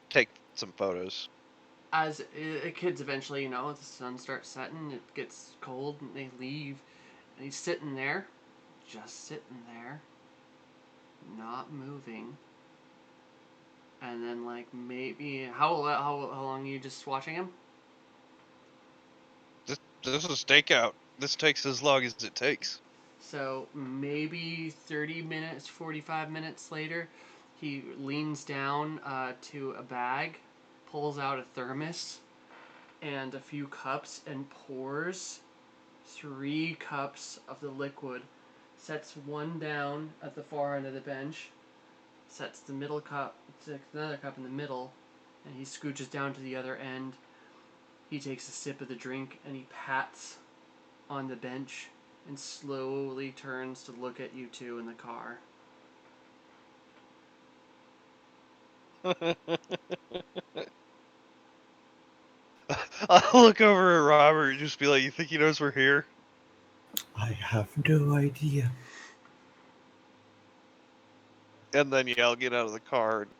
[SPEAKER 5] take some photos.
[SPEAKER 1] As kids eventually, the sun starts setting, it gets cold, and they leave, and he's sitting there, just sitting there, not moving. And then, like, maybe how long are you just watching him?
[SPEAKER 5] This is stakeout. This takes as long as it takes.
[SPEAKER 1] So maybe 30 minutes, 45 minutes later, he leans down to a bag, pulls out a thermos and a few cups, and pours 3 cups of the liquid. Sets one down at the far end of the bench, sets the middle cup, sets another cup in the middle, and he scooches down to the other end. He takes a sip of the drink and he pats on the bench and slowly turns to look at you two in the car.
[SPEAKER 5] I'll look over at Robert and just be like, "You think he knows we're here?"
[SPEAKER 4] I have no idea.
[SPEAKER 5] And then yeah, I'll get out of the car and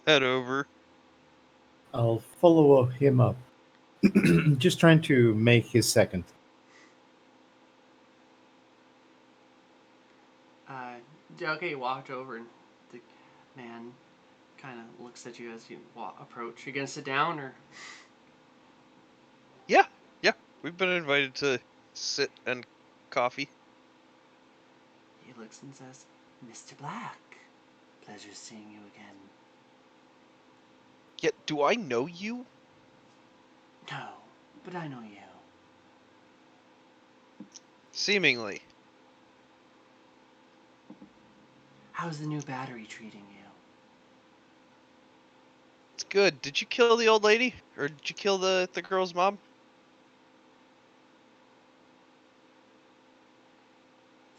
[SPEAKER 5] head over.
[SPEAKER 4] I'll follow him up. Just trying to make his second.
[SPEAKER 1] Okay, you walked over and the man kind of looks at you as you approach. You gonna sit down or?
[SPEAKER 5] Yeah, we've been invited to sit and coffee.
[SPEAKER 1] He looks and says, "Mr. Black, pleasure seeing you again."
[SPEAKER 5] Yeah, do I know you?
[SPEAKER 1] No, but I know you.
[SPEAKER 5] Seemingly.
[SPEAKER 1] How's the new battery treating you?
[SPEAKER 5] It's good. Did you kill the old lady? Or did you kill the girl's mom?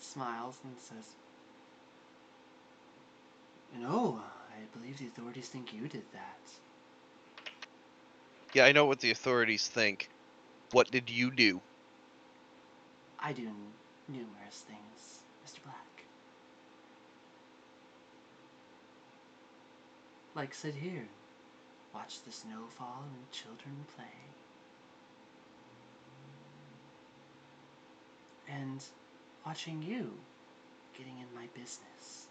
[SPEAKER 1] Smiles and says, "No, I believe the authorities think you did that."
[SPEAKER 5] Yeah, I know what the authorities think. What did you do?
[SPEAKER 1] I do numerous things, Mr. Black. Like sit here, watch the snow fall and the children play. And watching you getting in my business.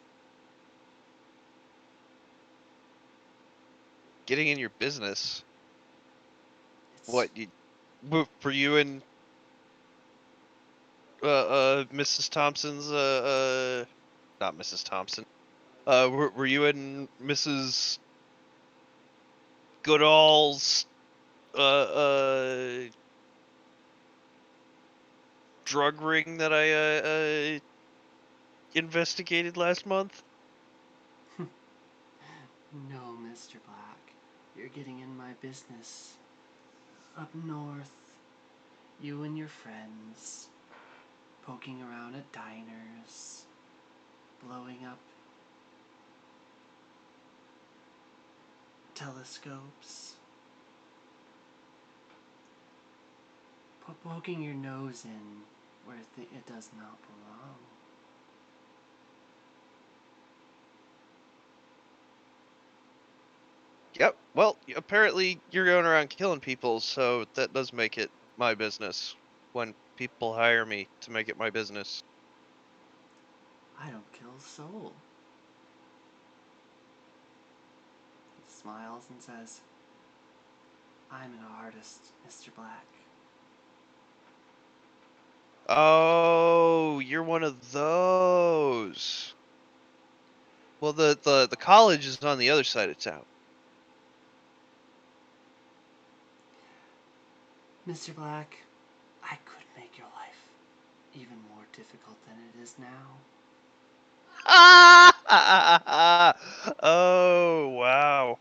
[SPEAKER 5] Getting in your business?
[SPEAKER 1] It's
[SPEAKER 5] What, were you in Mrs. Thompson's not Mrs. Thompson. Were you in Mrs. Goodall's drug ring that I investigated last month?
[SPEAKER 1] No, Mr. Black. You're getting in my business. Up north, you and your friends, poking around at diners, blowing up telescopes, poking your nose in where it does not belong.
[SPEAKER 5] Yep. Well, apparently you're going around killing people, so that does make it my business when people hire me to make it my business.
[SPEAKER 1] I don't kill a soul. He smiles and says, "I'm an artist, Mr. Black."
[SPEAKER 5] Oh, you're one of those. Well, the college is on the other side of town.
[SPEAKER 1] Mr. Black, I could make your life even more difficult than it is now.
[SPEAKER 5] Oh, wow.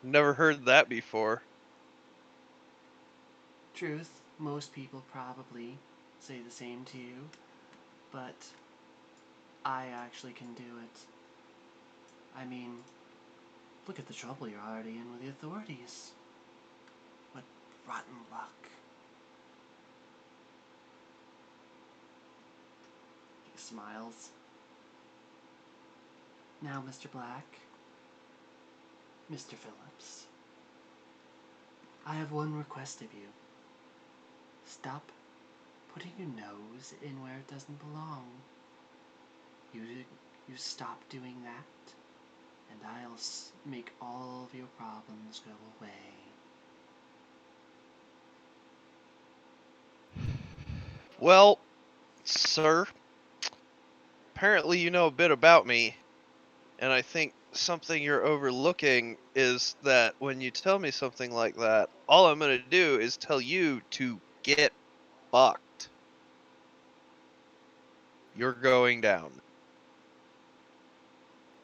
[SPEAKER 5] Never heard that before.
[SPEAKER 1] Truth, most people probably say the same to you, but I actually can do it. I mean, look at the trouble you're already in with the authorities. What rotten luck. He smiles. Now, Mr. Black, Mr. Phillips, I have one request of you. Stop putting your nose in where it doesn't belong. You stop doing that, and I'll make all of your problems go away.
[SPEAKER 5] Well, sir, apparently you know a bit about me, and I think something you're overlooking is that when you tell me something like that, all I'm going to do is tell you to get fucked. You're going down.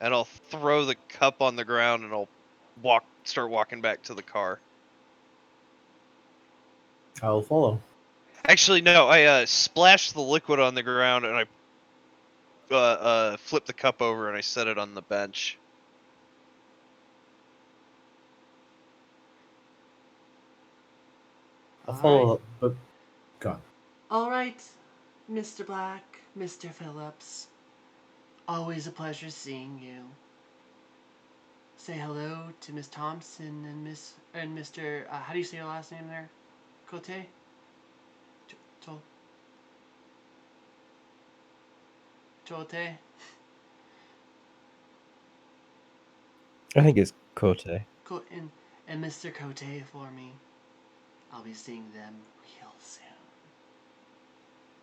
[SPEAKER 5] And I'll throw the cup on the ground and I'll start walking back to the car.
[SPEAKER 4] I'll follow.
[SPEAKER 5] Actually, no, I splashed the liquid on the ground and I flipped the cup over and I set it on the bench.
[SPEAKER 4] I'll
[SPEAKER 1] All
[SPEAKER 4] follow
[SPEAKER 1] right.
[SPEAKER 4] up, but God.
[SPEAKER 1] All right, Mr. Black, Mr. Phillips. Always a pleasure seeing you. Say hello to Miss Thompson and Mr. How do you say your last name there? Cote? Chote?
[SPEAKER 2] I think it's Cote.
[SPEAKER 1] And Mr. Cote for me. I'll be seeing them real soon.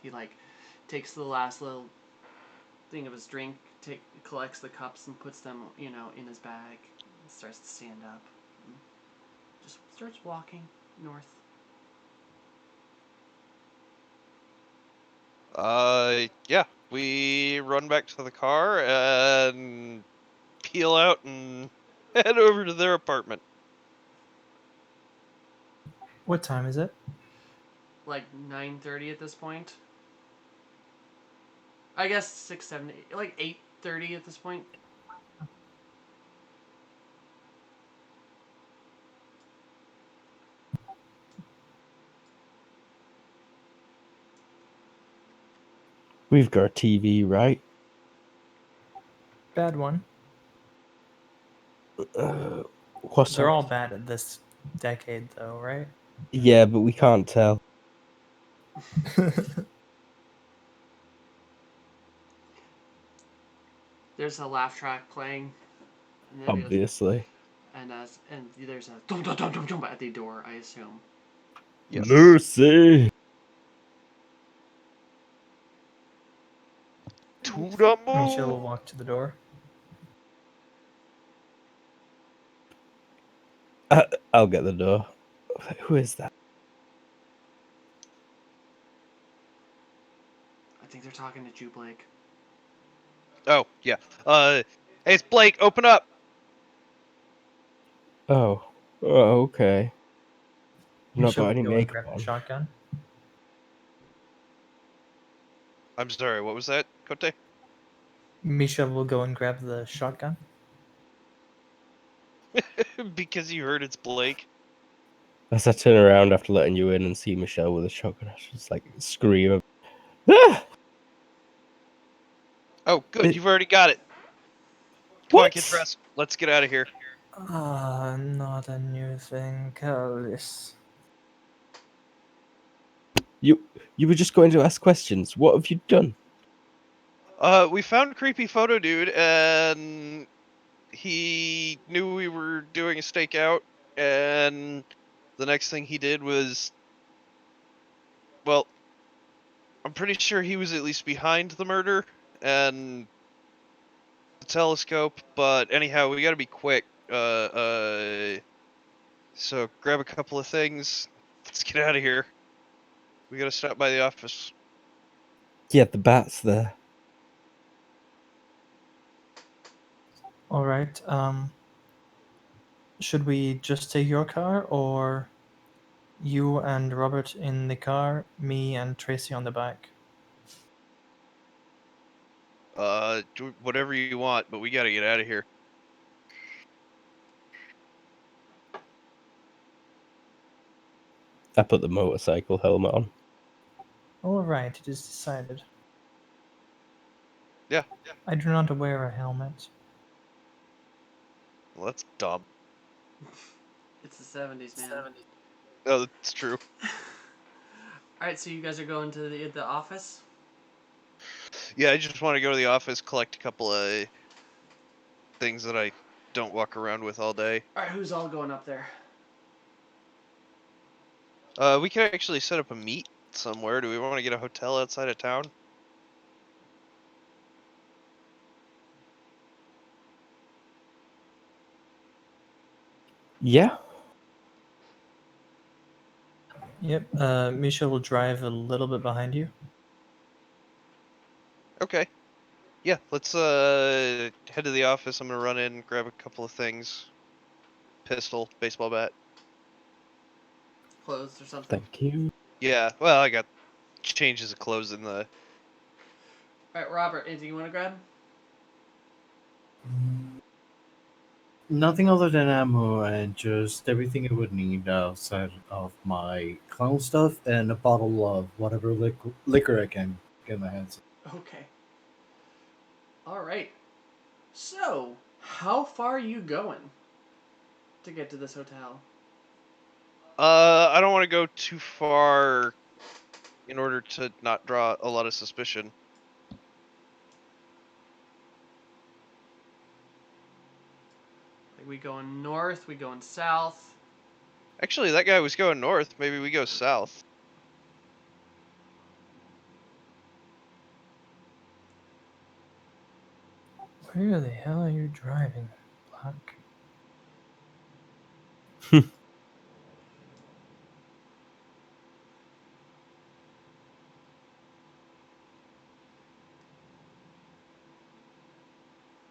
[SPEAKER 1] He takes the last little thing of his drink, collects the cups and puts them, in his bag. And starts to stand up. And just starts walking north.
[SPEAKER 5] Yeah, we run back to the car and peel out and head over to their apartment.
[SPEAKER 3] What time is it?
[SPEAKER 1] Like 9:30 at this point. I guess 6, 7, 8, like 8:30 at this point.
[SPEAKER 2] We've got a TV, right?
[SPEAKER 3] Bad one.
[SPEAKER 2] What's
[SPEAKER 3] They're
[SPEAKER 2] up?
[SPEAKER 3] all bad at this decade, though, right?
[SPEAKER 2] Yeah, but we can't tell.
[SPEAKER 1] There's a laugh track playing. And then he goes,
[SPEAKER 2] Obviously.
[SPEAKER 1] and there's a dum dum dum dum dum at the door, I assume.
[SPEAKER 5] Yes.
[SPEAKER 2] Mercy.
[SPEAKER 5] To the
[SPEAKER 3] Misha will
[SPEAKER 5] moon.
[SPEAKER 3] walk to the door.
[SPEAKER 2] I'll get the door. Who is that?
[SPEAKER 1] I think they're talking to Jew Blake.
[SPEAKER 5] Oh, yeah. Hey, it's Blake, open up.
[SPEAKER 2] Oh. Oh, okay. Not
[SPEAKER 3] Misha
[SPEAKER 2] got
[SPEAKER 3] will
[SPEAKER 2] any
[SPEAKER 3] go and
[SPEAKER 2] makeup
[SPEAKER 3] grab the
[SPEAKER 2] on.
[SPEAKER 3] shotgun.
[SPEAKER 5] I'm sorry, what was that, Cote?
[SPEAKER 3] Misha will go and grab the shotgun.
[SPEAKER 5] Because you heard it's Blake.
[SPEAKER 2] As I turn around after letting you in and see Michelle with a shotgun, I just scream. Ah!
[SPEAKER 5] Oh, good,
[SPEAKER 2] It-
[SPEAKER 5] you've already got it. Come on,
[SPEAKER 2] What?
[SPEAKER 5] get dressed. Let's get out of here.
[SPEAKER 3] Not a new thing, Curlis.
[SPEAKER 2] You were just going to ask questions. What have you done?
[SPEAKER 5] We found Creepy Photo Dude, and he knew we were doing a stakeout, and the next thing he did was, well, I'm pretty sure he was at least behind the murder and the telescope, but anyhow, we gotta be quick. So grab a couple of things. Let's get out of here. We gotta stop by the office.
[SPEAKER 2] Yeah, the bat's there.
[SPEAKER 3] All right. Should we just take your car, or You and Robert in the car, me and Tracy on the back.
[SPEAKER 5] Do whatever you want, but we gotta get out of here.
[SPEAKER 2] I put the motorcycle helmet on.
[SPEAKER 3] All right, it is decided.
[SPEAKER 5] Yeah.
[SPEAKER 3] I do not wear a helmet.
[SPEAKER 5] Well, that's dumb.
[SPEAKER 1] It's the 70s, man.
[SPEAKER 5] Oh, that's true.
[SPEAKER 1] Alright, so you guys are going to the office?
[SPEAKER 5] Yeah, I just want to go to the office, collect a couple of things that I don't walk around with all day.
[SPEAKER 1] Alright, who's all going up there?
[SPEAKER 5] We could actually set up a meet somewhere. Do we want to get a hotel outside of town?
[SPEAKER 2] Yeah.
[SPEAKER 3] Yep. Misha will drive a little bit behind you.
[SPEAKER 5] Okay. Yeah, let's head to the office. I'm gonna run in, grab a couple of things. Pistol, baseball bat.
[SPEAKER 1] Clothes or something?
[SPEAKER 2] Thank you.
[SPEAKER 5] Yeah, well, I got changes of clothes in the...
[SPEAKER 1] Alright, Robert, anything you want to grab?
[SPEAKER 4] Nothing other than ammo and just everything I would need outside of my clown stuff and a bottle of whatever liquor I can get my hands on.
[SPEAKER 1] Okay. Alright. So, how far are you going to get to this hotel?
[SPEAKER 5] I don't want to go too far in order to not draw a lot of suspicion.
[SPEAKER 1] Like, we going north, we going south?
[SPEAKER 5] Actually, that guy was going north. Maybe we go south.
[SPEAKER 3] Where the hell are you driving, Black?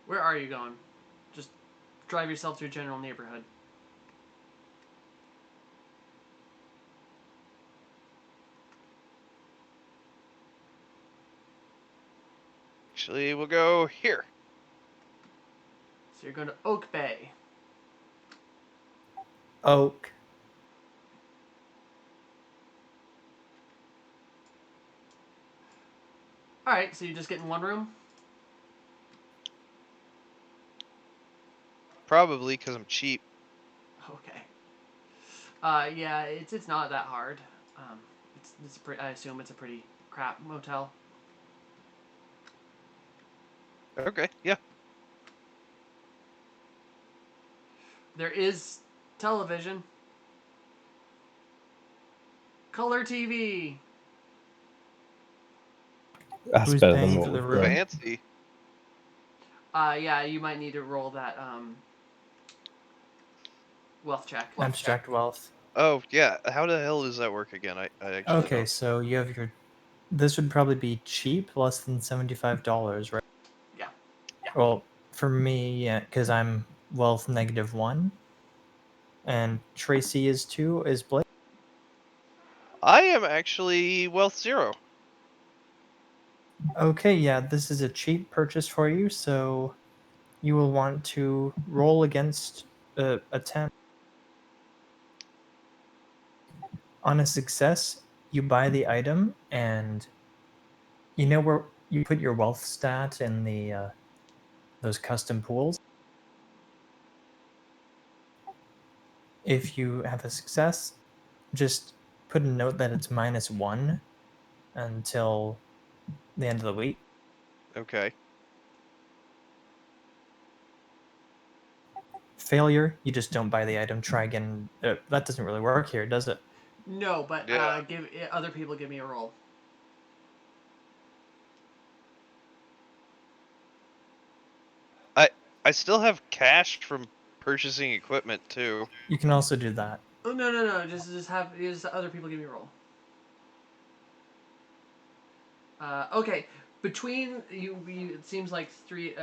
[SPEAKER 1] Where are you going? Just drive yourself through general neighborhood.
[SPEAKER 5] Actually, we'll go here.
[SPEAKER 1] So you're going to Oak Bay.
[SPEAKER 3] Oak.
[SPEAKER 1] Alright, so you just get in one room?
[SPEAKER 5] Probably because I'm cheap.
[SPEAKER 1] Okay. Yeah, it's not that hard. I assume it's a pretty crap motel.
[SPEAKER 5] Okay, yeah.
[SPEAKER 1] There is television. Color TV.
[SPEAKER 2] That's
[SPEAKER 3] Who's
[SPEAKER 2] better than
[SPEAKER 3] paying
[SPEAKER 2] what
[SPEAKER 3] for the
[SPEAKER 2] we've
[SPEAKER 3] room?
[SPEAKER 2] got.
[SPEAKER 5] Fancy.
[SPEAKER 1] Yeah, you might need to roll that wealth check.
[SPEAKER 3] Abstract wealth.
[SPEAKER 5] Oh, yeah. How the hell does that work again? I actually
[SPEAKER 3] Okay,
[SPEAKER 5] don't.
[SPEAKER 3] so you have your. This would probably be cheap, less than $75, right?
[SPEAKER 1] Yeah.
[SPEAKER 3] Well, for me, yeah, because I'm wealth -1, and Tracy is 2. Is Blake?
[SPEAKER 5] I am actually wealth 0.
[SPEAKER 3] Okay, yeah, this is a cheap purchase for you, so you will want to roll against a 10. On a success, you buy the item, and you know where you put your wealth stat in the those custom pools. If you have a success, just put a note that it's -1 until the end of the week.
[SPEAKER 5] Okay.
[SPEAKER 3] Failure, you just don't buy the item. Try again. That doesn't really work here, does it?
[SPEAKER 1] No, but
[SPEAKER 5] Yeah.
[SPEAKER 1] give other people give me a roll.
[SPEAKER 5] I still have cash from purchasing equipment, too.
[SPEAKER 3] You can also do that.
[SPEAKER 1] Oh no! Just other people give me a roll. Okay, between you, it seems like three.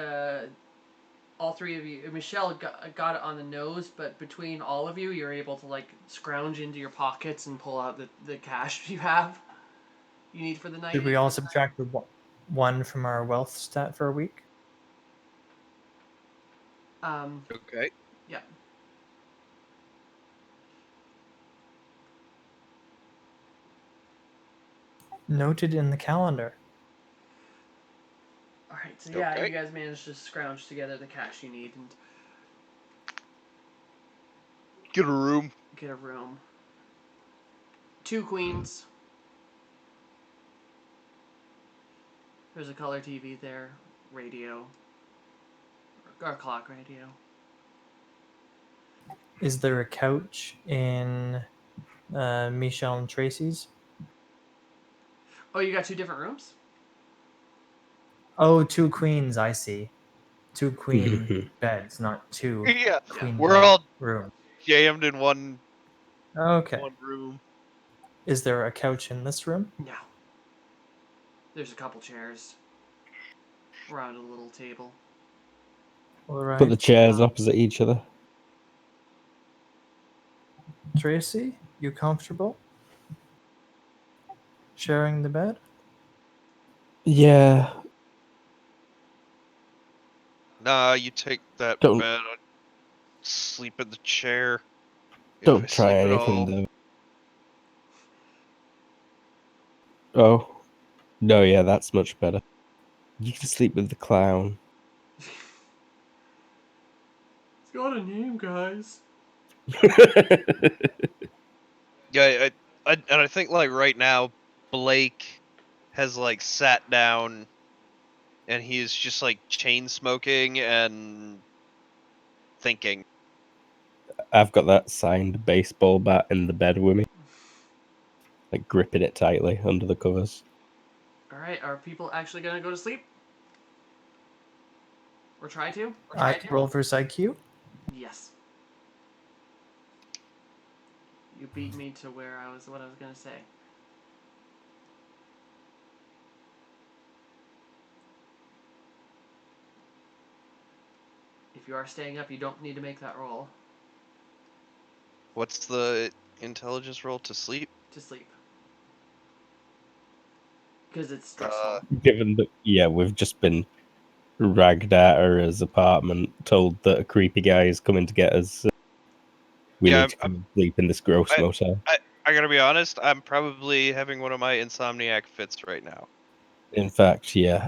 [SPEAKER 1] all three of you, Michelle got it on the nose, but between all of you, you're able to like scrounge into your pockets and pull out the cash you need for the night.
[SPEAKER 3] Did we all subtract the one from our wealth stat for a week?
[SPEAKER 5] Okay.
[SPEAKER 1] Yeah.
[SPEAKER 3] Noted in the calendar.
[SPEAKER 1] All right. So yeah,
[SPEAKER 5] Okay.
[SPEAKER 1] you guys managed to scrounge together the cash you need and
[SPEAKER 5] Get a room.
[SPEAKER 1] get a room. 2 queens. There's a color TV there, radio, or clock radio.
[SPEAKER 3] Is there a couch in Michelle and Tracy's?
[SPEAKER 1] Oh, you got 2 different rooms?
[SPEAKER 3] Oh, 2 queens, I see. 2 queen beds, not 2
[SPEAKER 5] Yeah.
[SPEAKER 3] queen
[SPEAKER 5] We're
[SPEAKER 3] bed
[SPEAKER 5] all
[SPEAKER 3] rooms.
[SPEAKER 5] jammed in one
[SPEAKER 3] Okay.
[SPEAKER 5] room.
[SPEAKER 3] Is there a couch in this room?
[SPEAKER 1] No. There's a couple chairs around a little table.
[SPEAKER 3] All right.
[SPEAKER 2] Put the chairs opposite each other.
[SPEAKER 3] Tracy, you comfortable sharing the bed?
[SPEAKER 2] Yeah.
[SPEAKER 5] Nah, you take that
[SPEAKER 2] Don't-
[SPEAKER 5] bed. I'd sleep in the chair. if I
[SPEAKER 2] Don't try
[SPEAKER 5] sleep at
[SPEAKER 2] anything
[SPEAKER 5] all.
[SPEAKER 2] though. Oh. No, yeah, that's much better. You can sleep with the clown.
[SPEAKER 1] It's got a name, guys.
[SPEAKER 5] Yeah, and I think like right now, Blake has like sat down, and he's just like chain smoking and thinking.
[SPEAKER 2] I've got that signed baseball bat in the bed with me. Like gripping it tightly under the covers.
[SPEAKER 1] All right, are people actually gonna go to sleep? Or try to?
[SPEAKER 3] Roll versus IQ?
[SPEAKER 1] Yes. You beat me to what I was gonna say. If you are staying up, you don't need to make that roll
[SPEAKER 5] What's the intelligence roll to sleep?
[SPEAKER 1] to sleep. Because it's stressful.
[SPEAKER 2] Given that, yeah, we've just been ragged at Era's apartment, told that a creepy guy is coming to get us. We
[SPEAKER 5] Yeah,
[SPEAKER 2] need to come and sleep in this gross motel.
[SPEAKER 5] I gotta be honest. I'm probably having one of my insomniac fits right now.
[SPEAKER 2] In fact, yeah.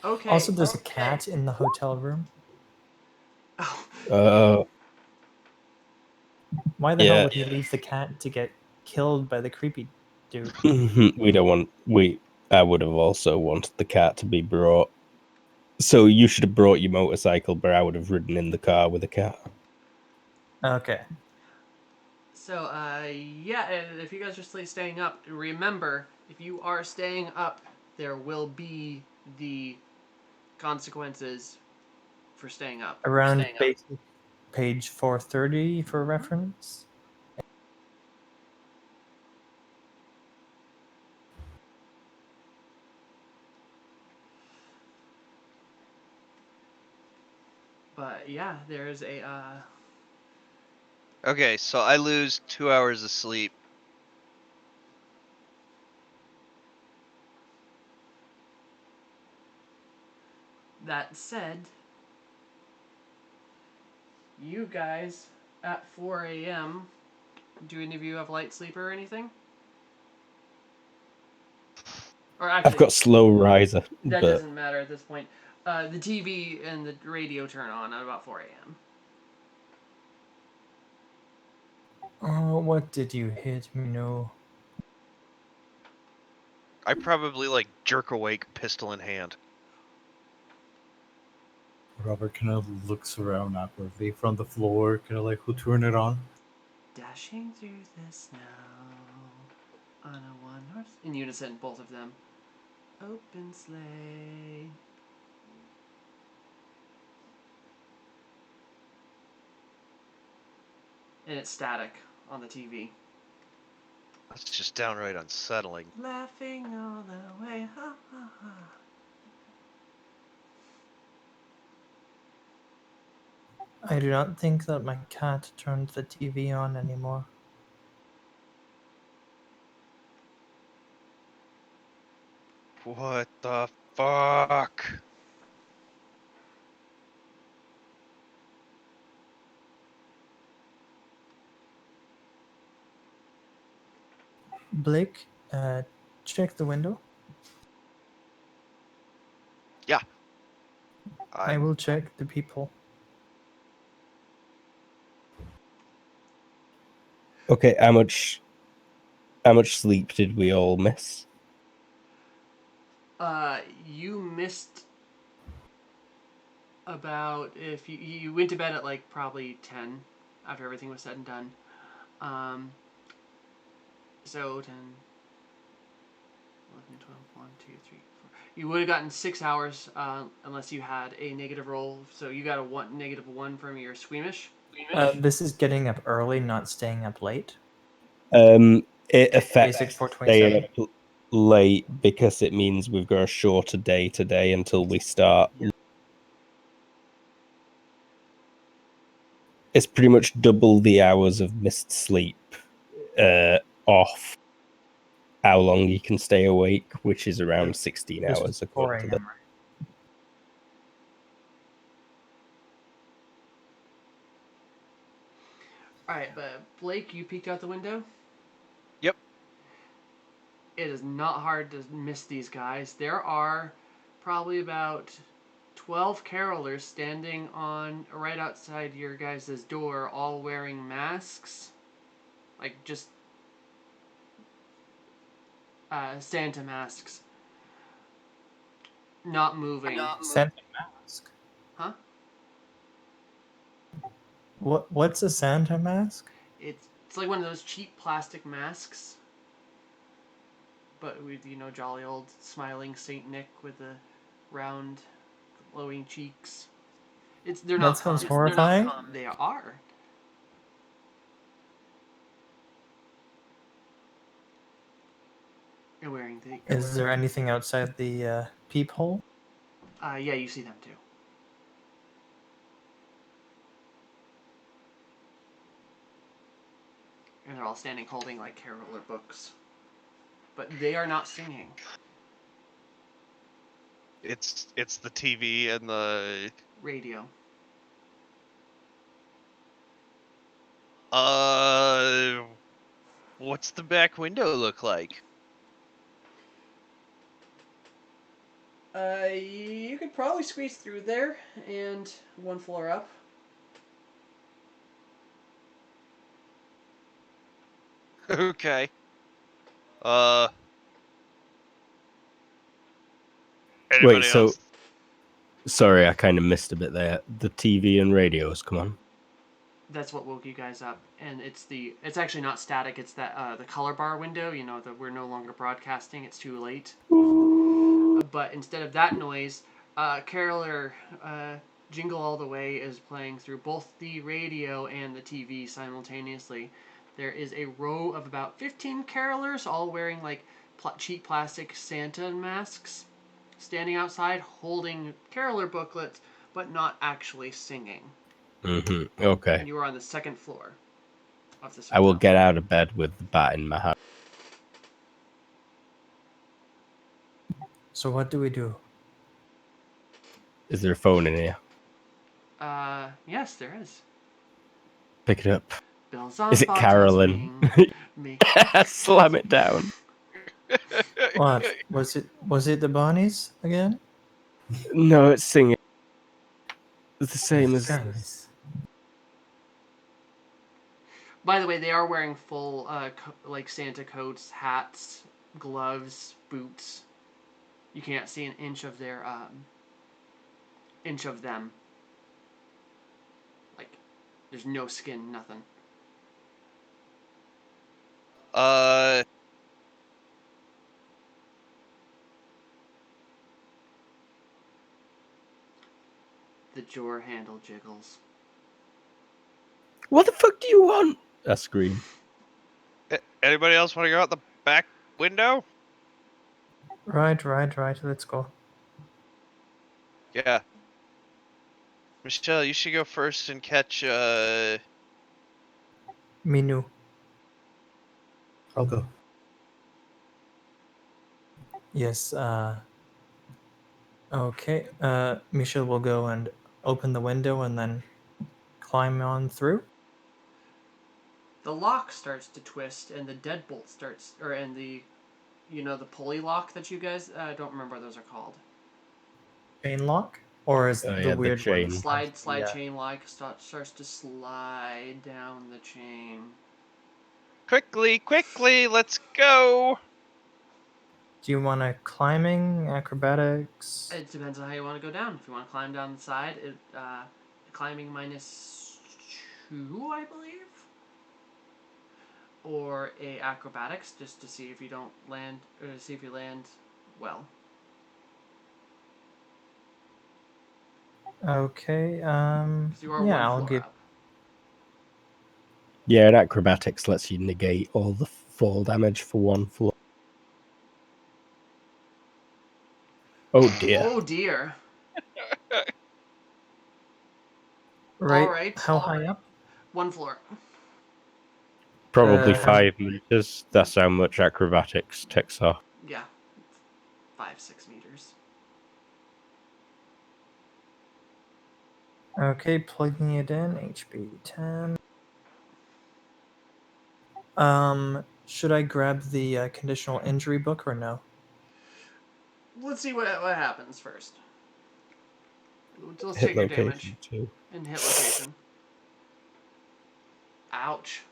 [SPEAKER 1] Okay.
[SPEAKER 3] Also, there's a cat in the hotel room.
[SPEAKER 1] Oh.
[SPEAKER 3] Why the
[SPEAKER 2] Yeah.
[SPEAKER 3] hell would he leave the cat to get killed by the creepy dude?
[SPEAKER 2] We don't want. I would have also wanted the cat to be brought. So you should have brought your motorcycle, but I would have ridden in the car with the cat.
[SPEAKER 3] Okay.
[SPEAKER 1] So, yeah, if you guys are staying up, remember, if you are staying up, there will be the consequences for staying up.
[SPEAKER 3] Around basic page 430 for reference.
[SPEAKER 1] But yeah, there's a
[SPEAKER 5] Okay, so I lose 2 hours of sleep.
[SPEAKER 1] that said, you guys at 4 a.m. Do any of you have light sleep or anything? Or actually,
[SPEAKER 2] I've got slow riser,
[SPEAKER 1] that
[SPEAKER 2] but
[SPEAKER 1] doesn't matter at this point. The TV and the radio turn on at about 4 a.m.
[SPEAKER 3] What did you hit me? No.
[SPEAKER 5] I probably like jerk awake, pistol in hand.
[SPEAKER 4] Robert kind of looks around awkwardly from the floor, kind of like, who turned it on?
[SPEAKER 1] Dashing through the snow on a one-horse... In unison, both of them. Open sleigh. And it's static on the TV.
[SPEAKER 5] That's just downright unsettling.
[SPEAKER 1] Laughing all the way, ha ha ha.
[SPEAKER 3] I do not think that my cat turned the TV on anymore.
[SPEAKER 5] What the fuck?
[SPEAKER 3] Blake, check the window. I will check the people.
[SPEAKER 2] Okay, how much sleep did we all miss?
[SPEAKER 1] You missed about if you went to bed at like probably 10 after everything was said and done. So 10, 11, 12, 1, 2, 3, 4. You would have gotten 6 hours unless you had a negative roll. So you got a -1 from your squeamish.
[SPEAKER 3] This is getting up early, not staying up late.
[SPEAKER 2] It affects
[SPEAKER 3] Basic 427.
[SPEAKER 2] staying up late because it means we've got a shorter day today until we start. It's pretty much double the hours of missed sleep off how long you can stay awake, which is around 16
[SPEAKER 3] This
[SPEAKER 2] hours
[SPEAKER 3] is
[SPEAKER 2] according to
[SPEAKER 3] 4
[SPEAKER 2] the.
[SPEAKER 3] a.m.
[SPEAKER 1] Alright, but Blake, you peeked out the window?
[SPEAKER 5] Yep.
[SPEAKER 1] It is not hard to miss these guys. There are probably about 12 carolers standing on right outside your guys' door, all wearing masks. Like, just Santa masks. Not moving.
[SPEAKER 3] Santa mask.
[SPEAKER 1] Huh?
[SPEAKER 3] What's a Santa mask?
[SPEAKER 1] It's like one of those cheap plastic masks. But with, jolly old smiling Saint Nick with the round, glowing cheeks. They're not
[SPEAKER 3] That sounds
[SPEAKER 1] common.
[SPEAKER 3] horrifying.
[SPEAKER 1] They are. You're wearing the.
[SPEAKER 3] Is there anything outside the peephole?
[SPEAKER 1] Yeah, you see them too. And they're all standing holding like caroler books. But they are not singing.
[SPEAKER 5] It's the TV and the
[SPEAKER 1] Radio.
[SPEAKER 5] what's the back window look like?
[SPEAKER 1] You could probably squeeze through there and one floor up.
[SPEAKER 5] Okay.
[SPEAKER 2] Wait,
[SPEAKER 5] Anybody
[SPEAKER 2] so
[SPEAKER 5] else?
[SPEAKER 2] sorry, I kind of missed a bit there. The TV and radios, come on.
[SPEAKER 1] That's what woke you guys up, and it's actually not static. It's that the color bar window. That we're no longer broadcasting. It's too late. But instead of that noise, Caroler Jingle All the Way is playing through both the radio and the TV simultaneously. There is a row of about 15 carolers, all wearing like cheap plastic Santa masks, standing outside holding caroler booklets, but not actually singing.
[SPEAKER 2] Mm-hmm. Okay.
[SPEAKER 1] And you are on the second floor of this
[SPEAKER 2] I will
[SPEAKER 1] hotel.
[SPEAKER 2] get out of bed with the bat in my hand.
[SPEAKER 3] So what do we do?
[SPEAKER 2] Is there a phone in here?
[SPEAKER 1] Yes, there is.
[SPEAKER 2] Pick it up.
[SPEAKER 1] Bells on
[SPEAKER 2] Is it
[SPEAKER 1] bottles
[SPEAKER 2] Carolyn?
[SPEAKER 1] ring, make
[SPEAKER 2] Slam it down.
[SPEAKER 3] What was it? Was it the Bonnies again?
[SPEAKER 2] No, it's singing. It's the same as.
[SPEAKER 3] Guys.
[SPEAKER 1] By the way, they are wearing full, like Santa coats, hats, gloves, boots. You can't see an inch of their, inch of them. Like, there's no skin, nothing. The drawer handle jiggles.
[SPEAKER 2] What the fuck do you want? I scream.
[SPEAKER 5] Anybody else want to go out the back window?
[SPEAKER 3] Right. Let's go.
[SPEAKER 5] Yeah. Michelle, you should go first and catch.
[SPEAKER 3] Minu.
[SPEAKER 4] I'll go.
[SPEAKER 3] Yes. Okay. Michelle will go and open the window and then climb on through.
[SPEAKER 1] The lock starts to twist, and the deadbolt starts, and the, the pulley lock that you guys, I don't remember what those are called.
[SPEAKER 3] Chain lock, or is
[SPEAKER 2] Oh,
[SPEAKER 3] the
[SPEAKER 2] yeah, the
[SPEAKER 3] weird
[SPEAKER 2] chain.
[SPEAKER 3] one?
[SPEAKER 1] Slide
[SPEAKER 3] Yeah.
[SPEAKER 1] chain lock starts to slide down the chain.
[SPEAKER 5] Quickly, let's go.
[SPEAKER 3] Do you want climbing, acrobatics?
[SPEAKER 1] It depends on how you want to go down. If you want to climb down the side, climbing -2, I believe, or a acrobatics just to see if you don't land, or to see if you land well.
[SPEAKER 3] Okay.
[SPEAKER 1] 'Cause you are
[SPEAKER 3] Yeah,
[SPEAKER 1] one
[SPEAKER 3] I'll
[SPEAKER 1] floor
[SPEAKER 3] give.
[SPEAKER 1] up.
[SPEAKER 2] Yeah, and acrobatics lets you negate all the fall damage for one floor. Oh dear.
[SPEAKER 1] Oh dear.
[SPEAKER 3] Right.
[SPEAKER 1] Alright.
[SPEAKER 3] How high up?
[SPEAKER 1] 1 floor.
[SPEAKER 2] Probably
[SPEAKER 3] Uh,
[SPEAKER 2] 5 meters. That's how much acrobatics takes off.
[SPEAKER 1] Yeah. 5-6 meters.
[SPEAKER 3] Okay, plugging it in. HP 10. Should I grab the conditional injury book or no?
[SPEAKER 1] Let's see what happens first. Let's
[SPEAKER 2] Hit
[SPEAKER 1] check your damage
[SPEAKER 2] location too.
[SPEAKER 1] and hit location. Ouch.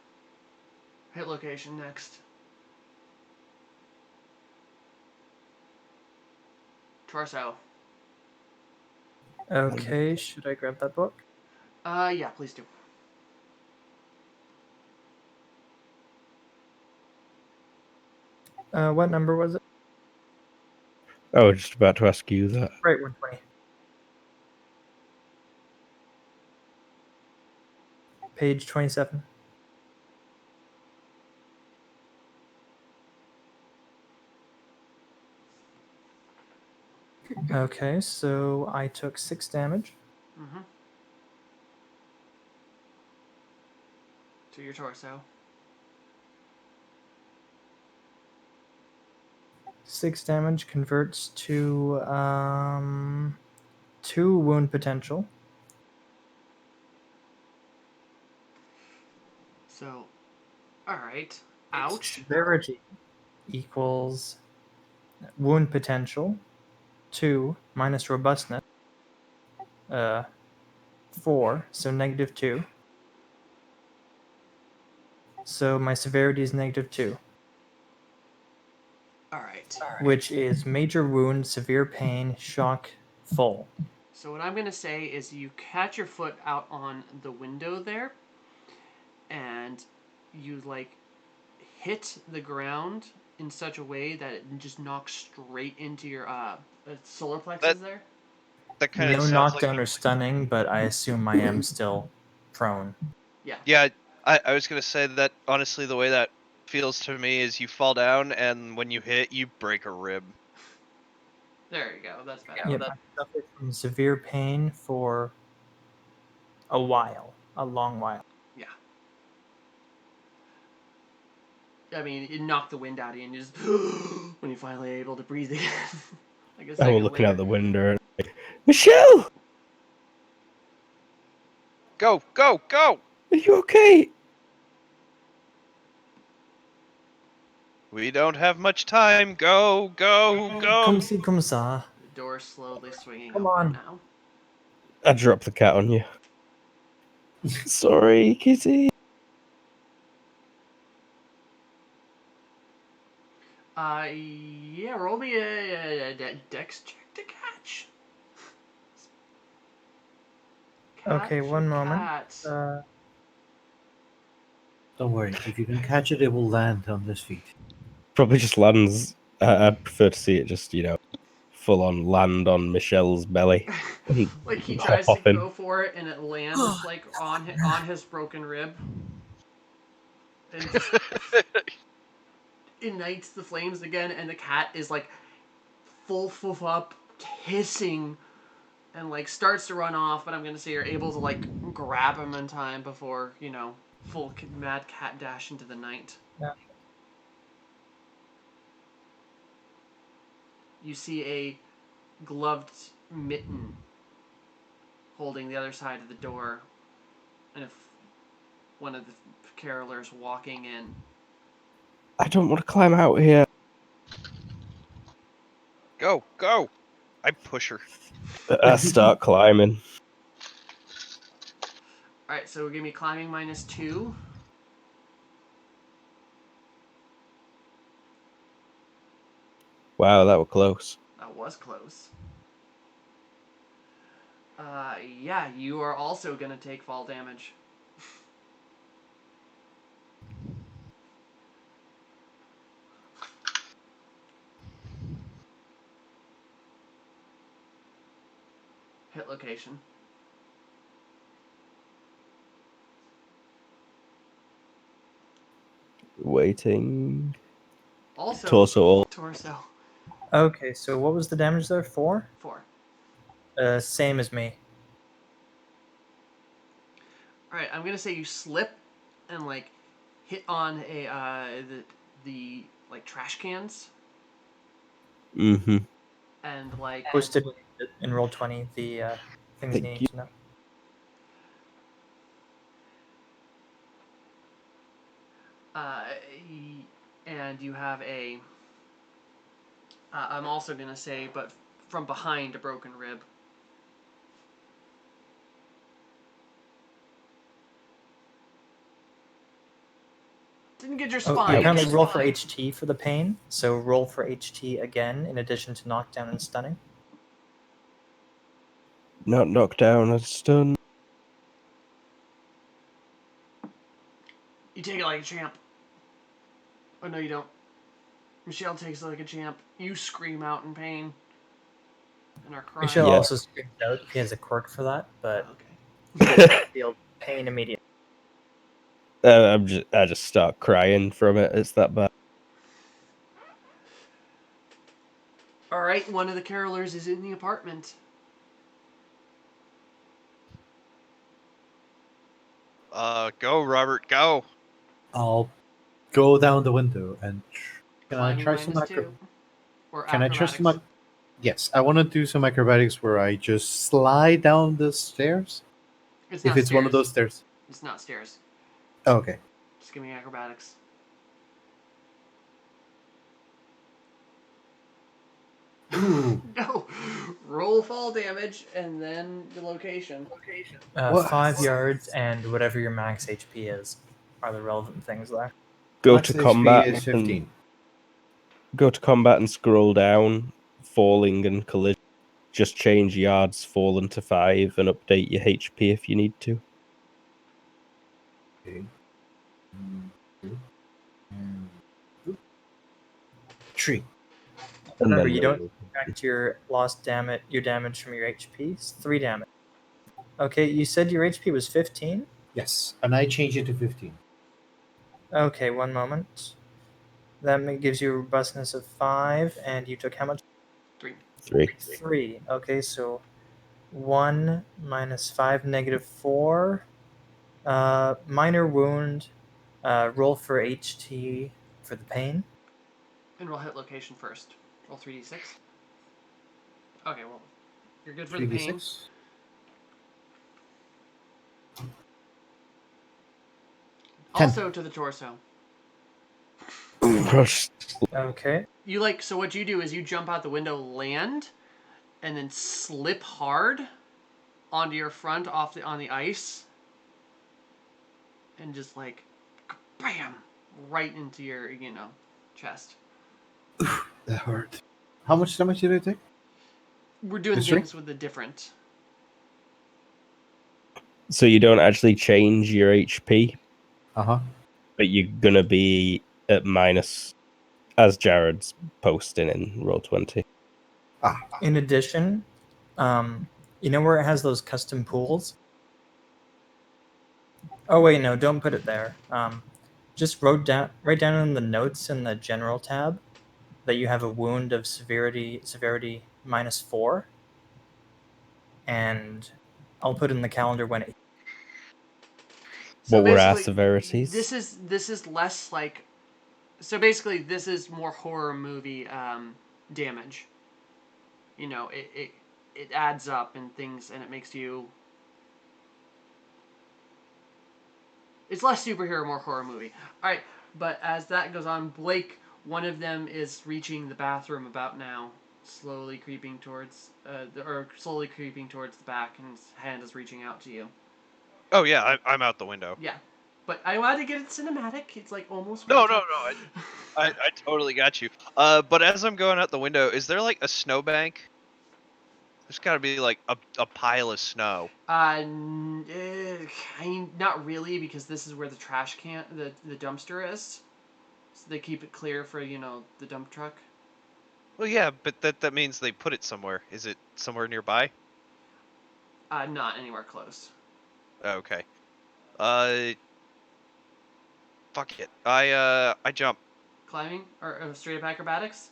[SPEAKER 1] Hit location next. Torso.
[SPEAKER 3] Okay, should I grab that book?
[SPEAKER 1] Yeah, please do.
[SPEAKER 3] What number was it?
[SPEAKER 2] Oh, just about to ask you that.
[SPEAKER 3] Right, 120. Page 27. Okay, so I took 6 damage.
[SPEAKER 1] Mm-hmm. To your torso.
[SPEAKER 3] 6 damage converts to 2 wound potential.
[SPEAKER 1] So, alright. Ouch.
[SPEAKER 3] Severity equals wound potential 2 minus robustness 4, so -2. So my severity is -2,
[SPEAKER 1] Alright.
[SPEAKER 3] which is major wound, severe pain, shock, full.
[SPEAKER 1] So what I'm going to say is you catch your foot out on the window there, and you, hit the ground in such a way that it just knocks straight into your solar plexus there.
[SPEAKER 5] That kind of
[SPEAKER 3] No
[SPEAKER 5] sounds
[SPEAKER 3] knockdown
[SPEAKER 5] like.
[SPEAKER 3] or stunning, but I assume I am still prone.
[SPEAKER 1] Yeah.
[SPEAKER 5] Yeah, I was gonna say that honestly, the way that feels to me is you fall down, and when you hit, you break a rib.
[SPEAKER 1] There you go. That's better.
[SPEAKER 3] Yep, I suffered from severe pain for a while, a long while.
[SPEAKER 1] Yeah. I mean, it knocked the wind out of you, and you just when you're finally able to breathe again. Like a
[SPEAKER 2] I
[SPEAKER 1] second
[SPEAKER 2] was looking
[SPEAKER 1] later.
[SPEAKER 2] out the window and like, Michelle,
[SPEAKER 5] Go!
[SPEAKER 2] are you okay?
[SPEAKER 5] We don't have much time. Go!
[SPEAKER 3] Come see, come ça.
[SPEAKER 1] The door slowly swinging
[SPEAKER 3] Come
[SPEAKER 1] open
[SPEAKER 3] on.
[SPEAKER 1] now.
[SPEAKER 2] I dropped the cat on you. Sorry, kitty.
[SPEAKER 1] Yeah, roll me a dex check to catch.
[SPEAKER 3] Okay,
[SPEAKER 1] Catch
[SPEAKER 3] one
[SPEAKER 1] a
[SPEAKER 3] moment.
[SPEAKER 1] cat.
[SPEAKER 4] Don't worry. If you can catch it, it will land on this feet.
[SPEAKER 2] Probably just lands. I'd prefer to see it just, full on land on Michelle's belly.
[SPEAKER 1] Like he
[SPEAKER 2] Hop
[SPEAKER 1] tries to
[SPEAKER 2] off in.
[SPEAKER 1] go for it, and it lands like on his broken rib, and just ignites the flames again. And the cat is like full up, hissing, and like starts to run off, but I'm gonna say you're able to like grab him in time before full mad cat dash into the night.
[SPEAKER 3] Yeah.
[SPEAKER 1] You see a gloved mitten holding the other side of the door, and if one of the carolers walking in.
[SPEAKER 2] I don't want to climb out here.
[SPEAKER 5] Go, go! I push her.
[SPEAKER 2] I start climbing.
[SPEAKER 1] Alright, so give me climbing -2.
[SPEAKER 2] Wow, that was close.
[SPEAKER 1] That was close. Yeah, you are also gonna take fall damage. Hit location.
[SPEAKER 2] Waiting.
[SPEAKER 1] Also,
[SPEAKER 2] Torso.
[SPEAKER 1] torso.
[SPEAKER 3] Okay, so what was the damage there? 4?
[SPEAKER 1] 4.
[SPEAKER 3] Same as me.
[SPEAKER 1] Alright, I'm gonna say you slip and like hit on a the like trash cans
[SPEAKER 2] Mm-hmm.
[SPEAKER 1] and like
[SPEAKER 3] Posted in Roll20 the things you
[SPEAKER 2] Thank
[SPEAKER 3] need to know.
[SPEAKER 1] and you have a I'm also gonna say, but from behind a broken rib. Didn't get your
[SPEAKER 3] Oh,
[SPEAKER 1] spine.
[SPEAKER 3] you currently roll for HT for the pain, so roll for HT again in addition to knockdown and stunning.
[SPEAKER 2] Not knocked down, a stun.
[SPEAKER 1] You take it like a champ. Oh no, you don't. Michelle takes it like a champ. You scream out in pain and are crying.
[SPEAKER 3] Michelle
[SPEAKER 2] Yeah.
[SPEAKER 3] also screams out. He has a quirk for that, but
[SPEAKER 1] Okay.
[SPEAKER 3] he doesn't feel pain immediately.
[SPEAKER 2] I just start crying from it. It's that bad.
[SPEAKER 1] All right, one of the carolers is in the apartment.
[SPEAKER 5] Go, Robert, go!
[SPEAKER 4] I'll go down the window and can I
[SPEAKER 1] Climbing
[SPEAKER 4] try some
[SPEAKER 1] -2. Or
[SPEAKER 4] Can I try some?
[SPEAKER 1] acrobatics.
[SPEAKER 4] Yes, I want to do some acrobatics where I just slide down the stairs.
[SPEAKER 1] It's
[SPEAKER 4] If
[SPEAKER 1] not
[SPEAKER 4] it's one of
[SPEAKER 1] stairs.
[SPEAKER 4] those stairs.
[SPEAKER 1] It's not stairs.
[SPEAKER 4] Oh, okay.
[SPEAKER 1] Just give me acrobatics.
[SPEAKER 4] Ooh.
[SPEAKER 1] No. Roll fall damage and then the location.
[SPEAKER 4] What?
[SPEAKER 3] 5 yards and whatever your max HP is are the relevant things there.
[SPEAKER 2] Go
[SPEAKER 4] Max
[SPEAKER 2] to
[SPEAKER 4] HP
[SPEAKER 2] combat.
[SPEAKER 4] is 15.
[SPEAKER 2] Go to combat and scroll down. Falling and collision. Just change yards fallen to 5 and update your HP if you need to.
[SPEAKER 4] Okay. 3.
[SPEAKER 2] And
[SPEAKER 3] Remember,
[SPEAKER 2] then
[SPEAKER 3] you don't
[SPEAKER 2] roll.
[SPEAKER 3] subtract your lost damage, your damage from your HP. It's 3 damage. Okay, you said your HP was 15?
[SPEAKER 4] Yes, and I change it to 15.
[SPEAKER 3] Okay, one moment. That gives you a robustness of 5, and you took how much?
[SPEAKER 1] 3.
[SPEAKER 2] 3.
[SPEAKER 3] 3. Okay, so 1 minus 5, -4. Minor wound. Roll for HT for the pain.
[SPEAKER 1] And roll hit location first. Roll 3d6. Okay, well, you're good for the pain.
[SPEAKER 4] 3d6.
[SPEAKER 1] Also to the torso.
[SPEAKER 2] Rush.
[SPEAKER 3] Okay.
[SPEAKER 1] You like, so what you do is you jump out the window, land, and then slip hard onto your front on the ice, and just like, bam, right into your chest.
[SPEAKER 4] That hurt. How much damage did I take?
[SPEAKER 1] We're doing
[SPEAKER 4] History?
[SPEAKER 1] things with the different.
[SPEAKER 2] So you don't actually change your HP,
[SPEAKER 4] Uh-huh.
[SPEAKER 2] but you're gonna be at minus, as Jared's posting in Roll20.
[SPEAKER 3] In addition, you know where it has those custom pools? Oh wait, no, don't put it there. Just write down in the notes in the general tab that you have a wound of severity -4, and I'll put in the calendar when it.
[SPEAKER 1] So
[SPEAKER 2] What were our
[SPEAKER 1] basically,
[SPEAKER 2] severities?
[SPEAKER 1] This is less like. So basically, this is more horror movie damage. You know, it adds up and things, and it makes you. It's less superhero, more horror movie. All right, but as that goes on, Blake, one of them is reaching the bathroom about now, slowly creeping towards, slowly creeping towards the back, and his hand is reaching out to you.
[SPEAKER 5] Oh yeah, I'm out the window.
[SPEAKER 1] Yeah, but I wanted to get it cinematic. It's like almost.
[SPEAKER 5] No, I totally got you. But as I'm going out the window, is there like a snowbank? There's got to be like a pile of snow.
[SPEAKER 1] Not really, because this is where the trash can, the dumpster is. So they keep it clear for the dump truck.
[SPEAKER 5] Well, yeah, but that means they put it somewhere. Is it somewhere nearby?
[SPEAKER 1] Not anywhere close.
[SPEAKER 5] Okay. Fuck it. I jump.
[SPEAKER 1] Climbing or straight up acrobatics.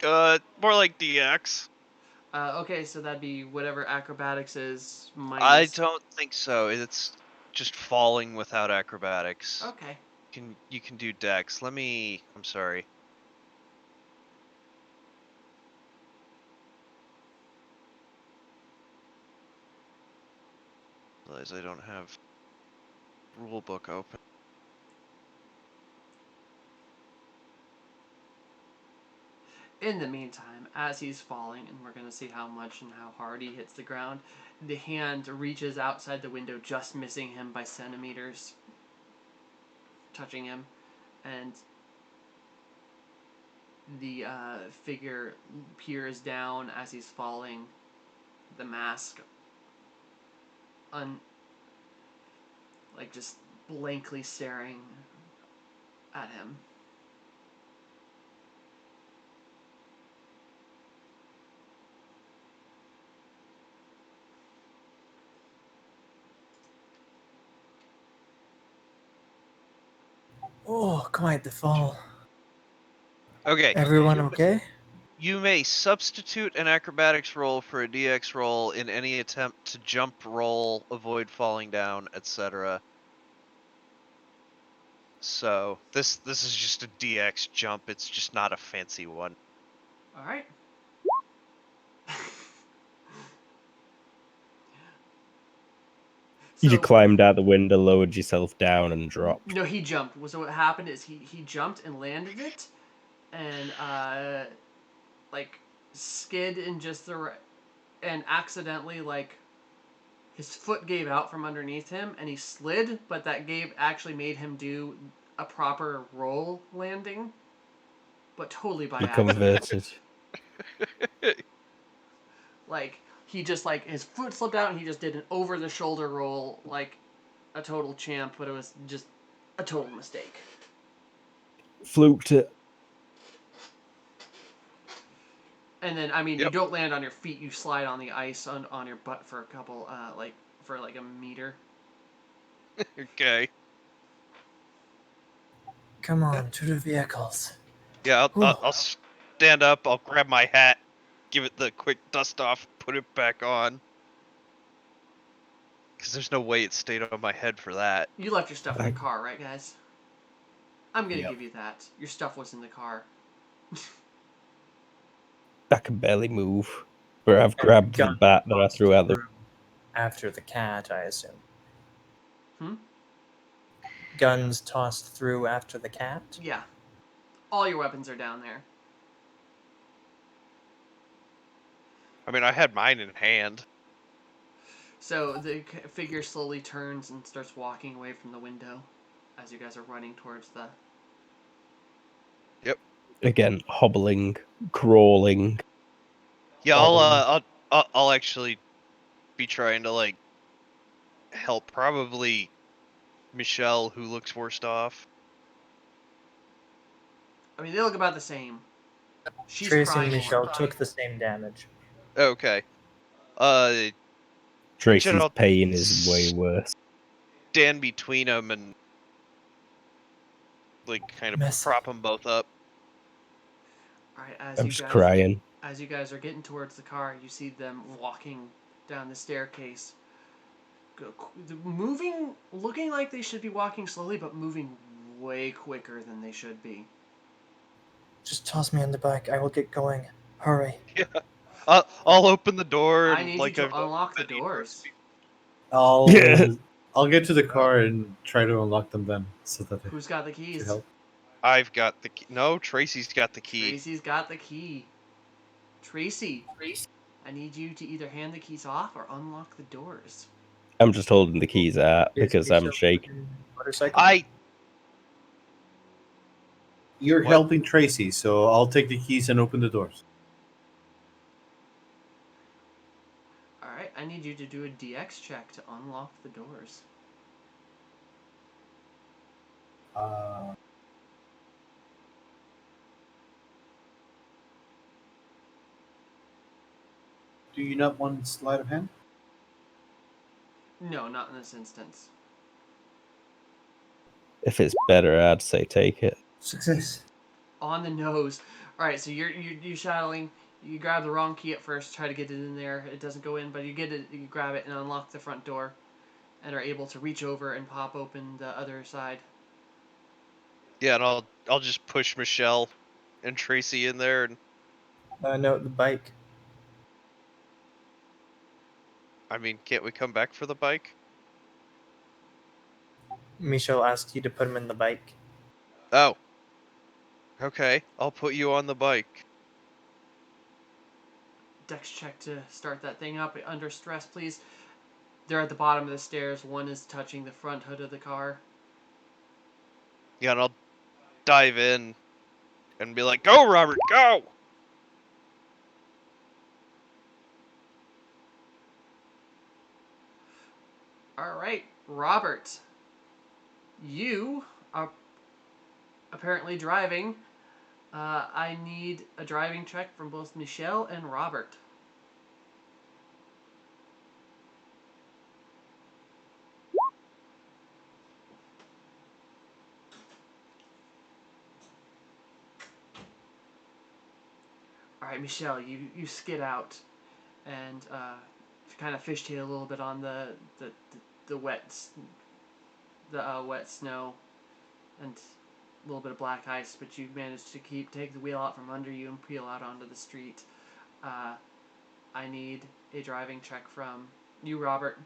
[SPEAKER 5] More like DX.
[SPEAKER 1] Okay, so that'd be whatever acrobatics is
[SPEAKER 5] I
[SPEAKER 1] minus.
[SPEAKER 5] don't think so. It's just falling without acrobatics.
[SPEAKER 1] Okay.
[SPEAKER 5] You can do Dex. I'm sorry. Realize I don't have rule book open.
[SPEAKER 1] In the meantime, as he's falling, and we're going to see how much and how hard he hits the ground, the hand reaches outside the window, just missing him by centimeters, touching him, and the figure peers down as he's falling, the mask just blankly staring at him.
[SPEAKER 3] Oh, quite the fall.
[SPEAKER 5] Okay.
[SPEAKER 3] Everyone okay?
[SPEAKER 5] You may substitute an acrobatics roll for a DX roll in any attempt to jump roll, avoid falling down, etc. So this is just a DX jump. It's just not a fancy one.
[SPEAKER 1] All right.
[SPEAKER 2] You just climbed out the window, lowered yourself down, and dropped.
[SPEAKER 1] No, he jumped. So what happened is he jumped and landed it, and skid in just the right, and accidentally his foot gave out from underneath him, and he slid, but that actually made him do a proper roll landing, but totally by
[SPEAKER 2] You
[SPEAKER 1] accident.
[SPEAKER 2] converted.
[SPEAKER 1] He just his foot slipped out, and he just did an over the shoulder roll like a total champ, but it was just a total mistake.
[SPEAKER 2] Fluked it.
[SPEAKER 1] And then you don't land on your feet; you slide on the ice on your butt for a couple for a meter.
[SPEAKER 5] Okay.
[SPEAKER 3] Come on, to the vehicles.
[SPEAKER 5] Yeah, I'll stand up. I'll grab my hat, give it the quick dust off, put it back on. Because there's no way it stayed on my head for that.
[SPEAKER 1] You left your stuff in the car, right, guys? I'm gonna
[SPEAKER 4] Yep.
[SPEAKER 1] give you that. Your stuff was in the car.
[SPEAKER 2] I can barely move. Where I've grabbed the bat that I threw out the.
[SPEAKER 3] After the cat, I assume.
[SPEAKER 1] Hmm?
[SPEAKER 3] Guns tossed through after the cat?
[SPEAKER 1] Yeah. All your weapons are down there.
[SPEAKER 5] I mean, I had mine in hand.
[SPEAKER 1] So the figure slowly turns and starts walking away from the window as you guys are running towards the...
[SPEAKER 2] Again, hobbling, crawling.
[SPEAKER 5] Yeah, I'll actually be trying to help probably Michelle, who looks worst off.
[SPEAKER 1] I mean, they look about the same. She's
[SPEAKER 3] Tracy
[SPEAKER 1] crying
[SPEAKER 3] and
[SPEAKER 1] a
[SPEAKER 3] Michelle
[SPEAKER 1] lot.
[SPEAKER 3] took the same damage.
[SPEAKER 5] Okay.
[SPEAKER 2] Tracy's
[SPEAKER 5] General-
[SPEAKER 2] pain is way worse.
[SPEAKER 5] Stand between them and kind of
[SPEAKER 3] Miss-
[SPEAKER 5] prop them both up.
[SPEAKER 1] All right,
[SPEAKER 2] I'm just crying.
[SPEAKER 1] As you guys are getting towards the car, you see them walking down the staircase. Moving, looking like they should be walking slowly, but moving way quicker than they should be.
[SPEAKER 3] Just toss me on the bike. I will get going. Hurry.
[SPEAKER 5] I'll open the door.
[SPEAKER 1] I
[SPEAKER 5] and,
[SPEAKER 1] need
[SPEAKER 5] like
[SPEAKER 1] you
[SPEAKER 5] I've
[SPEAKER 1] to
[SPEAKER 5] done
[SPEAKER 1] unlock the
[SPEAKER 5] many doors
[SPEAKER 1] doors.
[SPEAKER 4] I'll
[SPEAKER 2] Yeah.
[SPEAKER 4] I'll get to the car and try to unlock them then, so that
[SPEAKER 1] Who's got the
[SPEAKER 4] to
[SPEAKER 1] keys?
[SPEAKER 4] help.
[SPEAKER 5] I've got the key. No, Tracy's got the key.
[SPEAKER 1] Tracy's got the key. Tracy, I need you to either hand the keys off or unlock the doors.
[SPEAKER 2] I'm just holding the keys out because I'm shaking.
[SPEAKER 3] Motorcycle.
[SPEAKER 4] You're
[SPEAKER 5] What?
[SPEAKER 4] helping Tracy, so I'll take the keys and open the doors.
[SPEAKER 1] Alright, I need you to do a DX check to unlock the doors.
[SPEAKER 4] Do you not want sleight of hand?
[SPEAKER 1] No, not in this instance.
[SPEAKER 2] If it's better, I'd say take it.
[SPEAKER 4] Success.
[SPEAKER 1] On the nose. Alright, so you're shuttling. You grab the wrong key at first, try to get it in there. It doesn't go in, but you get it, you grab it and unlock the front door, and are able to reach over and pop open the other side.
[SPEAKER 5] Yeah, and I'll just push Michelle and Tracy in there, and
[SPEAKER 3] No, the bike.
[SPEAKER 5] I mean, can't we come back for the bike?
[SPEAKER 3] Michelle asked you to put him in the bike.
[SPEAKER 5] Oh. Okay, I'll put you on the bike.
[SPEAKER 1] Dex check to start that thing up under stress, please. They're at the bottom of the stairs. One is touching the front hood of the car.
[SPEAKER 5] Yeah, and I'll dive in and be like, "Go, Robert, go!"
[SPEAKER 1] Alright, Robert. You are apparently driving. I need a driving check from both Michelle and Robert. Alright, Michelle, you skid out and kind of fishtail a little bit on the wet snow and a little bit of black ice, but you managed to take the wheel out from under you and peel out onto the street. I need a driving check from you, Robert.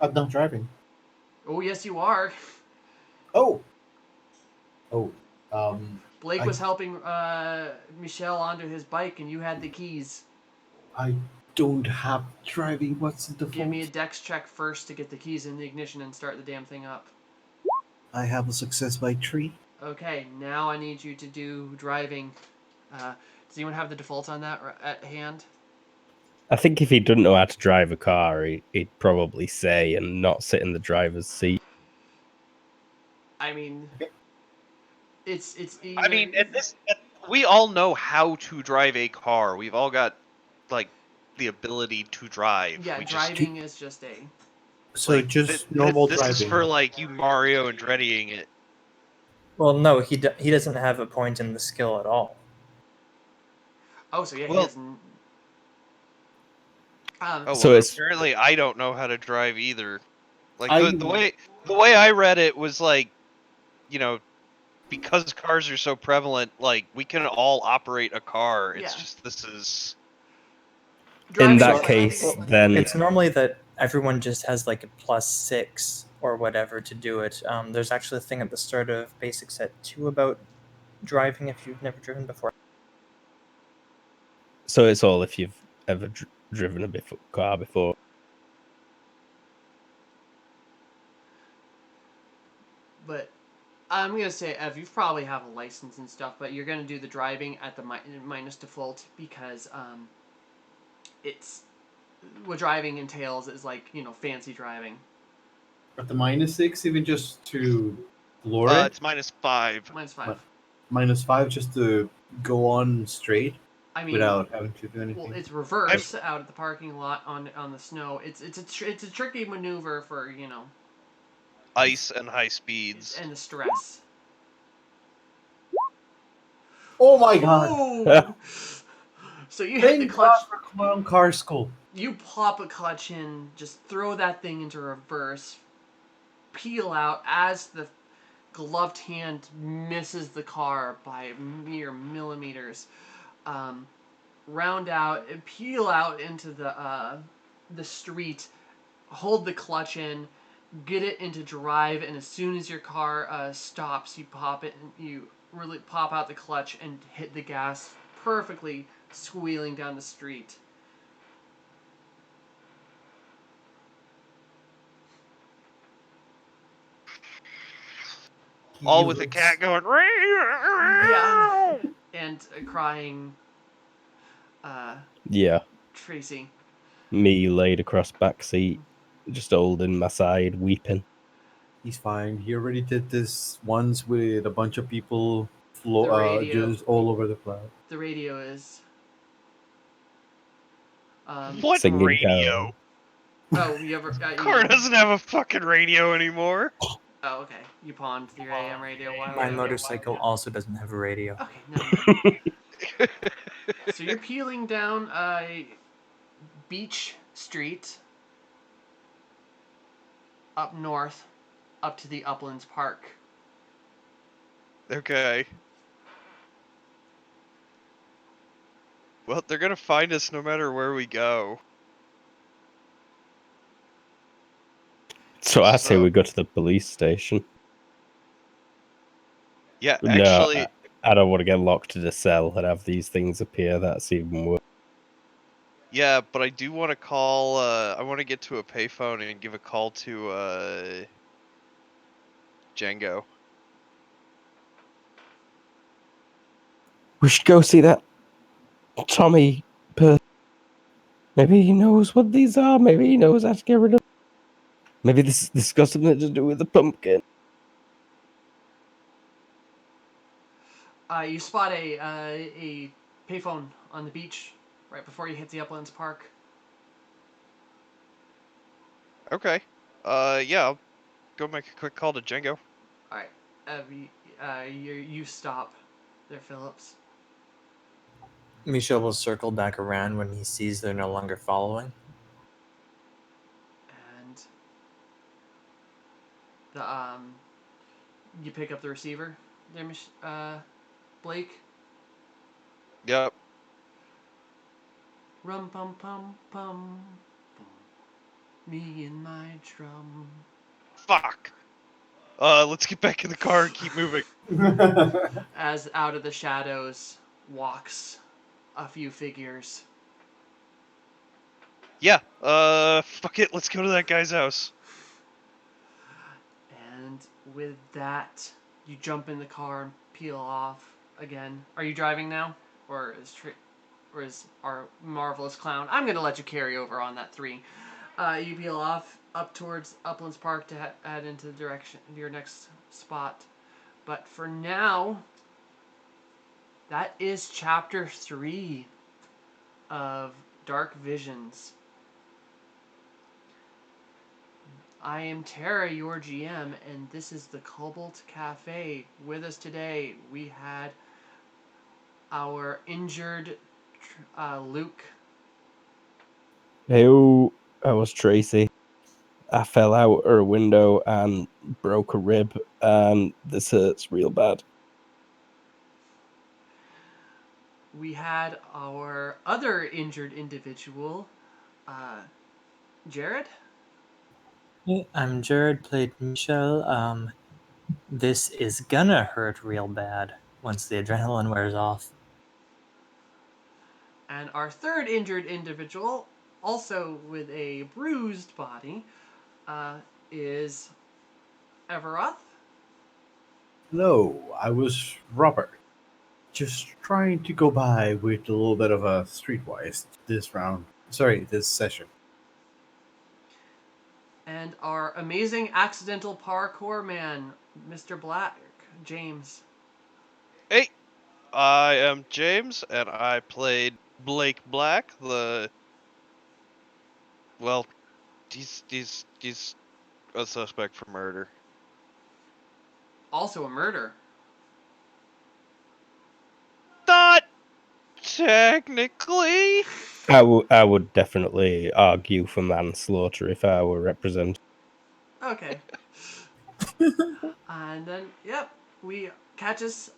[SPEAKER 4] I'm not driving.
[SPEAKER 1] Oh, yes, you are.
[SPEAKER 4] Oh.
[SPEAKER 1] Blake
[SPEAKER 4] I-
[SPEAKER 1] was helping Michelle onto his bike, and you had the keys.
[SPEAKER 4] I don't have driving. What's the default?
[SPEAKER 1] Give me a dex check first to get the keys in the ignition and start the damn thing up.
[SPEAKER 4] I have a success by 3.
[SPEAKER 1] Okay, now I need you to do driving. Does anyone have the default on that at hand?
[SPEAKER 2] I think if he doesn't know how to drive a car, he'd probably say and not sit in the driver's seat.
[SPEAKER 1] I mean, it's either,
[SPEAKER 5] I mean, we all know how to drive a car. We've all got like the ability to drive.
[SPEAKER 1] yeah,
[SPEAKER 5] we
[SPEAKER 1] driving is just a.
[SPEAKER 4] So
[SPEAKER 5] like,
[SPEAKER 4] just normal
[SPEAKER 5] this
[SPEAKER 4] driving.
[SPEAKER 5] is for like you Mario and Dreddying it.
[SPEAKER 3] Well, no, he doesn't have a point in the skill at all.
[SPEAKER 1] Oh, so yeah, he
[SPEAKER 5] Well-
[SPEAKER 1] doesn't.
[SPEAKER 5] Oh,
[SPEAKER 2] So
[SPEAKER 5] well,
[SPEAKER 2] it's-
[SPEAKER 5] apparently I don't know how to drive either. Like
[SPEAKER 4] I-
[SPEAKER 5] the way I read it was like, you know, because cars are so prevalent, like we can all operate a car. It's
[SPEAKER 1] Yeah.
[SPEAKER 5] just this is
[SPEAKER 2] In
[SPEAKER 1] driving
[SPEAKER 2] that
[SPEAKER 1] is like-
[SPEAKER 2] case, then
[SPEAKER 3] It's normally that everyone just has like a +6 or whatever to do it. There's actually a thing at the start of Basic Set 2 about driving if you've never driven before.
[SPEAKER 2] so it's all if you've ever driven a car before.
[SPEAKER 1] But I'm gonna say, Ev, you probably have a license and stuff, but you're gonna do the driving at the minus default because it's what driving entails is like fancy driving.
[SPEAKER 4] At the -6, even just to lure it.
[SPEAKER 5] it's -5.
[SPEAKER 1] Mine's 5.
[SPEAKER 4] -5 just to go on straight
[SPEAKER 1] I mean,
[SPEAKER 4] without having to do anything.
[SPEAKER 1] well, it's reverse out at the parking lot on the snow. It's a tricky maneuver for
[SPEAKER 5] Ice and high speeds.
[SPEAKER 1] and the stress.
[SPEAKER 4] Oh my god!
[SPEAKER 1] Oh! So you hit the
[SPEAKER 4] Thank
[SPEAKER 1] clutch.
[SPEAKER 4] God for Clown Car School.
[SPEAKER 1] You pop a clutch in, just throw that thing into reverse, peel out as the gloved hand misses the car by mere millimeters. Round out and peel out into the street, hold the clutch in, get it into drive, and as soon as your car stops, you pop it and you really pop out the clutch and hit the gas, perfectly squealing down the street.
[SPEAKER 5] All with the cat going.
[SPEAKER 1] Yeah. And crying
[SPEAKER 2] Yeah,
[SPEAKER 1] Tracy.
[SPEAKER 2] me laid across back seat, just holding my side, weeping.
[SPEAKER 4] He's fine. He already did this once with a bunch of people
[SPEAKER 1] The radio.
[SPEAKER 4] just all over the place.
[SPEAKER 1] The radio is.
[SPEAKER 5] What
[SPEAKER 2] Singing
[SPEAKER 5] radio?
[SPEAKER 2] Carol.
[SPEAKER 1] Oh, you ever?
[SPEAKER 5] Car doesn't have a fucking radio anymore.
[SPEAKER 1] Oh, okay. You pawned your AM radio. Why
[SPEAKER 3] My
[SPEAKER 1] would you?
[SPEAKER 3] motorcycle also doesn't have a radio.
[SPEAKER 1] Okay, never mind. So you're peeling down Beach Street up north, up to the Uplands Park.
[SPEAKER 5] Okay. Well, they're gonna find us no matter where we go.
[SPEAKER 2] So I say
[SPEAKER 5] So-
[SPEAKER 2] we go to the police station.
[SPEAKER 5] Yeah,
[SPEAKER 2] No,
[SPEAKER 5] actually,
[SPEAKER 2] I don't want to get locked in a cell and have these things appear. That's even worse.
[SPEAKER 5] yeah, but I do want to call. I want to get to a payphone and give a call to Django.
[SPEAKER 2] We should go see that Tommy person. Maybe he knows what these are. Maybe he knows how to get rid of. Maybe this got something to do with the pumpkin.
[SPEAKER 1] You spot a payphone on the beach right before you hit the Uplands Park.
[SPEAKER 5] Okay. Yeah, I'll go make a quick call to Django.
[SPEAKER 1] All right. You stop there, Phillips.
[SPEAKER 3] Michel will circle back around when he sees they're no longer following.
[SPEAKER 1] And the you pick up the receiver there, Blake.
[SPEAKER 5] Yep.
[SPEAKER 1] Rum pum pum pum, pum. Me and my drum.
[SPEAKER 5] Fuck. Let's get back in the car and keep moving.
[SPEAKER 1] As out of the shadows walks a few figures.
[SPEAKER 5] Yeah. Fuck it. Let's go to that guy's house.
[SPEAKER 1] And with that, you jump in the car and peel off again. Are you driving now, or is our marvelous clown? I'm gonna let you carry over on that 3. You peel off up towards Uplands Park to head into the direction of your next spot. But for now, that is chapter 3 of Dark Visions. I am Tara, your GM, and this is the Cobalt Cafe. With us today, we had our injured Luke.
[SPEAKER 2] Hey, I was Tracy. I fell out a window and broke a rib, and this hurts real bad.
[SPEAKER 1] We had our other injured individual, Jared.
[SPEAKER 3] Hey, I'm Jared, played Michel. This is gonna hurt real bad once the adrenaline wears off.
[SPEAKER 1] And our third injured individual, also with a bruised body, is Everoth.
[SPEAKER 4] Hello, I was Robert. Just trying to go by with a little bit of a streetwise this round. Sorry, this session.
[SPEAKER 1] And our amazing accidental parkour man, Mr. Black, James.
[SPEAKER 5] Hey, I am James, and I played Blake Black. Well, he's a suspect for murder.
[SPEAKER 1] Also a murder.
[SPEAKER 5] Not technically.
[SPEAKER 2] I would definitely argue for manslaughter if I were represented.
[SPEAKER 1] Okay. And then, yep, we catch us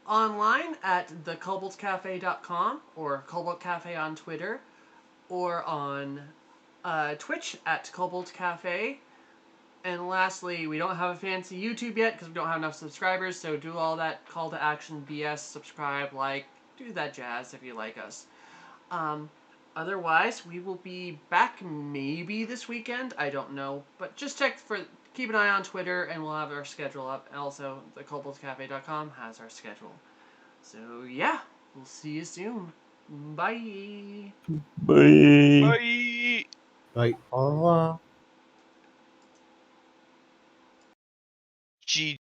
[SPEAKER 1] online at thecobaltcafe.com or Cobalt Cafe on Twitter or on Twitch at Cobalt Cafe. And lastly, we don't have a fancy YouTube yet because we don't have enough subscribers, so do all that call to action BS, subscribe, like, do that jazz if you like us. Otherwise, we will be back maybe this weekend. I don't know. But just keep an eye on Twitter and we'll have our schedule up. And also, thecobaltcafe.com has our schedule. So, yeah, we'll see you soon. Bye.
[SPEAKER 2] Bye.
[SPEAKER 5] Bye.
[SPEAKER 4] Like, au revoir.
[SPEAKER 5] G